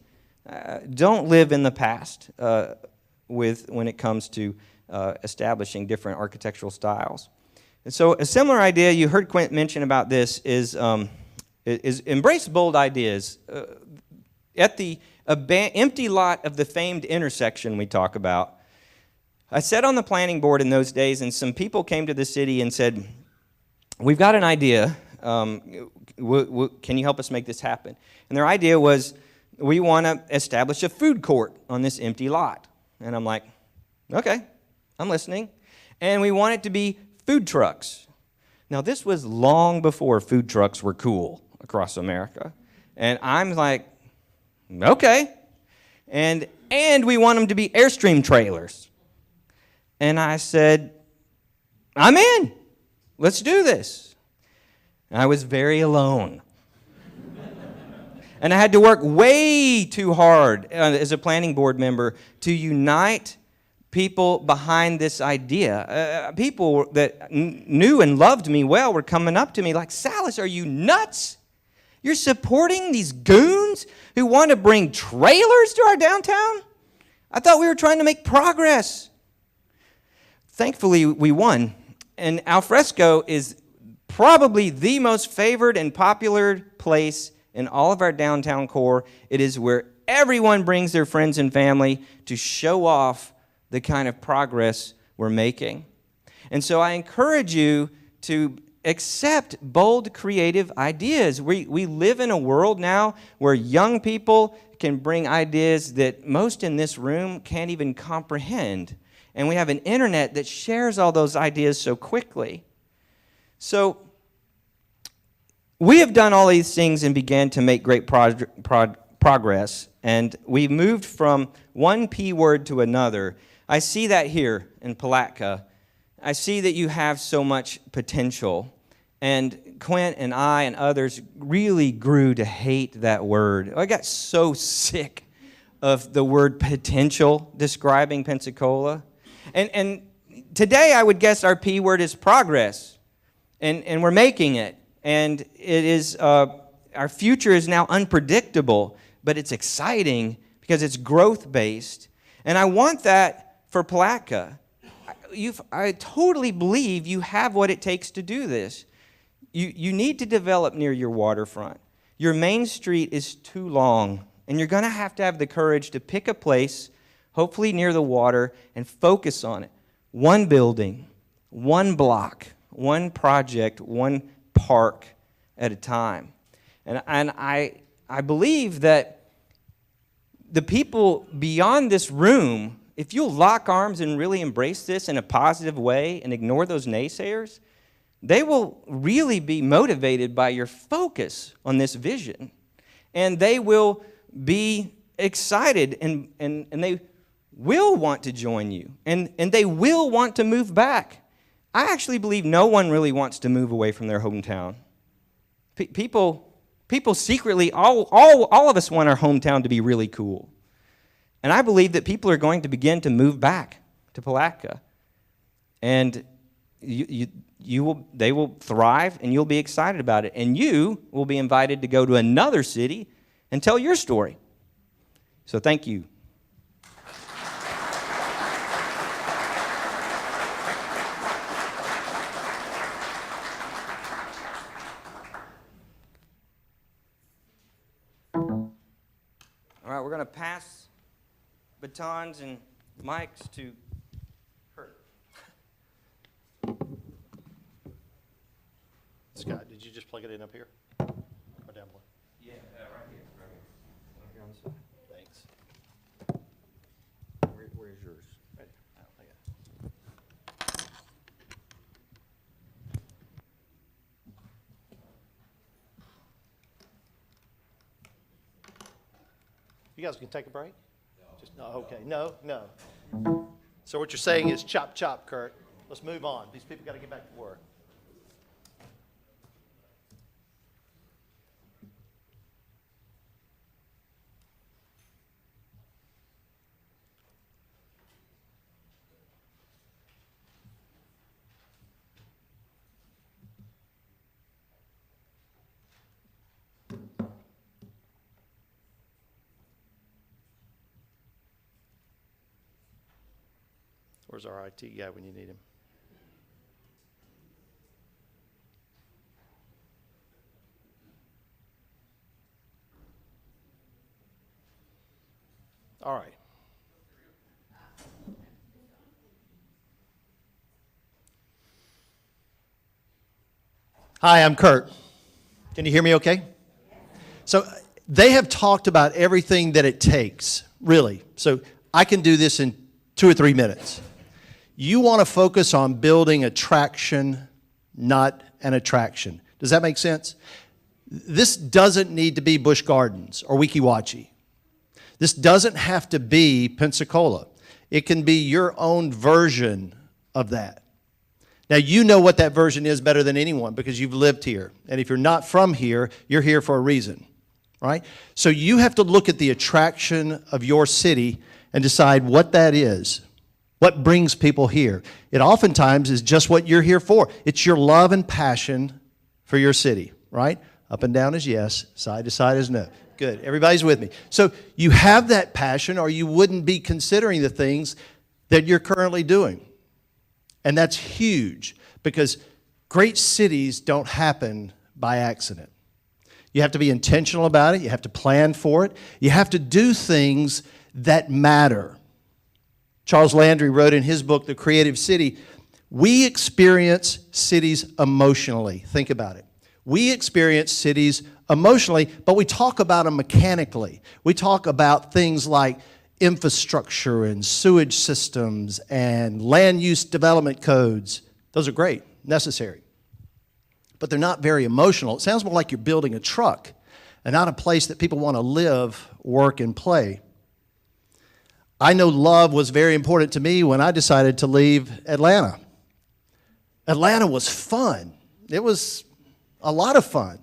Don't live in the past when it comes to establishing different architectural styles. And so a similar idea, you heard Quint mention about this, is embrace bold ideas. At the empty lot of the famed intersection we talk about, I sat on the planning board in those days, and some people came to the city and said, we've got an idea. Can you help us make this happen? And their idea was, we want to establish a food court on this empty lot. And I'm like, okay, I'm listening. And we want it to be food trucks. Now, this was long before food trucks were cool across America. And I'm like, okay. And we want them to be Airstream trailers. And I said, I'm in. Let's do this. And I was very alone. And I had to work way too hard as a planning board member to unite people behind this idea. People that knew and loved me well were coming up to me like, Salas, are you nuts? You're supporting these goons who want to bring trailers to our downtown? I thought we were trying to make progress. Thankfully, we won. And Alfresco is probably the most favored and popular place in all of our downtown core. It is where everyone brings their friends and family to show off the kind of progress we're making. And so I encourage you to accept bold, creative ideas. We live in a world now where young people can bring ideas that most in this room can't even comprehend. And we have an internet that shares all those ideas so quickly. So we have done all these things and began to make great progress. And we moved from one P word to another. I see that here in Palatka. I see that you have so much potential. And Quint and I and others really grew to hate that word. I got so sick of the word potential describing Pensacola. And today I would guess our P word is progress. And we're making it. And it is, our future is now unpredictable, but it's exciting because it's growth-based. And I want that for Palatka. I totally believe you have what it takes to do this. You need to develop near your waterfront. Your main street is too long, and you're going to have the courage to pick a place, hopefully near the water, and focus on it. One building, one block, one project, one park at a time. And I believe that the people beyond this room, if you'll lock arms and really embrace this in a positive way and ignore those naysayers, they will really be motivated by your focus on this vision. And they will be excited and they will want to join you. And they will want to move back. I actually believe no one really wants to move away from their hometown. People secretly, all of us want our hometown to be really cool. And I believe that people are going to begin to move back to Palatka. And they will thrive, and you'll be excited about it. And you will be invited to go to another city and tell your story. So thank you. All right, we're going to pass batons and mics to Kurt. Scott, did you just plug it in up here? Or down below? Yeah, right here. Right here on the side. Thanks. Where's yours? Right. Oh, I got it. You guys can take a break? No. Okay. No. So what you're saying is chop, chop, Kurt. Let's move on. These people got to get back to work. Where's our IT guy when you need him? All right. Hi, I'm Kurt. Can you hear me okay? So they have talked about everything that it takes, really. So I can do this in 2 or 3 minutes. You want to focus on building attraction, not an attraction. Does that make sense? This doesn't need to be Busch Gardens or Weeki Wachee. This doesn't have to be Pensacola. It can be your own version of that. Now, you know what that version is better than anyone because you've lived here. And if you're not from here, you're here for a reason, right? So you have to look at the attraction of your city and decide what that is. What brings people here? It oftentimes is just what you're here for. It's your love and passion for your city, right? Up and down is yes, side to side is no. Good, everybody's with me. So you have that passion or you wouldn't be considering the things that you're currently doing. And that's huge because great cities don't happen by accident. You have to be intentional about it. You have to plan for it. You have to do things that matter. Charles Landry wrote in his book, The Creative City, we experience cities emotionally. Think about it. We experience cities emotionally, but we talk about them mechanically. We talk about things like infrastructure and sewage systems and land use development codes. Those are great, necessary. But they're not very emotional. It sounds more like you're building a truck and not a place that people want to live, work, and play. I know love was very important to me when I decided to leave Atlanta. Atlanta was fun. It was a lot of fun.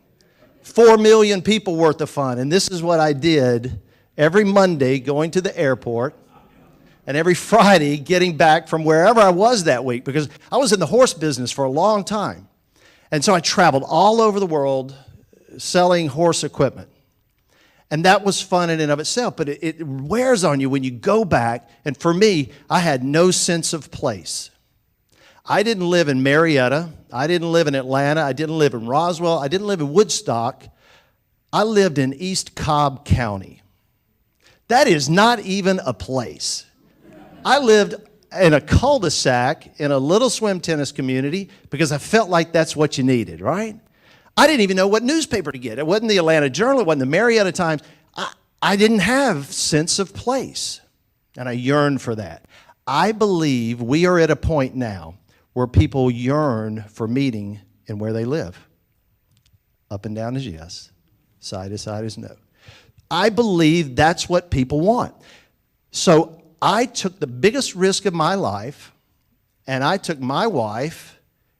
4 million people worth of fun. And this is what I did every Monday going to the airport and every Friday getting back from wherever I was that week because I was in the horse business for a long time. And so I traveled all over the world selling horse equipment. And that was fun in and of itself, but it wears on you when you go back. And for me, I had no sense of place. I didn't live in Marietta. I didn't live in Atlanta. I didn't live in Roswell. I didn't live in Woodstock. I lived in East Cobb County. That is not even a place. I lived in a cul-de-sac in a little swim tennis community because I felt like that's what you needed, right? I didn't even know what newspaper to get. It wasn't the Atlanta Journal. It wasn't the Marietta Times. I didn't have sense of place, and I yearned for that. I believe we are at a point now where people yearn for meeting in where they live. Up and down is yes, side to side is no. I believe that's what people want. So I took the biggest risk of my life, and I took my wife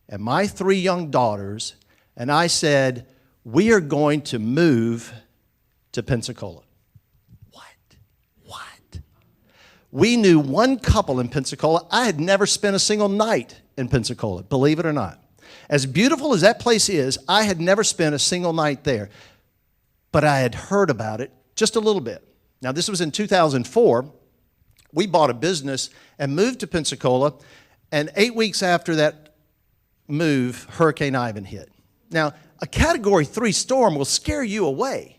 and my 3 young daughters, and I said, we are going to move to Pensacola. What? We knew one couple in Pensacola. I had never spent a single night in Pensacola, believe it or not. As beautiful as that place is, I had never spent a single night there. But I had heard about it just a little bit. Now, this was in 2004. We bought a business and moved to Pensacola, and 8 weeks after that move, Hurricane Ivan hit. Now, a Category 3 storm will scare you away.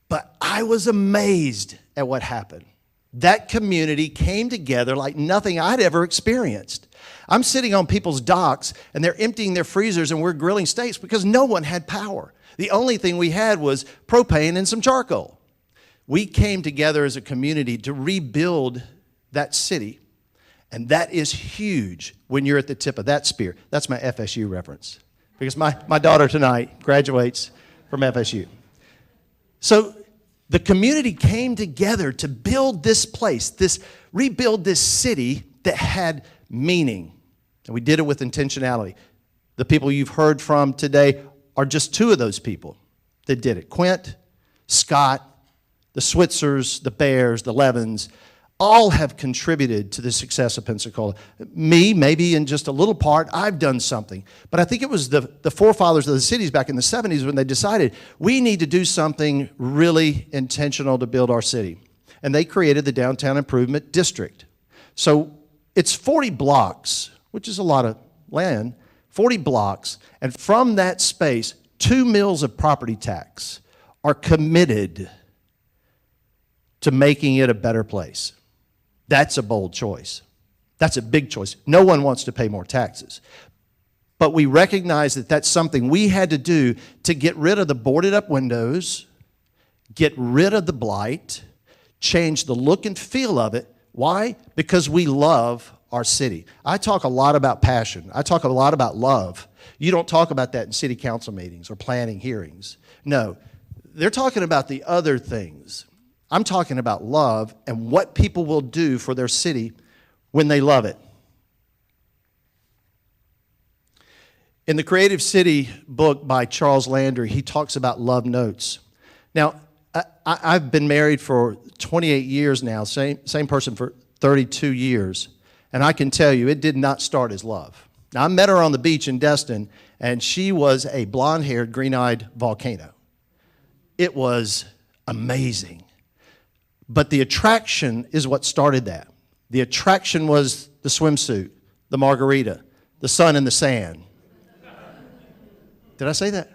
But I was amazed at what happened. That community came together like nothing I'd ever experienced. I'm sitting on people's docks, and they're emptying their freezers, and we're grilling steaks because no one had power. The only thing we had was propane and some charcoal. We came together as a community to rebuild that city, and that is huge when you're at the tip of that spear. That's my FSU reference, because my daughter tonight graduates from FSU. So the community came together to build this place, rebuild this city that had meaning. And we did it with intentionality. The people you've heard from today are just 2 of those people that did it. Quint, Scott, the Switzers, the Bears, the Levins, all have contributed to the success of Pensacola. Me, maybe in just a little part, I've done something. But I think it was the forefathers of the cities back in the 70s when they decided we need to do something really intentional to build our city. And they created the Downtown Improvement District. So it's 40 blocks, which is a lot of land, 40 blocks, and from that space, 2 mills of property tax are committed to making it a better place. That's a bold choice. That's a big choice. No one wants to pay more taxes. But we recognize that that's something we had to do to get rid of the boarded up windows, get rid of the blight, change the look and feel of it. Why? Because we love our city. I talk a lot about passion. I talk a lot about love. You don't talk about that in city council meetings or planning hearings. No, they're talking about the other things. I'm talking about love and what people will do for their city when they love it. In the Creative City book by Charles Landry, he talks about love notes. Now, I've been married for 28 years now, same person for 32 years, and I can tell you it did not start as love. Now, I met her on the beach in Destin, and she was a blonde-haired, green-eyed volcano. It was amazing. But the attraction is what started that. The attraction was the swimsuit, the margarita, the sun and the sand. Did I say that?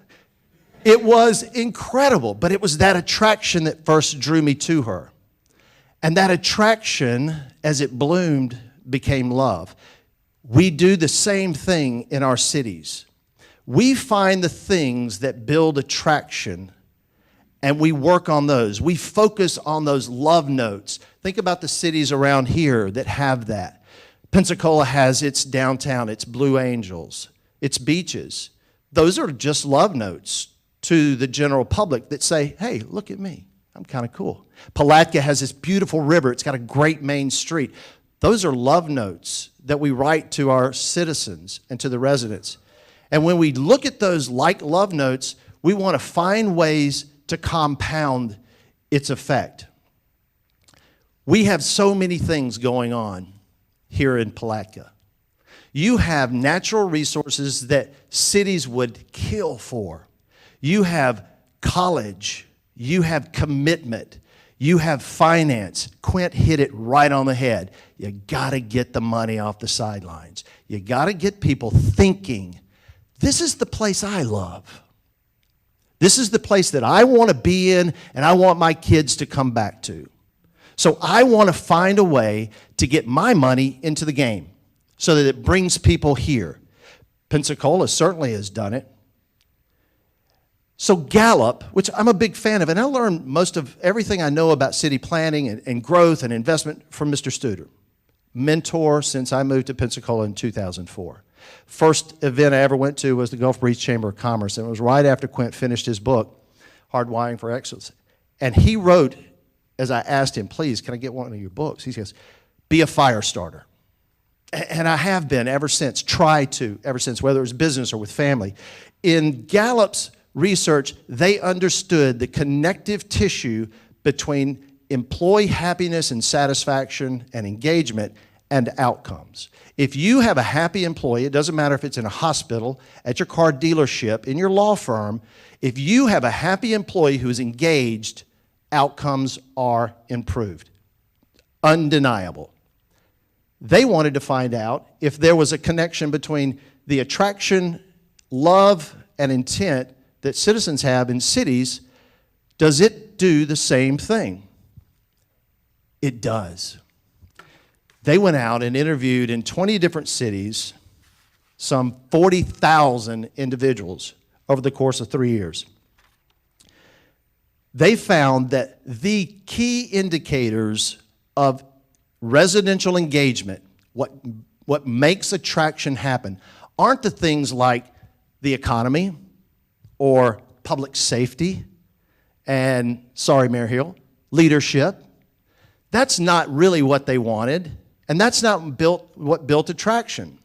It was incredible, but it was that attraction that first drew me to her. And that attraction, as it bloomed, became love. We do the same thing in our cities. We find the things that build attraction, and we work on those. We focus on those love notes. Think about the cities around here that have that. Pensacola has its downtown, its Blue Angels, its beaches. Those are just love notes to the general public that say, hey, look at me. I'm kind of cool. Palatka has this beautiful river. It's got a great main street. Those are love notes that we write to our citizens and to the residents. And when we look at those like love notes, we want to find ways to compound its effect. We have so many things going on here in Palatka. You have natural resources that cities would kill for. You have college. You have commitment. You have finance. Quint hit it right on the head. You got to get the money off the sidelines. You got to get people thinking, this is the place I love. This is the place that I want to be in and I want my kids to come back to. So I want to find a way to get my money into the game so that it brings people here. Pensacola certainly has done it. So Gallup, which I'm a big fan of, and I learned most of everything I know about city planning and growth and investment from Mr. Studer, mentor since I moved to Pensacola in 2004. First event I ever went to was the Gulf Breeze Chamber of Commerce, and it was right after Quint finished his book, Hardwiring for Excellence. And he wrote, as I asked him, please, can I get one of your books? He says, be a fire starter. And I have been ever since, ever since, whether it was business or with family. In Gallup's research, they understood the connective tissue between employee happiness and satisfaction and engagement and outcomes. If you have a happy employee, it doesn't matter if it's in a hospital, at your car dealership, in your law firm, if you have a happy employee who is engaged, outcomes are improved. Undeniable. They wanted to find out if there was a connection between the attraction, love, and intent that citizens have in cities. Does it do the same thing? It does. They went out and interviewed in 20 different cities some 40,000 individuals over the course of 3 years. They found that the key indicators of residential engagement, what makes attraction happen, aren't the things like the economy or public safety and, sorry, Mayor Hill, leadership. That's not really what they wanted, and that's not what built attraction.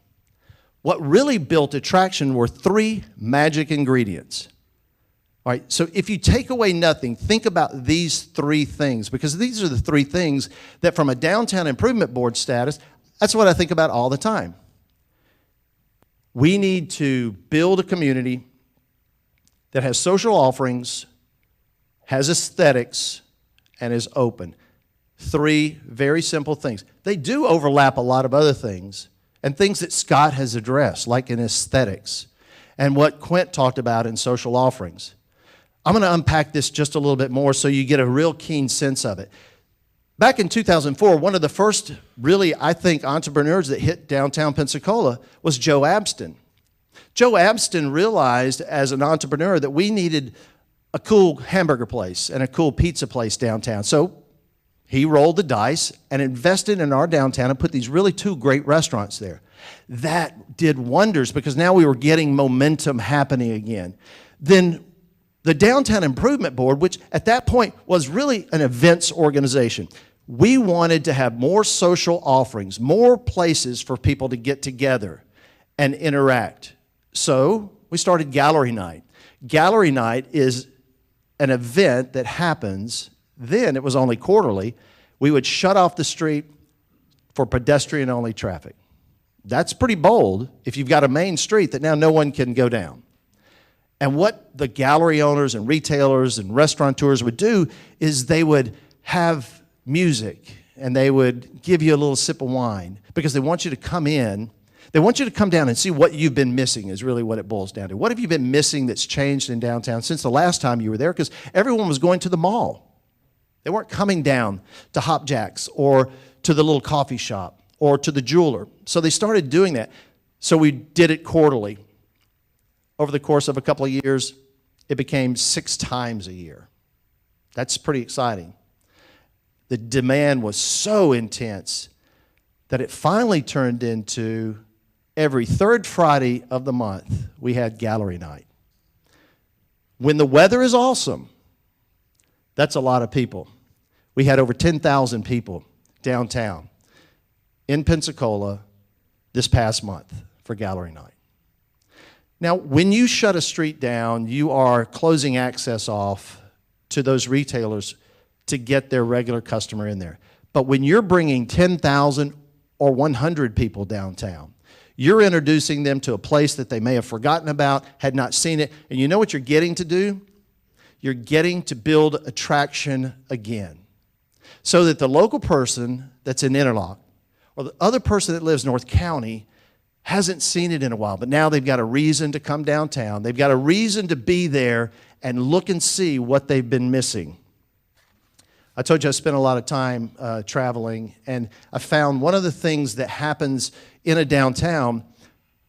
What really built attraction were 3 magic ingredients. All right, so if you take away nothing, think about these 3 things, because these are the 3 things that from a downtown improvement board status, that's what I think about all the time. We need to build a community that has social offerings, has aesthetics, and is open. 3 very simple things. They do overlap a lot of other things, and things that Scott has addressed, like in aesthetics, and what Quint talked about in social offerings. I'm going to unpack this just a little bit more so you get a real keen sense of it. Back in 2004, one of the first, really, I think, entrepreneurs that hit downtown Pensacola was Joe Abston. Joe Abston realized as an entrepreneur that we needed a cool hamburger place and a cool pizza place downtown. So he rolled the dice and invested in our downtown and put these really 2 great restaurants there. That did wonders because now we were getting momentum happening again. Then the Downtown Improvement Board, which at that point was really an events organization, we wanted to have more social offerings, more places for people to get together and interact. So we started Gallery Night. Gallery Night is an event that happens, then it was only quarterly. We would shut off the street for pedestrian-only traffic. That's pretty bold if you've got a main street that now no one can go down. And what the gallery owners and retailers and restaurateurs would do is they would have music and they would give you a little sip of wine because they want you to come in. They want you to come down and see what you've been missing is really what it boils down to. What have you been missing that's changed in downtown since the last time you were there? Because everyone was going to the mall. They weren't coming down to Hop Jacks or to the little coffee shop or to the jeweler. So they started doing that. So we did it quarterly. Over the course of a couple of years, it became 6 times a year. That's pretty exciting. The demand was so intense that it finally turned into every 3rd Friday of the month, we had Gallery Night. When the weather is awesome, that's a lot of people. We had over 10,000 people downtown in Pensacola this past month for Gallery Night. Now, when you shut a street down, you are closing access off to those retailers to get their regular customer in there. But when you're bringing 10,000 or 100 people downtown, you're introducing them to a place that they may have forgotten about, had not seen it, and you know what you're getting to do? You're getting to build attraction again. So that the local person that's in Interlock or the other person that lives North County hasn't seen it in a while, but now they've got a reason to come downtown. They've got a reason to be there and look and see what they've been missing. I told you I spent a lot of time traveling, and I found one of the things that happens in a downtown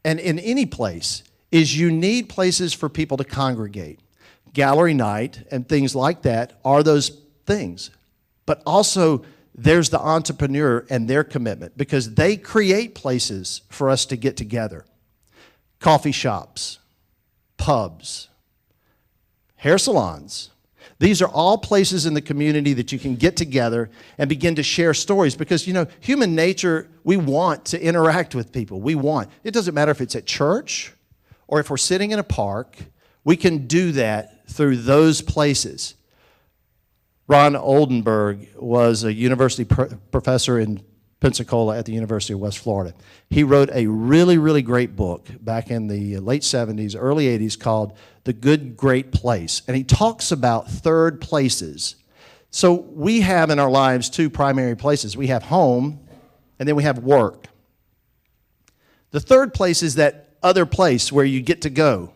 and in any place is you need places for people to congregate. gallery night and things like that are those things. But also, there's the entrepreneur and their commitment, because they create places for us to get together. Coffee shops, pubs, hair salons. These are all places in the community that you can get together and begin to share stories, because, human nature, we want to interact with people. It doesn't matter if it's at church or if we're sitting in a park, we can do that through those places. Ron Oldenburg was a university professor in Pensacola at the University of West Florida. He wrote a really, really great book back in the late 70s, early 80s called The Good, Great Place. And he talks about third places. So we have in our lives two primary places. We have home, and then we have work. The third place is that other place where you get to go,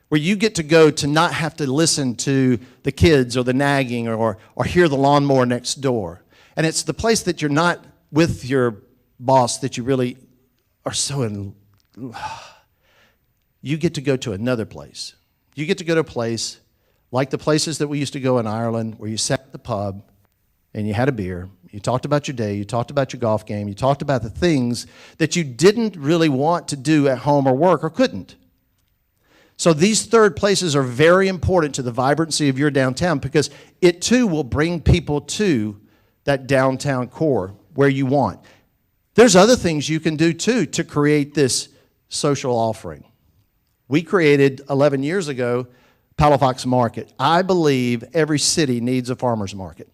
where you get to go to not have to listen to the kids or the nagging or hear the lawnmower next door. And it's the place that you're not with your boss that you really are so in. You get to go to another place. You get to go to a place like the places that we used to go in Ireland, where you sat at the pub and you had a beer, you talked about your day, you talked about your golf game, you talked about the things that you didn't really want to do at home or work or couldn't. So these third places are very important to the vibrancy of your downtown, because it too will bring people to that downtown core where you want. There's other things you can do too to create this social offering. We created 11 years ago Palafox Market. I believe every city needs a farmer's market.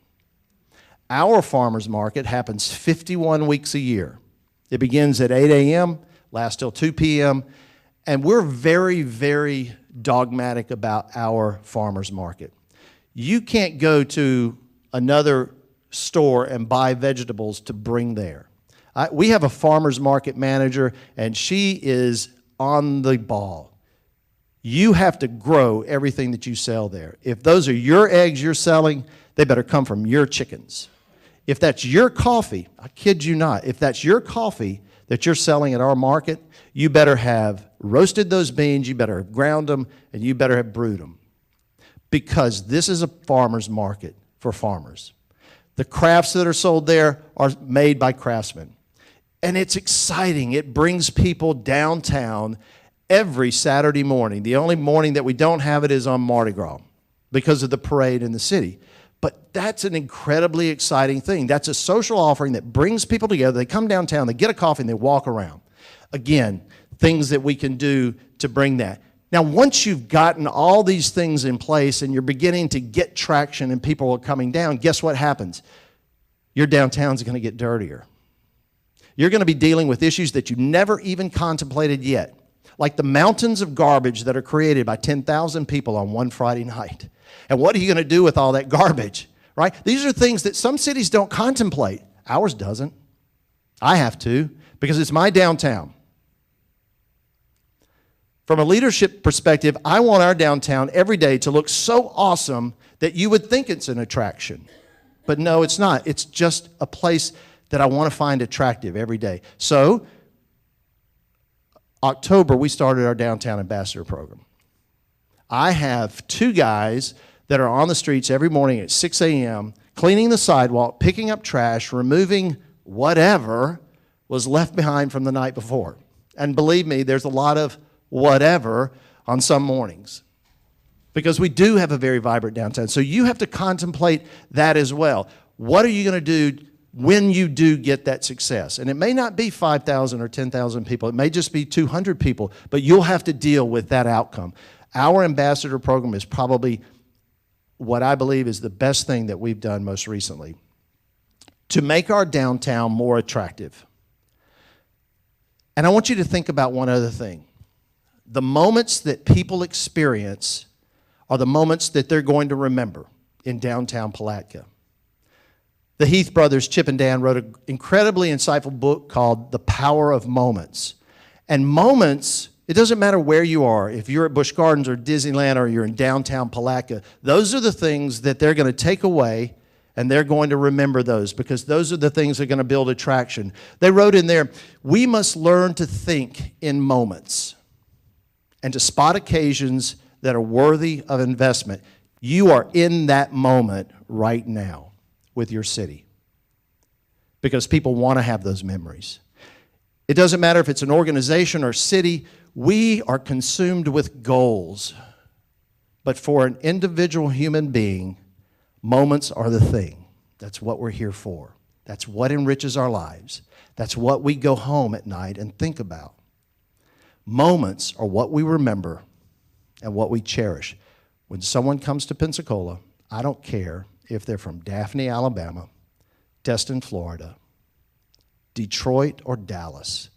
Our farmer's market happens 51 weeks a year. It begins at 8 a.m., lasts till 2 p.m., and we're very, very dogmatic about our farmer's market. You can't go to another store and buy vegetables to bring there. We have a farmer's market manager, and she is on the ball. You have to grow everything that you sell there. If those are your eggs you're selling, they better come from your chickens. If that's your coffee, I kid you not, if that's your coffee that you're selling at our market, you better have roasted those beans, you better have ground them, and you better have brewed them. Because this is a farmer's market for farmers. The crafts that are sold there are made by craftsmen. And it's exciting. It brings people downtown every Saturday morning. The only morning that we don't have it is on Mardi Gras because of the parade in the city. But that's an incredibly exciting thing. That's a social offering that brings people together. They come downtown, they get a coffee, and they walk around. Again, things that we can do to bring that. Now, once you've gotten all these things in place and you're beginning to get traction and people are coming down, guess what happens? Your downtown's going to get dirtier. You're going to be dealing with issues that you never even contemplated yet, like the mountains of garbage that are created by 10,000 people on one Friday night. And what are you going to do with all that garbage, right? These are things that some cities don't contemplate. Ours doesn't. I have to, because it's my downtown. From a leadership perspective, I want our downtown every day to look so awesome that you would think it's an attraction. But no, it's not. It's just a place that I want to find attractive every day. So, October, we started our Downtown Ambassador Program. I have 2 guys that are on the streets every morning at 6 a.m., cleaning the sidewalk, picking up trash, removing whatever was left behind from the night before. And believe me, there's a lot of whatever on some mornings, because we do have a very vibrant downtown. So you have to contemplate that as well. What are you going to do when you do get that success? And it may not be 5,000 or 10,000 people. It may just be 200 people, but you'll have to deal with that outcome. Our ambassador program is probably what I believe is the best thing that we've done most recently to make our downtown more attractive. And I want you to think about one other thing. The moments that people experience are the moments that they're going to remember in downtown Palatka. The Heath brothers, Chip and Dan, wrote an incredibly insightful book called The Power of Moments. And moments, it doesn't matter where you are, if you're at Busch Gardens or Disneyland or you're in downtown Palatka, those are the things that they're going to take away, and they're going to remember those, because those are the things that are going to build attraction. They wrote in there, we must learn to think in moments and to spot occasions that are worthy of investment. You are in that moment right now with your city because people want to have those memories. It doesn't matter if it's an organization or city, we are consumed with goals. But for an individual human being, moments are the thing. That's what we're here for. That's what enriches our lives. That's what we go home at night and think about. Moments are what we remember and what we cherish. When someone comes to Pensacola, I don't care if they're from Daphne, Alabama, Destin, Florida, Detroit, or Dallas.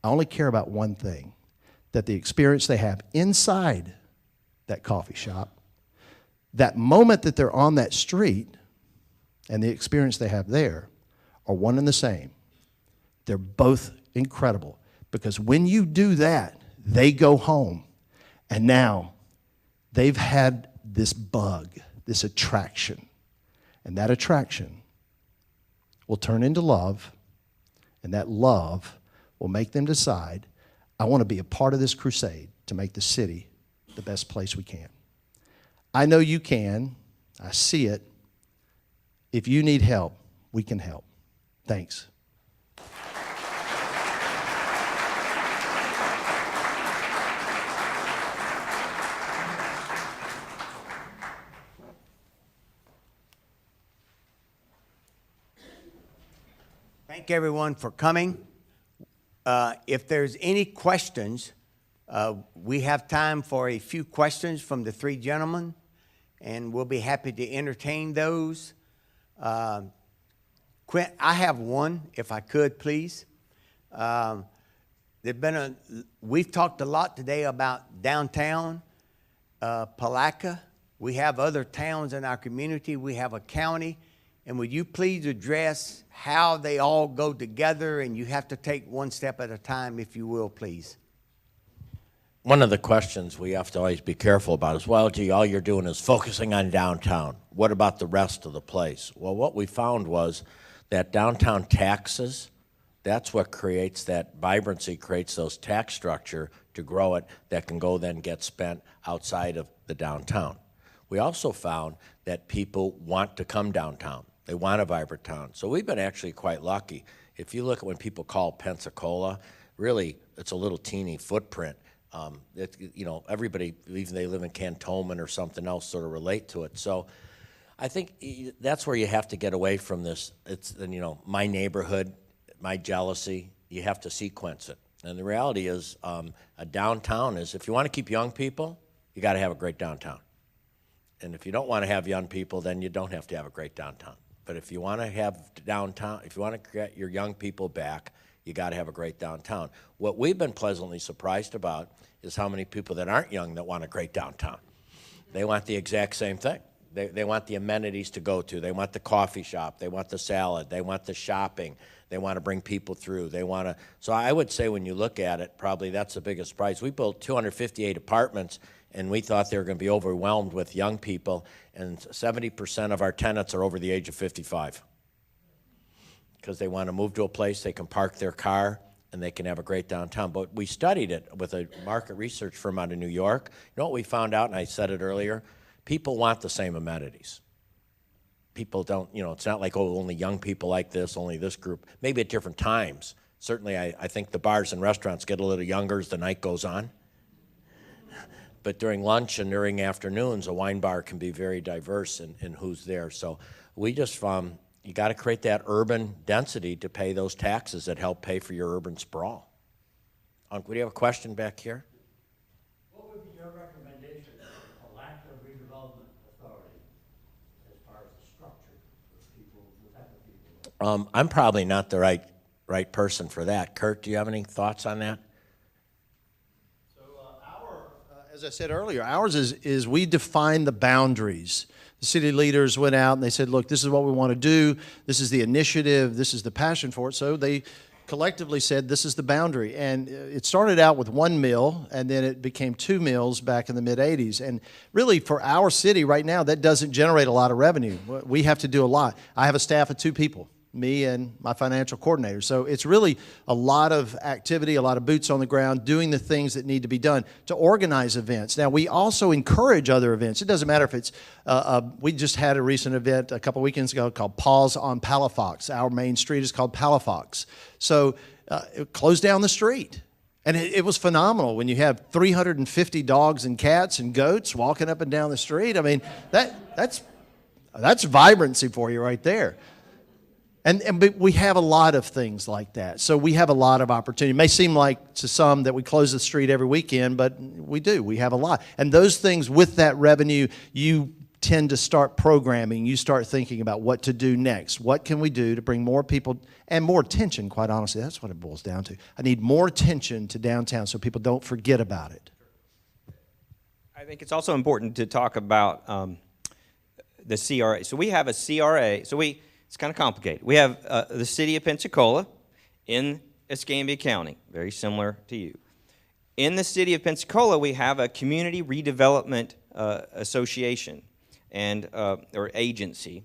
I only care about one thing, that the experience they have inside that coffee shop, that moment that they're on that street, and the experience they have there are one and the same. They're both incredible because when you do that, they go home and now they've had this bug, this attraction, and that attraction will turn into love, and that love will make them decide, I want to be a part of this crusade to make the city the best place we can. I know you can. I see it. If you need help, we can help. Thanks. Thank everyone for coming. If there's any questions, we have time for a few questions from the three gentlemen, and we'll be happy to entertain those. Quint, I have one, if I could, please. We've talked a lot today about downtown, Palatka. We have other towns in our community. We have a county. And would you please address how they all go together, and you have to take one step at a time, if you will, please. One of the questions we have to always be careful about is, well, gee, all you're doing is focusing on downtown. What about the rest of the place? Well, what we found was that downtown taxes, that's what creates that vibrancy, creates those tax structure to grow it that can go then get spent outside of the downtown. We also found that people want to come downtown. They want a vibrant town. So we've been actually quite lucky. If you look at when people call Pensacola, really it's a little teeny footprint. Everybody, even they live in Cantonment or something else, sort of relate to it. So I think that's where you have to get away from this. It's, my neighborhood, my jealousy. You have to sequence it. And the reality is a downtown is, if you want to keep young people, you got to have a great downtown. And if you don't want to have young people, then you don't have to have a great downtown. But if you want to have downtown, if you want to get your young people back, you got to have a great downtown. What we've been pleasantly surprised about is how many people that aren't young that want a great downtown. They want the exact same thing. They want the amenities to go to. They want the coffee shop. They want the salad. They want the shopping. They want to bring people through. So I would say when you look at it, probably that's the biggest prize. We built 258 apartments, and we thought they were going to be overwhelmed with young people, and 70% of our tenants are over the age of 55 because they want to move to a place they can park their car and they can have a great downtown. But we studied it with a market research firm out of New York. You know what we found out, and I said it earlier? People want the same amenities. People don't, it's not like, only young people like this, only this group. Maybe at different times. Certainly, I think the bars and restaurants get a little younger as the night goes on. But during lunch and during afternoons, a wine bar can be very diverse in who's there. So we just found you got to create that urban density to pay those taxes that help pay for your urban sprawl. Would you have a question back here? What would be your recommendation for lack of redevelopment authority as far as the structure of people, the type of people? I'm probably not the right person for that. Kurt, do you have any thoughts on that? As I said earlier, ours is we define the boundaries. The city leaders went out and they said, look, this is what we want to do. This is the initiative. This is the passion for it. So they collectively said, this is the boundary. And it started out with one mill, and then it became 2 mills back in the mid-'80s. And really, for our city right now, that doesn't generate a lot of revenue. We have to do a lot. I have a staff of 2 people. me and my financial coordinator. So it's really a lot of activity, a lot of boots on the ground, doing the things that need to be done to organize events. Now, we also encourage other events. It doesn't matter if it's, we just had a recent event a couple weekends ago called Paws on Palafox. Our main street is called Palafox. So it closed down the street. And it was phenomenal when you have 350 dogs and cats and goats walking up and down the street. I mean, that's vibrancy for you right there. But we have a lot of things like that. So we have a lot of opportunity. It may seem like to some that we close the street every weekend, but we do. We have a lot. And those things, with that revenue, you tend to start programming. You start thinking about what to do next. What can we do to bring more people and more attention, quite honestly. That's what it boils down to. I need more attention to downtown so people don't forget about it. I think it's also important to talk about the CRA. So we have a CRA. It's kind of complicated. We have the city of Pensacola in Escambia County, very similar to you. In the city of Pensacola, we have a community redevelopment association and or agency,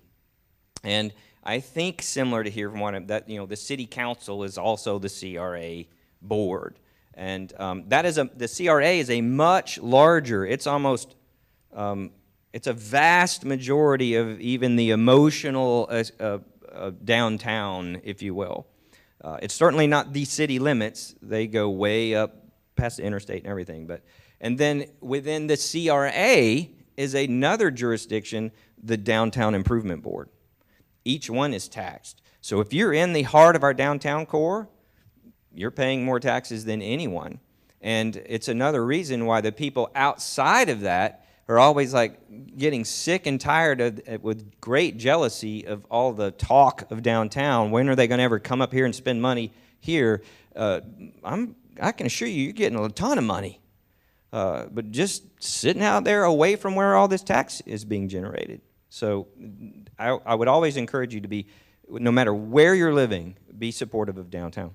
and I think similar to here from what the city council is also the CRA board, and the CRA is a much larger. It's almost it's a vast majority of even the emotional downtown, if you will. It's certainly not the city limits. They go way up past the interstate and everything. And then within the CRA is another jurisdiction, the Downtown Improvement Board. Each one is taxed. So if you're in the heart of our downtown core, you're paying more taxes than anyone. And it's another reason why the people outside of that are always like getting sick and tired of, with great jealousy of all the talk of downtown. When are they going to ever come up here and spend money here? I can assure you, you're getting a ton of money. But just sitting out there away from where all this tax is being generated. So I would always encourage you to be, no matter where you're living, be supportive of downtown.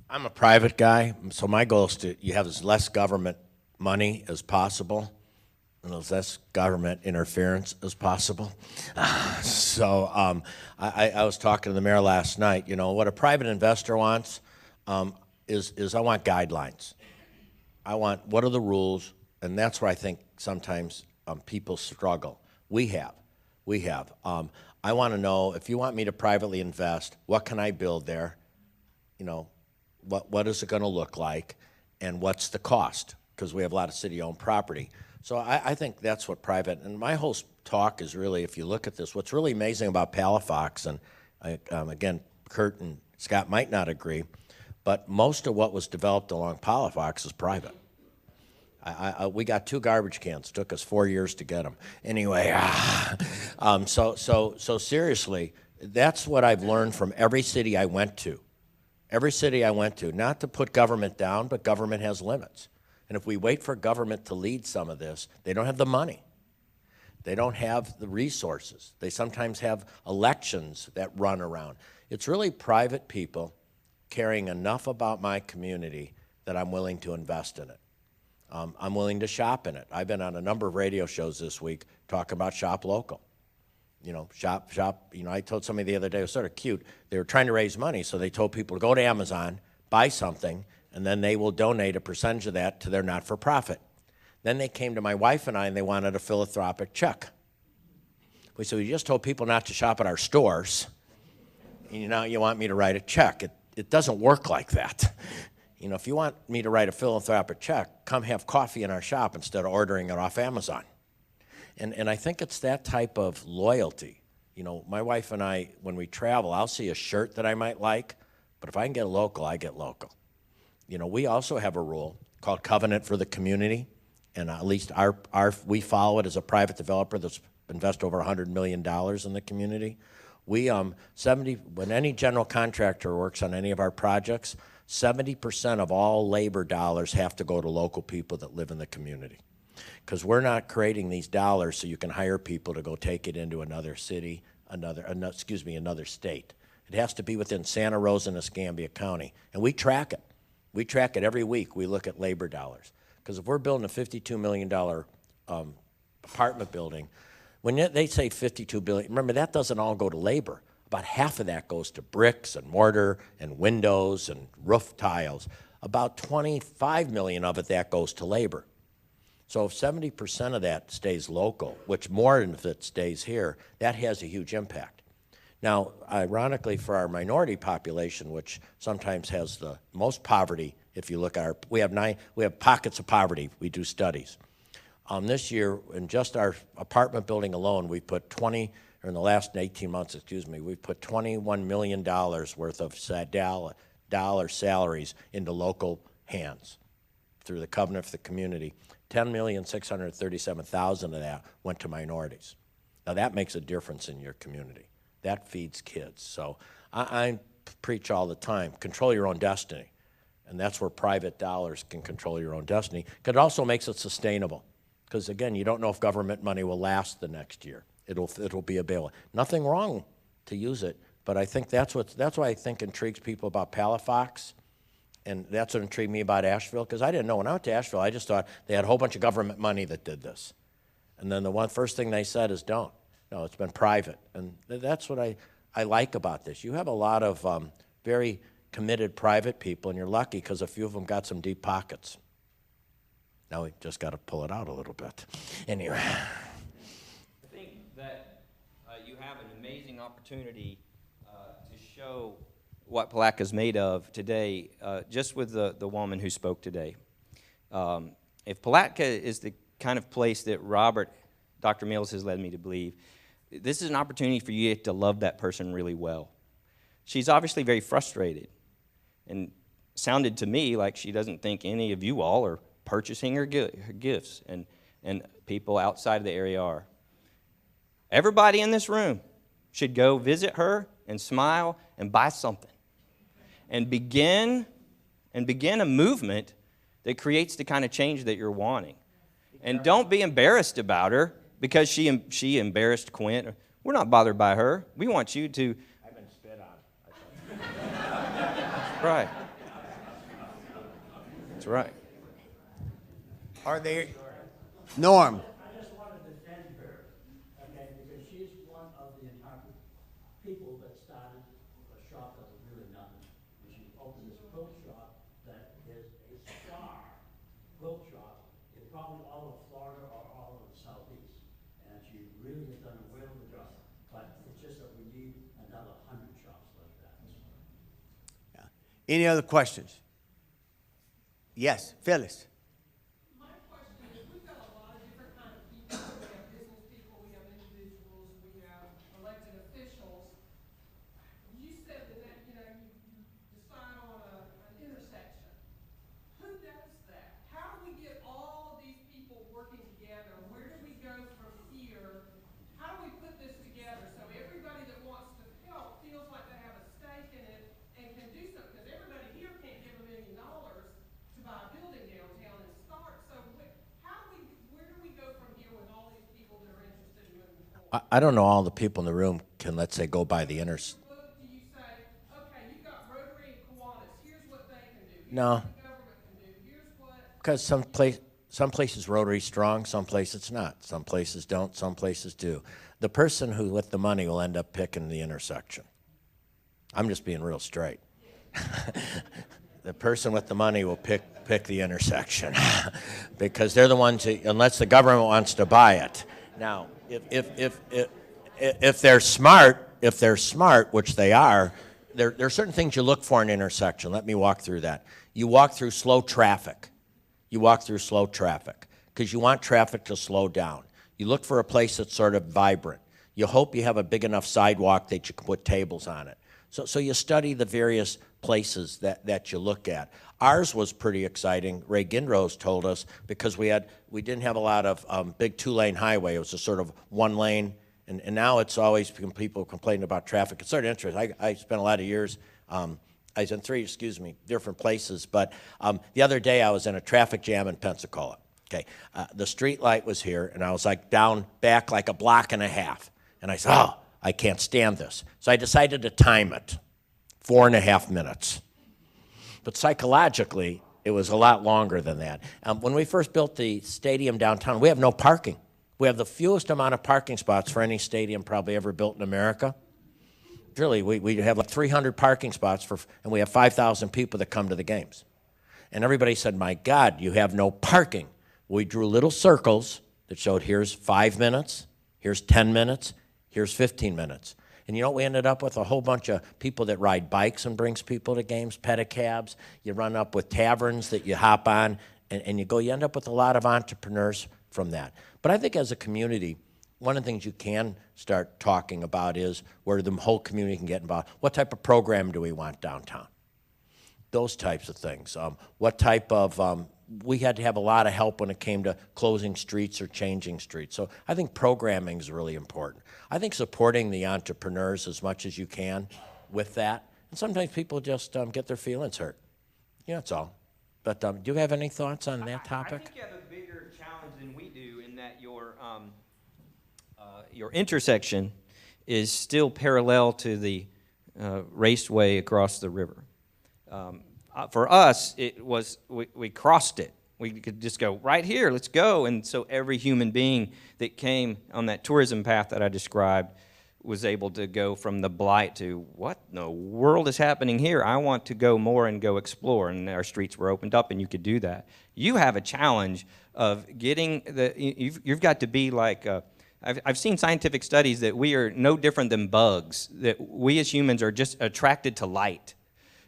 I'm a private guy, so my goal is to you have as less government money as possible and as less government interference as possible. I was talking to the mayor last night. You know, what a private investor wants is I want guidelines. I want what are the rules, and that's where I think sometimes people struggle. We have. I want to know, if you want me to privately invest, what can I build there? You know, what is it going to look like, and what's the cost? Because we have a lot of city-owned property. So I think that's what private, and my whole talk is really, if you look at this, what's really amazing about Palafox, and again, Kurt and Scott might not agree, but most of what was developed along Palafox is private. We got 2 garbage cans. It took us 4 years to get them. Anyway, so seriously, that's what I've learned from every city I went to. Every city I went to, not to put government down, but government has limits. And if we wait for government to lead some of this, they don't have the money. They don't have the resources. They sometimes have elections that run around. It's really private people caring enough about my community that I'm willing to invest in it. I'm willing to shop in it. I've been on a number of radio shows this week talking about shop local. You know, shop. You know, I told somebody the other day, it was sort of cute. They were trying to raise money, so they told people to go to Amazon, buy something, and then they will donate a percentage of that to their not-for-profit. Then they came to my wife and I, and they wanted a philanthropic check. We said, we just told people not to shop at our stores, and now you want me to write a check. It doesn't work like that. You know, if you want me to write a philanthropic check, come have coffee in our shop instead of ordering it off Amazon. And I think it's that type of loyalty. You know, my wife and I, when we travel, I'll see a shirt that I might like, but if I can get local, I get local. You know, we also have a rule called Covenant for the Community, and at least we follow it as a private developer that's invested over $100 million in the community. When any general contractor works on any of our projects, 70% of all labor dollars have to go to local people that live in the community. Because we're not creating these dollars so you can hire people to go take it into another city, another state. It has to be within Santa Rosa and Escambia County. And we track it. We track it every week. We look at labor dollars. Because if we're building a $52 million apartment building, When they say 52 billion, remember that doesn't all go to labor. About half of that goes to bricks and mortar and windows and roof tiles. About 25 million of it that goes to labor. So if 70% of that stays local, which more than if it stays here, that has a huge impact. Now, ironically, for our minority population, which sometimes has the most poverty, if you look at we have pockets of poverty. We do studies. This year, in just our apartment building alone, we put in the last 18 months, we've put $21 million worth of dollar salaries into local hands through the Covenant for the Community. 10,637,000 of that went to minorities. Now that makes a difference in your community. That feeds kids. So I preach all the time, control your own destiny. And that's where private dollars can control your own destiny. It also makes it sustainable. Because again, you don't know if government money will last the next year. It'll be available. Nothing wrong to use it, but I think that's why I think intrigues people about Palafox. And that's what intrigued me about Asheville, because I didn't know. When I went to Asheville, I just thought they had a whole bunch of government money that did this. And then the first thing they said is don't. No, it's been private. And that's what I like about this. You have a lot of very committed private people, and you're lucky because a few of them got some deep pockets. Now we just got to pull it out a little bit. Anyway. I think that you have an amazing opportunity to show what Palaca's made of today, just with the woman who spoke today. If Palaca is the kind of place that Dr. Mills has led me to believe, this is an opportunity for you to love that person really well. She's obviously very frustrated, and sounded to me like she doesn't think any of you all are purchasing her gifts, and people outside of the area are. Everybody in this room should go visit her and smile and buy something. And begin a movement that creates the kind of change that you're wanting. And don't be embarrassed about her because she embarrassed Quint. We're not bothered by her. We want you to. I've been spit on. Right. That's right. Are they, Norm? I just wanted to defend her, okay, because she's one of the entire people that started a shop that was really nothing. And she opened this quilt shop that is a star quilt shop in probably all of Florida or all of the Southeast. And she really has done a whale of a job. But it's just that we need another 100 shops like that. Any other questions? Yes, Phyllis. My question is, we've got a lot of different kind of people. We have business people, we have individuals, we have elected officials. You said that you decide on an intersection. Who does that? How do we get all of these people working together? Where do we go from here? How do we put this together so everybody that wants to help feels like they have a stake in it and can do something? Because everybody here can't give $1 million to buy a building downtown and start. So where do we go from here with all these people that are interested in moving forward? I don't know all the people in the room can, let's say, go by the intersection. Book, do you say, okay, you've got Rotary and Kiwanis, here's what they can do, here's No. what the government can do, here's what. Because some places Rotary's strong, some places it's not. Some places don't, some places do. The person who with the money will end up picking the intersection. I'm just being real straight. The person with the money will pick the intersection because they're the ones who, unless the government wants to buy it. Now, if they're smart, which they are, there are certain things you look for in an intersection. Let me walk through that. You walk through slow traffic. You walk through slow traffic because you want traffic to slow down. You look for a place that's sort of vibrant. You hope you have a big enough sidewalk that you can put tables on it. So you study the various places that you look at. Ours was pretty exciting. Ray Gindroz told us because we didn't have a lot of big two-lane highway. It was a sort of one lane, and now it's always people complaining about traffic. It's sort of interesting. I spent a lot of years. I was in three, different places. But the other day I was in a traffic jam in Pensacola. Okay, the street light was here, and I was down back like a block and a half, and I said, oh, I can't stand this. So I decided to time it, 4.5 minutes. But psychologically, it was a lot longer than that. When we first built the stadium downtown, we have no parking. We have the fewest amount of parking spots for any stadium probably ever built in America. Really, we have like 300 parking spots and we have 5,000 people that come to the games. And everybody said, my God, you have no parking. We drew little circles that showed here's 5 minutes, here's 10 minutes, here's 15 minutes. And you know what we ended up with? A whole bunch of people that ride bikes and brings people to games, pedicabs. You run up with taverns that you hop on, and you end up with a lot of entrepreneurs from that. But I think as a community, one of the things you can start talking about is where the whole community can get involved. What type of program do we want downtown? Those types of things. What type of, we had to have a lot of help when it came to closing streets or changing streets. So I think programming is really important. I think supporting the entrepreneurs as much as you can with that. And sometimes people just get their feelings hurt. Yeah, that's all. But do you have any thoughts on that topic? I think you have a bigger challenge than we do in that your intersection is still parallel to the raceway across the river. For us, it was we crossed it. We could just go right here, let's go. And so every human being that came on that tourism path that I described was able to go from the blight to what in the world is happening here? I want to go more and go explore. And our streets were opened up and you could do that. You have a challenge of getting you've got to be like, I've seen scientific studies that we are no different than bugs, that we as humans are just attracted to light.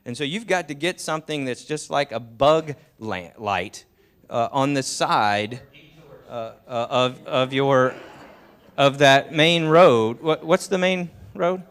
And so you've got to get something that's just like a bug light on the side of that main road. What's the main road?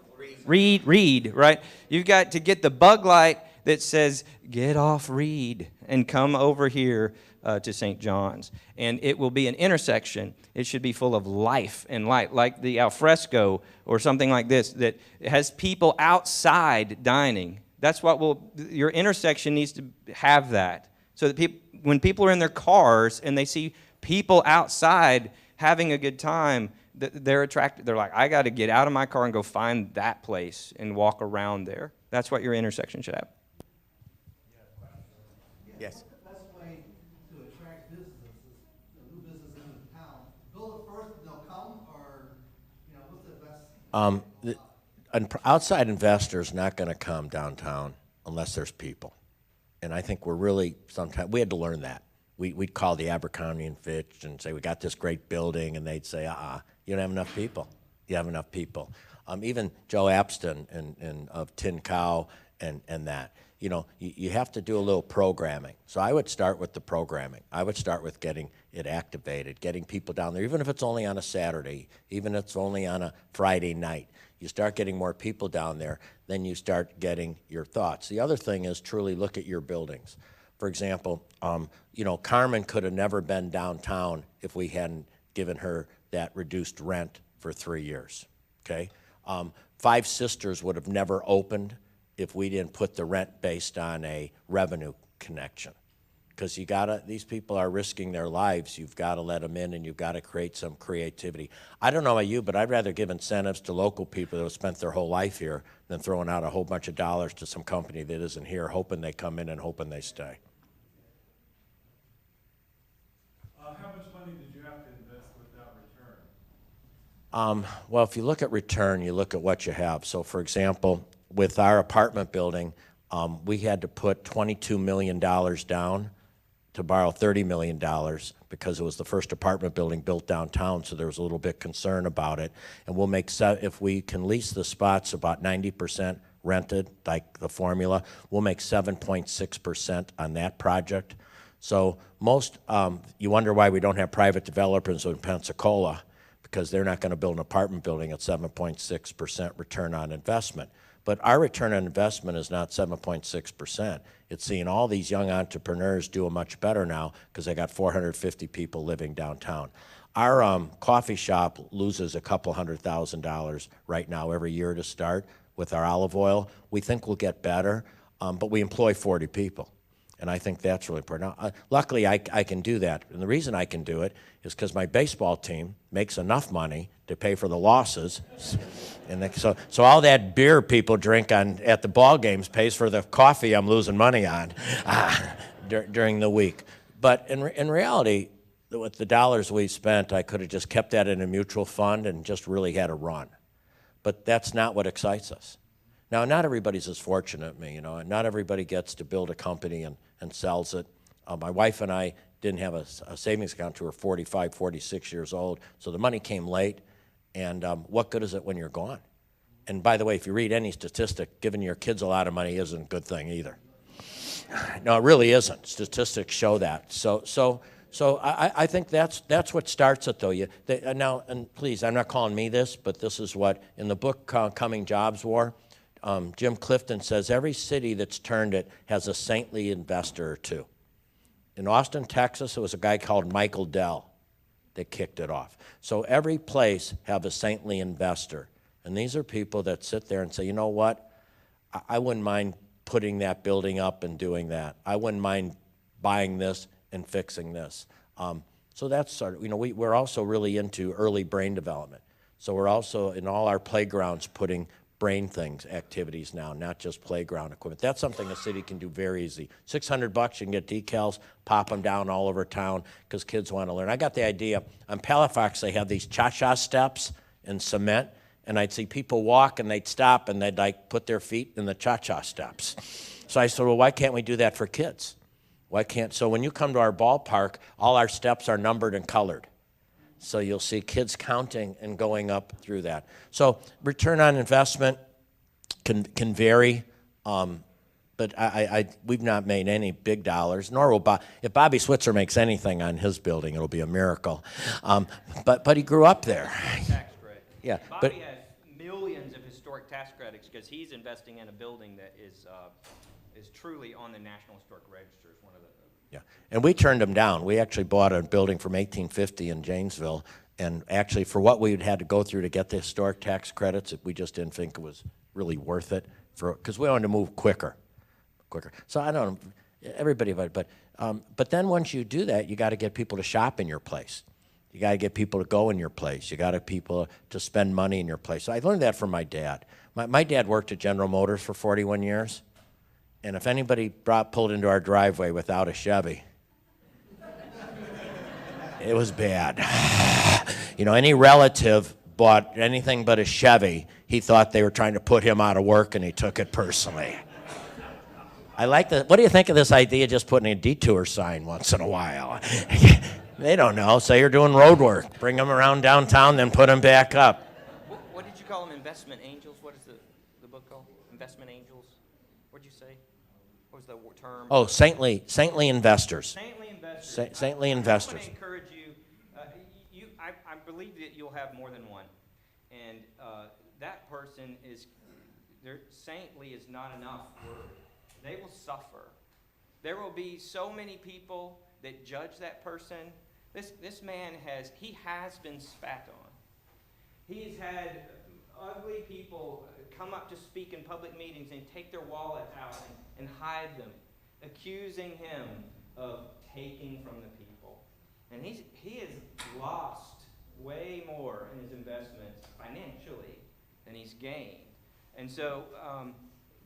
Reed, right? You've got to get the bug light that says, get off Reed and come over here to St. John's. And it will be an intersection. It should be full of life and light, like the alfresco or something like this that has people outside dining. That's what your intersection needs to have that. So that when people are in their cars and they see people outside having a good time, they're attracted. They're like, I got to get out of my car and go find that place and walk around there. That's what your intersection should have. Yes. The best way to attract businesses, new businesses into town, build it first and they'll come, or, what's the best? An outside investor is not going to come downtown unless there's people. And I think sometimes we had to learn that. We'd call the Abercrombie and Fitch and say, we got this great building, and they'd say, you don't have enough people. You have enough people. Even Joe Apston and of Tin Cow and that. You have to do a little programming. So I would start with the programming. I would start with getting it activated, getting people down there, even if it's only on a Saturday, even if it's only on a Friday night. You start getting more people down there, then you start getting your thoughts. The other thing is truly look at your buildings. For example, Carmen could have never been downtown if we hadn't given her that reduced rent for 3 years, okay? Five Sisters would have never opened if we didn't put the rent based on a revenue connection. Because these people are risking their lives. You've got to let them in, and you've got to create some creativity. I don't know about you, but I'd rather give incentives to local people that have spent their whole life here than throwing out a whole bunch of dollars to some company that isn't here, hoping they come in and hoping they stay. How much money did you have to invest without return? Well, if you look at return, you look at what you have. So, for example, with our apartment building, we had to put $22 million down to borrow $30 million because it was the first apartment building built downtown, so there was a little bit concern about it. And we'll make, if we can lease the spots about 90% rented, like the formula, we'll make 7.6% on that project. So you wonder why we don't have private developers in Pensacola, because they're not going to build an apartment building at 7.6% return on investment. But our return on investment is not 7.6%. It's seeing all these young entrepreneurs doing much better now because they got 450 people living downtown. Our coffee shop loses a couple $100,000 right now every year to start with our olive oil. We think we'll get better, but we employ 40 people. And I think that's really important. Now, luckily, I can do that. And the reason I can do it is because my baseball team makes enough money to pay for the losses. And so all that beer people drink at the ball games pays for the coffee I'm losing money on during the week. But in reality, with the dollars we spent, I could have just kept that in a mutual fund and just really had a run. But that's not what excites us. Now, not everybody's as fortunate as me, and not everybody gets to build a company and sells it. My wife and I didn't have a savings account until we were 45, 46 years old, so the money came late, and what good is it when you're gone? And by the way, if you read any statistic, giving your kids a lot of money isn't a good thing either. No, it really isn't. Statistics show that. So I think that's what starts it, though. Now, and please, I'm not calling me this, but this is what, in the book Coming Jobs War, Jim Clifton says every city that's turned it has a saintly investor or two. In Austin, Texas, it was a guy called Michael Dell that kicked it off. So every place have a saintly investor. And these are people that sit there and say, you know what, I wouldn't mind putting that building up and doing that. I wouldn't mind buying this and fixing this. So that's sort of, we're also really into early brain development. So we're also in all our playgrounds putting brain things, activities now, not just playground equipment. That's something a city can do very easy. $600, you can get decals, pop them down all over town because kids want to learn. I got the idea, on Palafox they have these cha-cha steps in cement, and I'd see people walk and they'd stop and they'd like put their feet in the cha-cha steps. So I said, well, why can't we do that for kids? So when you come to our ballpark, all our steps are numbered and colored. So you'll see kids counting and going up through that. So return on investment can vary, but we've not made any big dollars, nor will if Bobby Switzer makes anything on his building, it'll be a miracle. But he grew up there. Tax credit. Yeah, Bobby has millions of historic tax credits because he's investing in a building that is truly on the National Historic Register. It's one of the yeah, and we turned them down. We actually bought a building from 1850 in Janesville, and actually for what we had to go through to get the historic tax credits, we just didn't think it was really worth it because we wanted to move quicker. So I don't know, everybody, but then once you do that, you got to get people to shop in your place. You got to get people to go in your place. You got to people to spend money in your place. So I learned that from my dad. My dad worked at General Motors for 41 years. And if anybody pulled into our driveway without a Chevy, it was bad. Any relative bought anything but a Chevy, he thought they were trying to put him out of work, and he took it personally. I like that. What do you think of this idea of just putting a detour sign once in a while? They don't know. Say you're doing road work. Bring them around downtown, then put them back up. What did you call them? Investment angels? What is the book called? Investment angels? What did you say? What was the term? Oh, saintly investors. Saintly investors. Saintly investors. I want to encourage you. I believe that you'll have more than one, and that person is. Saintly is not enough word. They will suffer. There will be so many people that judge that person. This man has been spat on. He's had ugly people come up to speak in public meetings and take their wallets out and hide them, accusing him of taking from the people. And he has lost way more in his investments financially than he's gained. And so,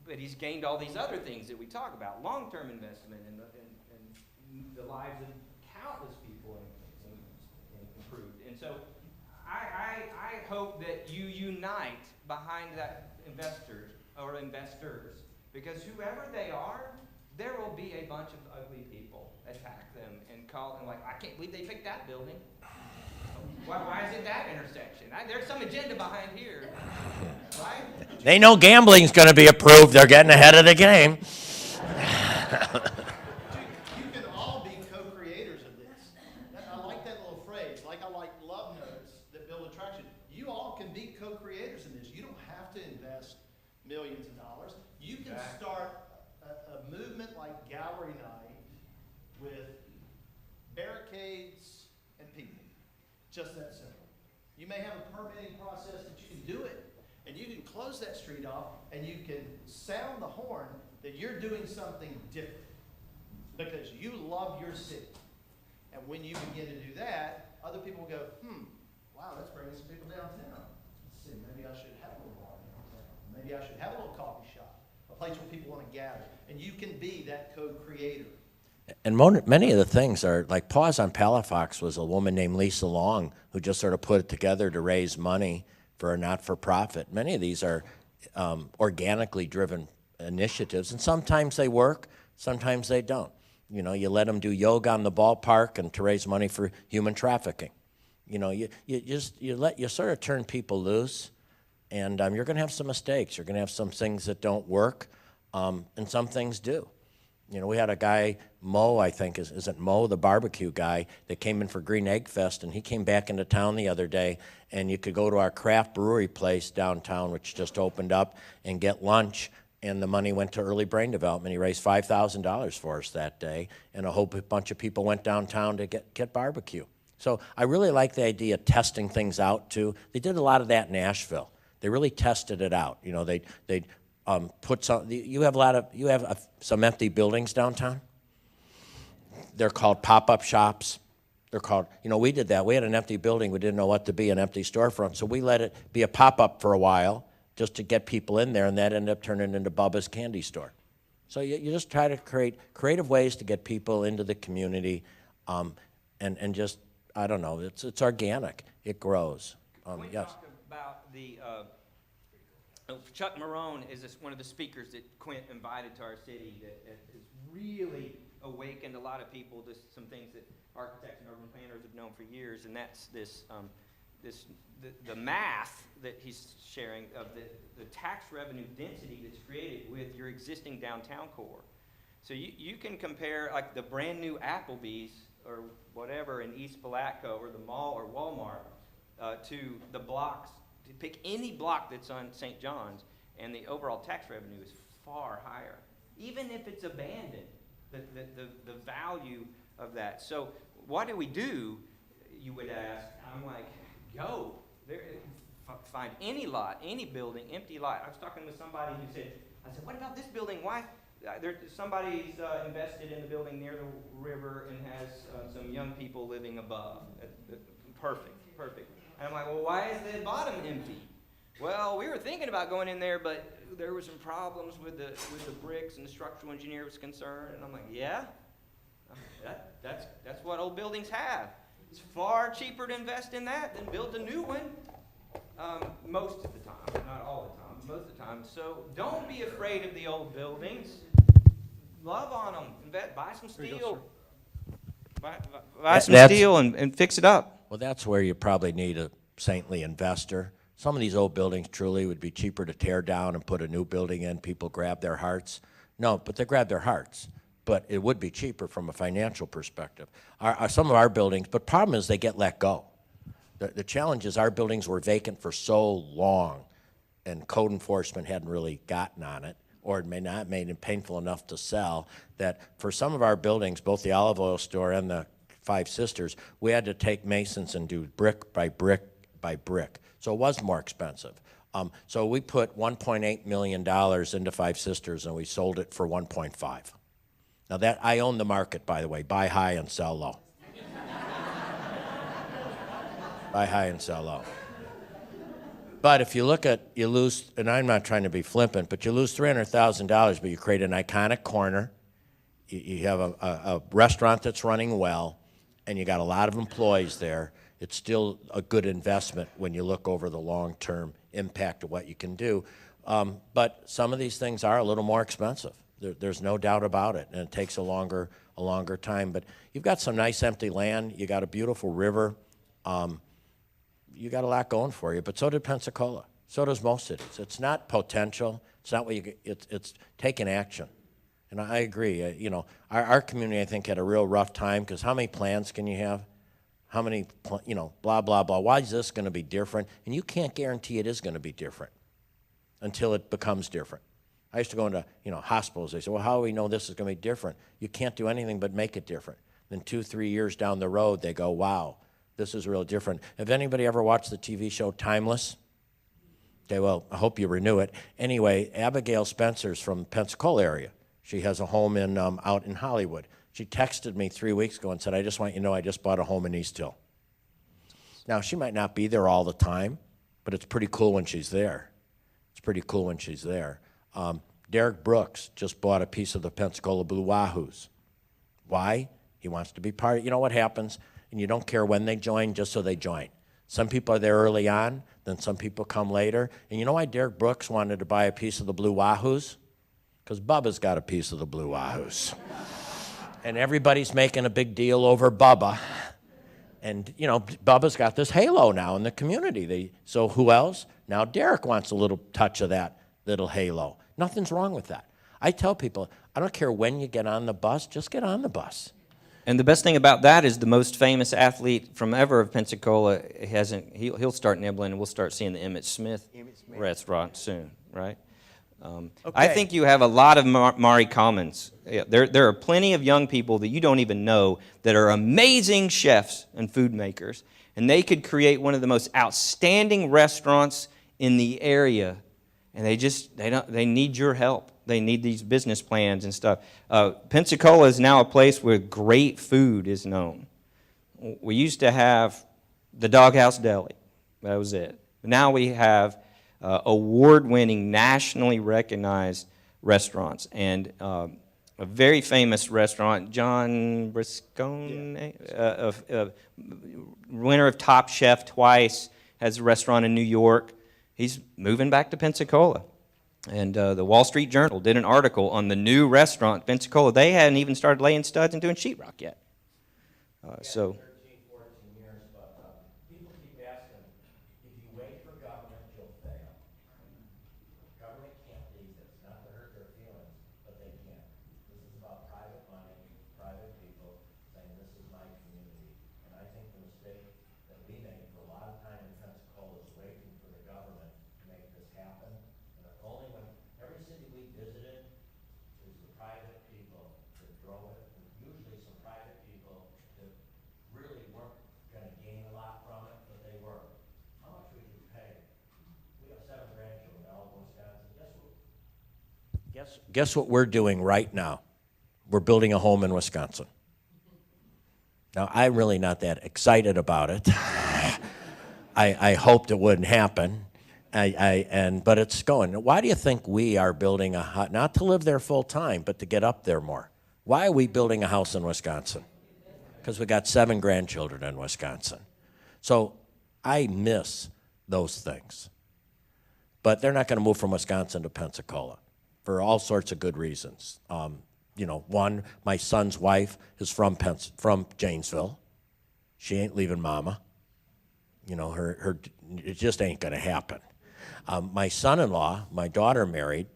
but he's gained all these other things that we talk about, long-term investment in the lives of countless people and improved. And so I hope that you unite behind that investors, because whoever they are, there will be a bunch of ugly people attack them and call them like, I can't believe they picked that building. Why is it that intersection? There's some agenda behind here, right? They know gambling's going to be approved. They're getting ahead of the game. You can all be co-creators of this. I like that little phrase. I like love notes that build attraction. You all can be co-creators in this. You don't have to invest millions of dollars. You can start a movement like Gallery Night with barricades and people. Just that simple. You may have a permitting process that you can do it, and you can close that street off, and you can sound the horn that you're doing something different because you love your city. And when you begin to do that, other people will go, wow, that's bringing some people downtown. Let's see, maybe I should have a little bar downtown. Maybe I should have a little coffee shop, a place where people want to gather. And you can be that co-creator. And many of the things are, like Paws on Palafox was a woman named Lisa Long who just sort of put it together to raise money for a not-for-profit. Many of these are organically driven initiatives, and sometimes they work, sometimes they don't. You know, you let them do yoga on the ballpark and to raise money for human trafficking. You know, you sort of turn people loose, and you're going to have some mistakes. You're going to have some things that don't work, and some things do. You know, we had a guy, Mo, I think, isn't Mo, the barbecue guy, that came in for Green Egg Fest, and he came back into town the other day, and you could go to our craft brewery place downtown, which just opened up, and get lunch, and the money went to early brain development. He raised $5,000 for us that day, and a whole bunch of people went downtown to get barbecue. So I really like the idea of testing things out, too. They did a lot of that in Nashville. They really tested it out. You know, they'd put some. You have some empty buildings downtown. They're called pop-up shops. They're called. You know, we did that. We had an empty building. We didn't know what to be, an empty storefront. So we let it be a pop-up for a while, just to get people in there, and that ended up turning into Bubba's Candy Store. So you just try to create creative ways to get people into the community, and just, I don't know, it's organic. It grows. We Yes. talked about the Chuck Marone is one of the speakers that Quint invited to our city that has really awakened a lot of people to some things that architects and urban planners have known for years, and that's the math that he's sharing of the tax revenue density that's created with your existing downtown core. So you can compare like the brand new Applebee's or whatever in East Palatka or the mall or Walmart to the blocks. To pick any block that's on St. John's, and the overall tax revenue is far higher, even if it's abandoned. The value of that. So what do we do? You would ask. I'm like, go there, find any lot, any building, empty lot. I was talking with somebody who said, I said, what about this building? Why? Somebody's invested in the building near the river and has some young people living above. Perfect. And I'm like, well, why is the bottom empty? Well, we were thinking about going in there, but there were some problems with the bricks, and the structural engineer was concerned. And I'm like, yeah, that's what old buildings have. It's far cheaper to invest in that than build a new one. Most of the time, not all the time, most of the time. So don't be afraid of the old buildings. Love on them. Buy some steel. Buy some steel and fix it up. Well, that's where you probably need a saintly investor. Some of these old buildings truly would be cheaper to tear down and put a new building in. People grab their hearts. No, but they grab their hearts. But it would be cheaper from a financial perspective. Some of our buildings, but problem is they get let go. The challenge is our buildings were vacant for so long, and code enforcement hadn't really gotten on it, or it may not made it painful enough to sell, that for some of our buildings, both the olive oil store and the Five Sisters, we had to take masons and do brick by brick by brick. So it was more expensive. So we put $1.8 million into Five Sisters, and we sold it for 1.5. Now that, I own the market, by the way. Buy high and sell low. Buy high and sell low. But if you look at, you lose, and I'm not trying to be flippant, but you lose $300,000, but you create an iconic corner. You have a restaurant that's running well, and you got a lot of employees there. It's still a good investment when you look over the long-term impact of what you can do. But some of these things are a little more expensive. There's no doubt about it, and it takes a longer time. But you've got some nice empty land. You got a beautiful river. You got a lot going for you. But so did Pensacola. So does most cities. It's not potential. It's not what you get. It's taking action. And I agree. You know, our community, I think, had a real rough time because how many plans can you have? How many, you know, blah, blah, blah. Why is this going to be different? And you can't guarantee it is going to be different until it becomes different. I used to go into, you know, hospitals. They say, well, how do we know this is going to be different? You can't do anything but make it different. Then 2-3 years down the road, they go, wow, this is real different. Have anybody ever watched the TV show Timeless? Okay, well, I hope you renew it. Anyway, Abigail Spencer's from Pensacola area. She has a home in out in Hollywood. She texted me 3 weeks ago and said, I just want you to know I just bought a home in East Hill. Now, she might not be there all the time, but it's pretty cool when she's there. It's pretty cool when she's there. Derek Brooks just bought a piece of the Pensacola Blue Wahoos. Why? He wants to be part of, you know what happens? And you don't care when they join, just so they join. Some people are there early on, then some people come later. And you know why Derek Brooks wanted to buy a piece of the Blue Wahoos? Because Bubba's got a piece of the Blue Wahoos. And everybody's making a big deal over Bubba. And, you know, Bubba's got this halo now in the community. So who else? Now Derek wants a little touch of that little halo. Nothing's wrong with that. I tell people, I don't care when you get on the bus, just get on the bus. And the best thing about that is the most famous athlete from ever of Pensacola he'll start nibbling, and we'll start seeing the Emmett Smith restaurant soon, right? I think you have a lot of MariCarmens. Yeah, there are plenty of young people that you don't even know that are amazing chefs and food makers, and they could create one of the most outstanding restaurants in the area, and they need your help. They need these business plans and stuff. Pensacola is now a place where great food is known. We used to have the Doghouse Deli. That was it. Now we have award-winning, nationally recognized restaurants. And a very famous restaurant, John Briscone, winner of Top Chef twice, has a restaurant in New York. He's moving back to Pensacola. And the Wall Street Journal did an article on the new restaurant, Pensacola. They hadn't even started laying studs and doing sheetrock yet. So. 13, 14 years, but people keep asking, if you wait for government, you'll fail. Government can't lead this, not to hurt their feelings, but they can't. This is about private money, private people saying, this is my community. And I think the mistake that we made for a lot of time in Pensacola is waiting for the government to make this happen. And only when every city we visited, it was the private people that drove it, and usually some private people that really weren't going to gain a lot from it, but they were. How much would you pay? We have 7 grandchildren, all in Wisconsin. Guess what we're doing right now? We're building a home in Wisconsin. Now, I'm really not that excited about it. I hoped it wouldn't happen. But it's going. Why do you think we are building a house, not to live there full time, but to get up there more? Why are we building a house in Wisconsin? Because we got 7 grandchildren in Wisconsin. So I miss those things. But they're not going to move from Wisconsin to Pensacola for all sorts of good reasons. One, my son's wife is from Janesville. She ain't leaving mama. It just ain't going to happen. My son-in-law, my daughter married,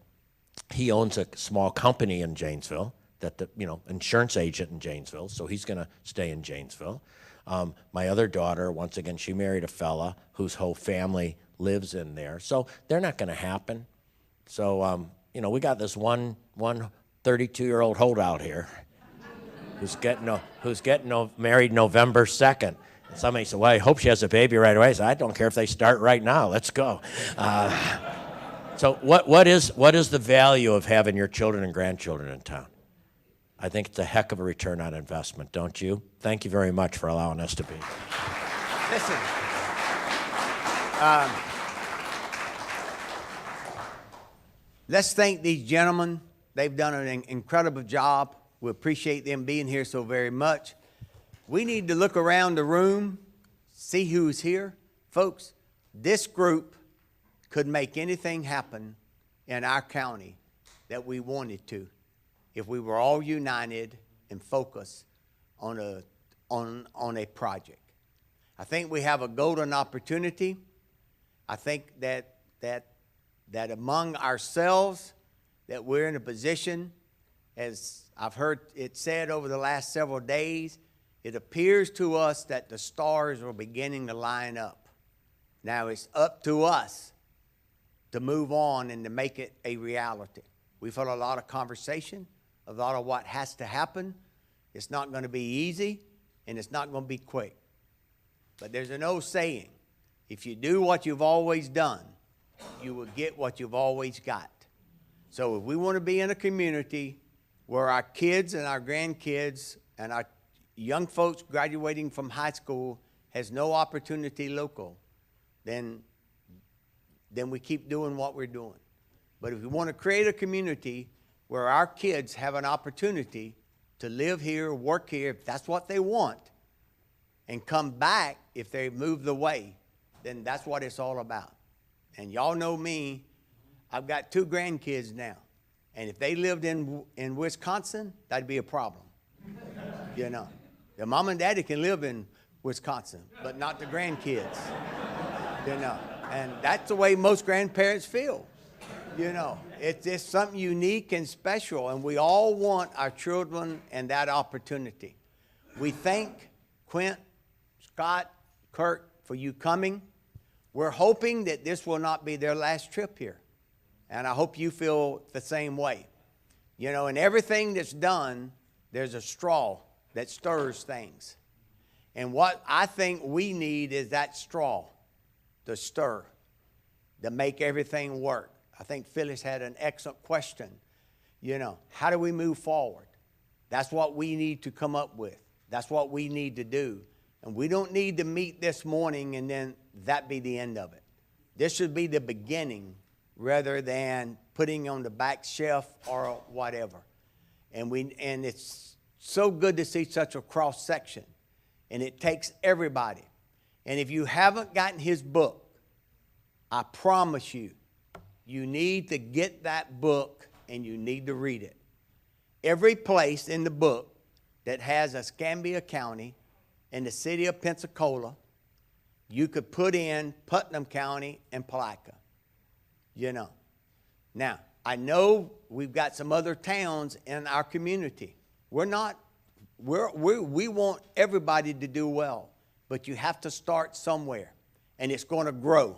he owns a small company in Janesville, insurance agent in Janesville, so he's going to stay in Janesville. My other daughter, once again, she married a fella whose whole family lives in there, so they're not going to happen. So, we got this one 32-year-old holdout here who's getting married November 2nd. Somebody said, well, I hope she has a baby right away. I said, I don't care if they start right now. Let's go. So what is the value of having your children and grandchildren in town? I think it's a heck of a return on investment, don't you? Thank you very much for allowing us to be. Listen, let's thank these gentlemen. They've done an incredible job. We appreciate them being here so very much. We need to look around the room, see who's here. Folks, this group could make anything happen in our county that we wanted to if we were all united and focused on a project. I think we have a golden opportunity. I think that among ourselves that we're in a position, as I've heard it said over the last several days, it appears to us that the stars are beginning to line up. Now it's up to us to move on and to make it a reality. We've had a lot of conversation, a lot of what has to happen. It's not going to be easy, and it's not going to be quick. But there's an old saying, if you do what you've always done, you will get what you've always got. So if we want to be in a community where our kids and our grandkids and our young folks graduating from high school has no opportunity local, then we keep doing what we're doing. But if we want to create a community where our kids have an opportunity to live here, work here, if that's what they want, and come back if they move the way, then that's what it's all about. And y'all know me, I've got 2 grandkids now. And if they lived in Wisconsin, that'd be a problem. You know, the mom and daddy can live in Wisconsin, but not the grandkids. You know, and that's the way most grandparents feel. You know, it's just something unique and special, and we all want our children and that opportunity. We thank Quint, Scott, Kurt for you coming. We're hoping that this will not be their last trip here, and I hope you feel the same way. You know, in everything that's done, there's a straw that stirs things. And what I think we need is that straw to stir, to make everything work. I think Phyllis had an excellent question. You know, how do we move forward? That's what we need to come up with. That's what we need to do. And we don't need to meet this morning and then that be the end of it. This should be the beginning rather than putting on the back shelf or whatever. And it's so good to see such a cross section. And it takes everybody. And if you haven't gotten his book, I promise you, you need to get that book and you need to read it. Every place in the book that has Escambia County and the city of Pensacola, you could put in Putnam County and Palatka. You know. Now, I know we've got some other towns in our community. We want everybody to do well, but you have to start somewhere, and it's going to grow.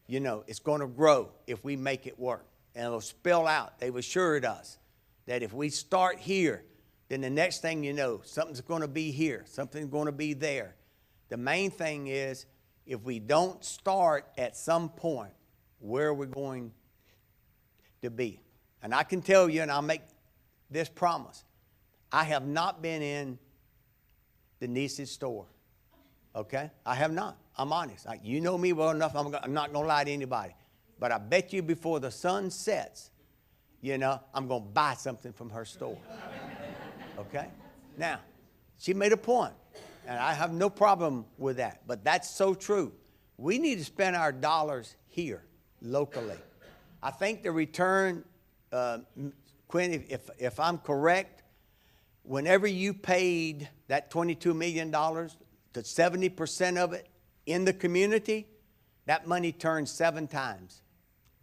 You know, it's going to grow if we make it work, and it'll spill out. They've assured us that if we start here, then the next thing you know, something's going to be here, something's going to be there. The main thing is, if we don't start at some point, where are we going to be? And I can tell you, and I'll make this promise, I have not been in Denise's store, okay? I have not. I'm honest. You know me well enough. I'm not going to lie to anybody. But I bet you before the sun sets, you know, I'm going to buy something from her store, okay? Now, she made a point, and I have no problem with that. But that's so true. We need to spend our dollars here, locally. I think the return, Quint, if I'm correct, whenever you paid that $22 million, to 70% of it in the community, that money turned 7 times.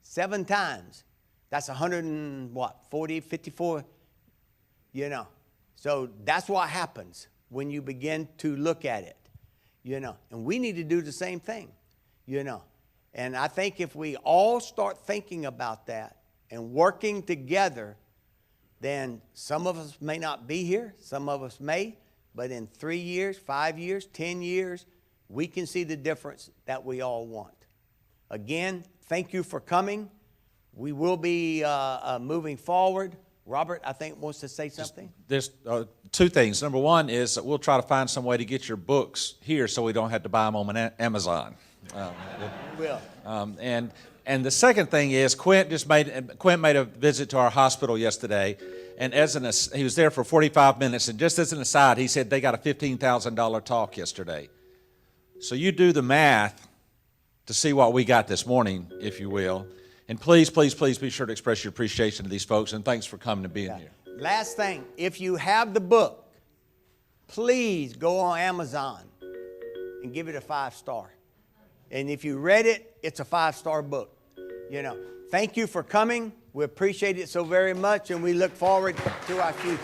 7 times. That's 40, 54, you know. So that's what happens when you begin to look at it, you know. And we need to do the same thing, you know. And I think if we all start thinking about that and working together, then some of us may not be here, some of us may, but in 3 years, 5 years, 10 years, we can see the difference that we all want. Again, thank you for coming. We will be moving forward. Robert, I think, wants to say something. There's 2 things. Number one is that we'll try to find some way to get your books here so we don't have to buy them on Amazon. We will. And the second thing is Quint made a visit to our hospital yesterday, and he was there for 45 minutes, and just as an aside, he said they got a $15,000 talk yesterday. So you do the math to see what we got this morning, if you will. And please, please, please be sure to express your appreciation to these folks, and thanks for coming and being here. Last thing, if you have the book, please go on Amazon and give it a 5-star. And if you read it, it's a 5-star book. You know, thank you for coming. We appreciate it so very much, and we look forward to our future.